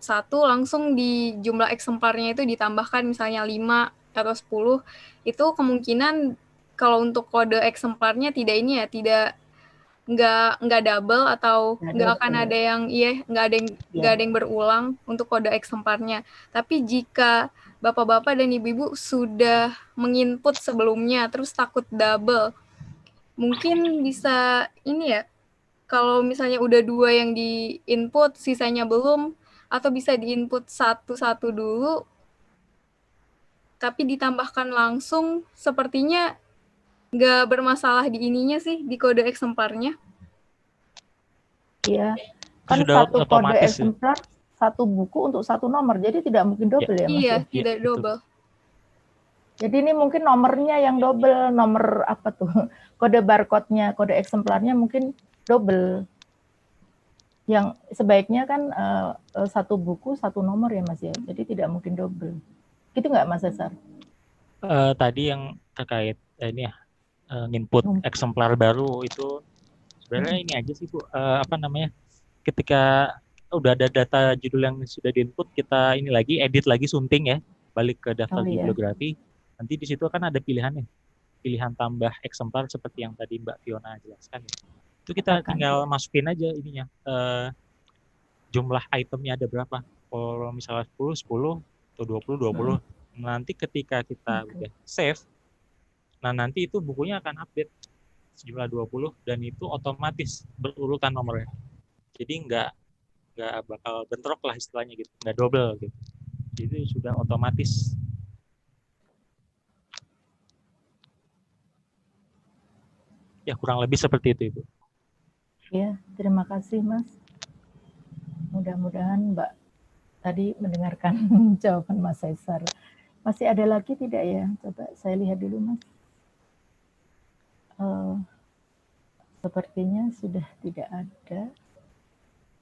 Speaker 7: satu, langsung di jumlah eksemplarnya itu ditambahkan misalnya 5 atau 10. Itu kemungkinan kalau untuk kode eksemplarnya tidak nggak double atau nggak akan ada yang nggak ada yang berulang untuk kode eksemplarnya. Tapi jika bapak-bapak dan ibu-ibu sudah menginput sebelumnya terus takut double, mungkin bisa ini ya, kalau misalnya udah 2 yang di-input sisanya belum, atau bisa di-input satu-satu dulu tapi ditambahkan langsung, sepertinya nggak bermasalah di ininya sih, di kode eksemplarnya.
Speaker 5: Iya, kan satu kode eksemplar, satu buku untuk satu nomor, jadi tidak mungkin double ya Mas?
Speaker 7: Iya, tidak double.
Speaker 5: Jadi ini mungkin nomornya yang double, nomor apa tuh, kode barcode-nya, kode eksemplarnya mungkin double. Yang sebaiknya kan satu buku, satu nomor ya Mas ya, jadi tidak mungkin double. Gitu nggak Mas Cesar?
Speaker 8: Tadi yang terkait ini ya, input eksemplar baru itu sebenarnya ini aja sih Bu, ketika udah ada data judul yang sudah diinput, kita ini lagi edit lagi, sunting ya, balik ke daftar bibliografi. Nanti di situ kan ada pilihannya, pilihan tambah eksemplar seperti yang tadi Mbak Fiona jelaskan ya. Itu kita tinggal masukin aja ininya, jumlah itemnya ada berapa. Kalau misalnya 10 atau 20. Nanti ketika kita udah save, nah nanti itu bukunya akan update sejumlah 20 dan itu otomatis berurutan nomornya. Jadi nggak nggak bakal bentrok lah istilahnya gitu, nggak double gitu. Jadi sudah otomatis. Ya kurang lebih seperti itu Ibu.
Speaker 5: Ya, terima kasih Mas. Mudah-mudahan Mbak tadi mendengarkan jawaban Mas Caesar. Masih ada lagi tidak ya? Coba saya lihat dulu Mas. Sepertinya sudah tidak ada.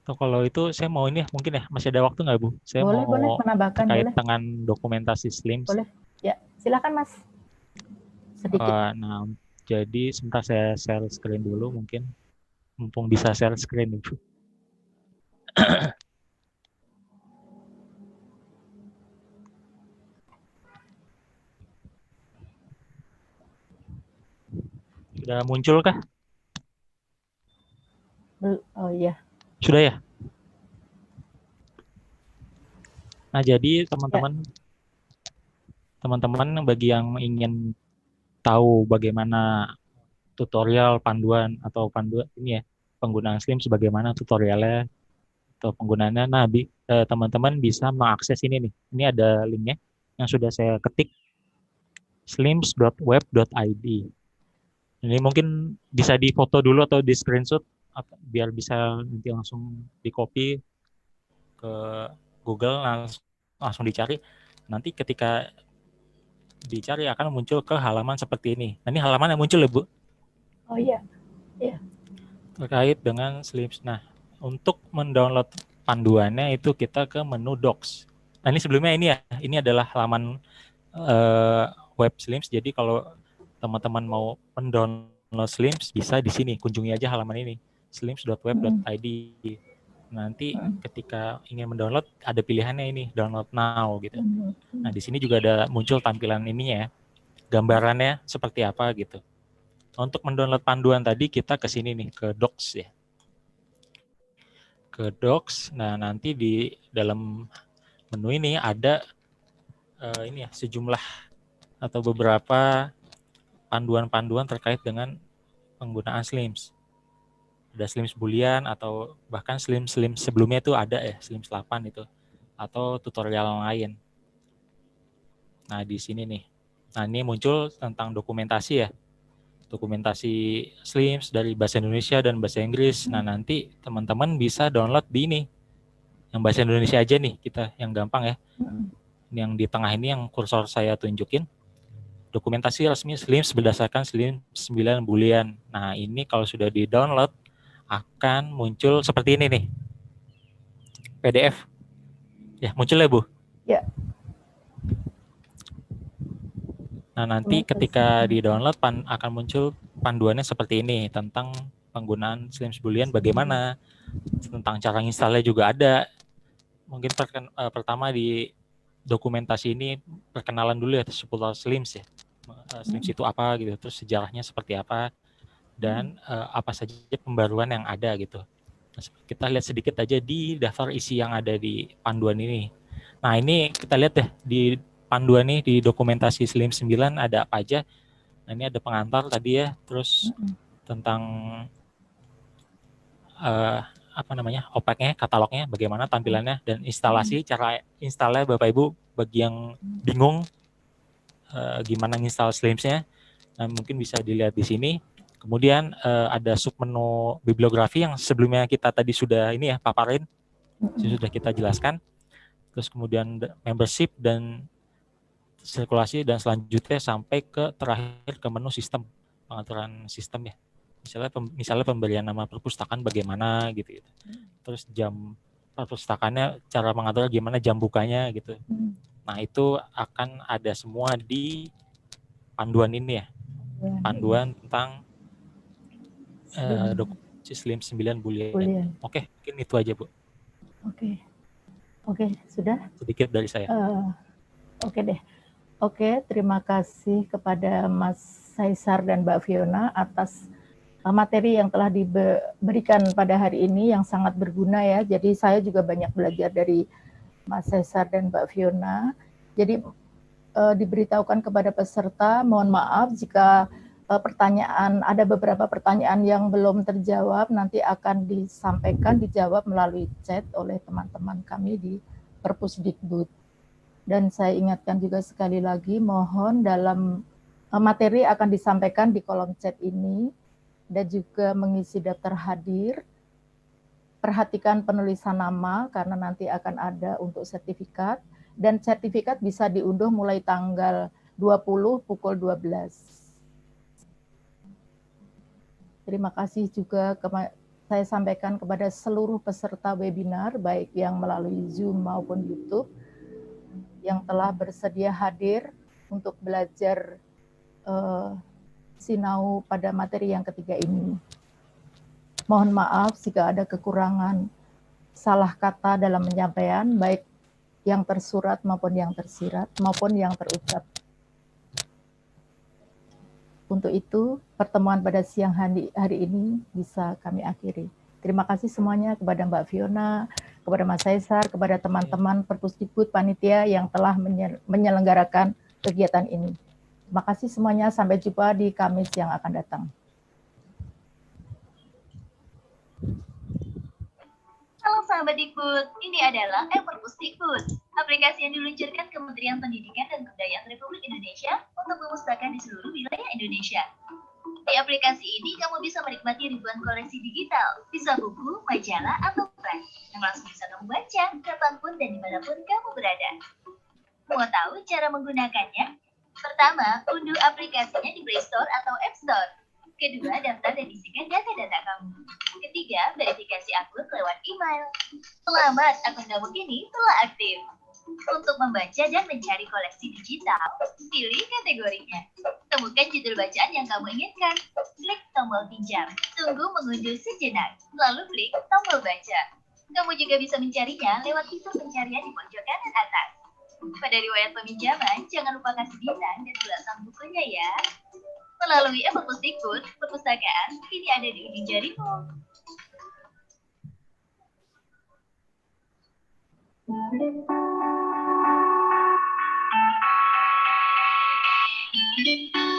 Speaker 8: Atau kalau itu saya mau ini mungkin ya, masih ada waktu nggak Bu? Saya
Speaker 5: boleh
Speaker 8: mau
Speaker 5: menambahkan,
Speaker 8: terkait
Speaker 5: boleh.
Speaker 8: dengan dokumentasi SLIMS.
Speaker 5: Boleh, ya silakan Mas. Sedikit.
Speaker 8: Nah, jadi sebentar saya share screen dulu mungkin. Mumpung bisa share screen Ibu. Sudah muncul kah?
Speaker 5: Oh iya.
Speaker 8: Sudah ya? Nah, jadi teman-teman bagi yang ingin tahu bagaimana tutorial panduan ini ya, penggunaan SLIMS bagaimana tutorialnya atau penggunaannya. Nah, teman-teman bisa mengakses ini nih. Ini ada linknya yang sudah saya ketik, slims.web.id. Ini mungkin bisa difoto dulu atau di screenshot biar bisa nanti langsung di copy ke Google, langsung dicari. Nanti ketika dicari akan muncul ke halaman seperti ini. Nah, ini halaman yang muncul ya Bu?
Speaker 5: Oh iya. Iya.
Speaker 8: Terkait dengan SLIMS. Nah, untuk mendownload panduannya itu kita ke menu Docs. Nah, ini sebelumnya ini ya, ini adalah halaman web SLIMS. Jadi kalau teman-teman mau mendownload SLIMS bisa di sini, kunjungi aja halaman ini, slims.web.id. Nanti ketika ingin mendownload ada pilihannya ini, download now gitu. Nah, di sini juga ada muncul tampilan ininya ya, gambarannya seperti apa gitu. Untuk mendownload panduan tadi kita ke sini nih, ke Docs ya. Ke Docs. Nah, nanti di dalam menu ini ada ini ya, sejumlah atau beberapa panduan-panduan terkait dengan penggunaan SLIMS. Ada SLIMS Boolean atau bahkan SLIMS sebelumnya itu ada ya, SLIMS 8 itu, atau tutorial lain. Nah, di sini nih. Nah, ini muncul tentang dokumentasi ya. Dokumentasi SLIMS dari bahasa Indonesia dan bahasa Inggris. Nah, nanti teman-teman bisa download di ini. Yang bahasa Indonesia aja nih, kita yang gampang ya. Yang di tengah ini yang kursor saya tunjukin. Dokumentasi resmi SLIMS berdasarkan SLIMS 9 Boolean. Nah, ini kalau sudah di-download akan muncul seperti ini nih. PDF. Ya, muncul ya, Bu?
Speaker 5: Ya.
Speaker 8: Nah, nanti ketika di-download akan muncul panduannya seperti ini tentang penggunaan SLIMS Boolean bagaimana, tentang cara installnya juga ada. Mungkin pertama di dokumentasi ini perkenalan dulu ya seputar SLIMS ya. SLIMS itu apa gitu, terus sejarahnya seperti apa, dan apa saja pembaruan yang ada gitu. Nah, kita lihat sedikit aja di daftar isi yang ada di panduan ini. Nah, ini kita lihat deh di panduan nih, di dokumentasi SLIMS 9 ada apa aja. Nah, ini ada pengantar tadi ya, terus tentang OPEC-nya, katalognya, bagaimana tampilannya, dan instalasi, cara installnya Bapak Ibu, bagi yang bingung gimana install SLIMS-nya, nah, mungkin bisa dilihat di sini. Kemudian ada submenu bibliografi yang sebelumnya kita tadi sudah ini ya paparin, sudah kita jelaskan. Terus kemudian membership dan sirkulasi, dan selanjutnya sampai ke terakhir ke menu sistem, pengaturan sistem ya. Misalnya pemberian nama perpustakaan bagaimana gitu. Terus jam perpustakaannya, cara mengatur gimana, jam bukanya gitu. Nah, itu akan ada semua di panduan ini ya. Panduan tentang dokumentasi SLIMS 9 Boolean. Oke, mungkin itu aja, Bu.
Speaker 5: Oke, sudah?
Speaker 8: Sedikit dari saya.
Speaker 5: Oke deh. Oke, terima kasih kepada Mas Caesar dan Mbak Fiona atas materi yang telah diberikan pada hari ini yang sangat berguna ya. Jadi saya juga banyak belajar dari Mas Caesar dan Mbak Fiona. Jadi diberitahukan kepada peserta, mohon maaf jika ada beberapa pertanyaan yang belum terjawab, nanti akan dijawab melalui chat oleh teman-teman kami di Perpusdikbud. Dan saya ingatkan juga sekali lagi, mohon dalam materi akan disampaikan di kolom chat ini, dan juga mengisi daftar hadir. Perhatikan penulisan nama, karena nanti akan ada untuk sertifikat, dan sertifikat bisa diunduh mulai tanggal 20 pukul 12. Terima kasih juga saya sampaikan kepada seluruh peserta webinar, baik yang melalui Zoom maupun YouTube, yang telah bersedia hadir untuk belajar sinau pada materi yang ketiga ini. Mohon maaf jika ada kekurangan salah kata dalam penyampaian, baik yang tersurat maupun yang tersirat, maupun yang terucap. Untuk itu, pertemuan pada siang hari ini bisa kami akhiri. Terima kasih semuanya kepada Mbak Fiona, kepada Mas Caesar, kepada teman-teman Perpusdikbud panitia yang telah menyelenggarakan kegiatan ini. Terima kasih semuanya, sampai jumpa di Kamis yang akan datang.
Speaker 4: Halo sahabat Dikbud, ini adalah Perpusdikbud, aplikasi yang diluncurkan Kementerian Pendidikan dan Kebudayaan Republik Indonesia untuk memustakkan di seluruh wilayah Indonesia. Di aplikasi ini, kamu bisa menikmati ribuan koleksi digital, bisa buku, majalah, atau buku yang langsung bisa kamu baca kapanpun dan dimanapun kamu berada. Mau tahu cara menggunakannya? Pertama, unduh aplikasinya di Play Store atau App Store. Kedua, daftar dan isikan data-data kamu. Ketiga, verifikasi akun lewat email. Selamat, akun kamu kini telah aktif. Untuk membaca dan mencari koleksi digital, pilih kategorinya. Temukan judul bacaan yang kamu inginkan. Klik tombol pinjam. Tunggu mengunduh sejenak. Lalu klik tombol baca. Kamu juga bisa mencarinya lewat fitur pencarian di pojok kanan atas. Pada riwayat peminjaman, jangan lupa kasih bintang dan ulasan bukunya ya. Melalui Perpusdikbud, perpustakaan kini ada di ujung jarimu. Thank you.